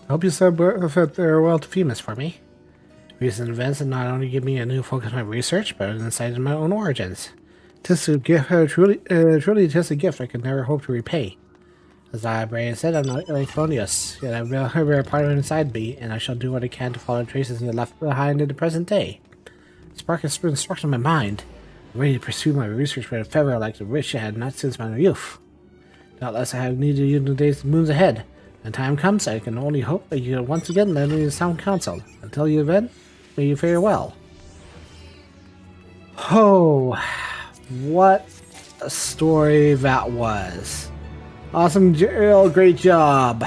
I hope you said farewell to Femus for me. Recent events have not only given me a new focus on my research, but an insight into my own origins. Tis a gift, truly tis a gift I could never hope to repay. As I have said, I'm not euphonious, yet I bear a part of it inside me, and I shall do what I can to follow traces left behind in the present day. The spark has been struck in my mind. I'm ready to pursue my research with a fervor like the which I had not since my youth. Doubtless I have needed you in the days and moons ahead. When time comes, I can only hope that you will once again lend me sound counsel. Until you then, may you fare well. Oh, what a story that was. Awesome, Jill, great job.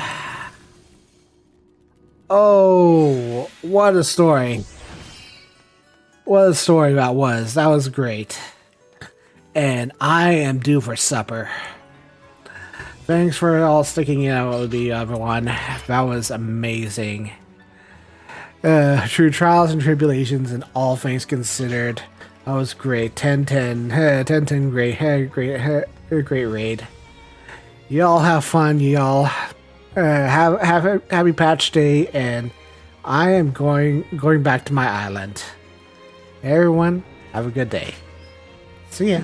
Oh, what a story. What a story that was. That was great. And I am due for supper. Thanks for all sticking it out with me, everyone. That was amazing. True trials and tribulations and all things considered. That was great. 10-10. 10-10, great raid. Y'all have fun. Y'all have a happy patch day, and I am going back to my island. Everyone, have a good day. See ya.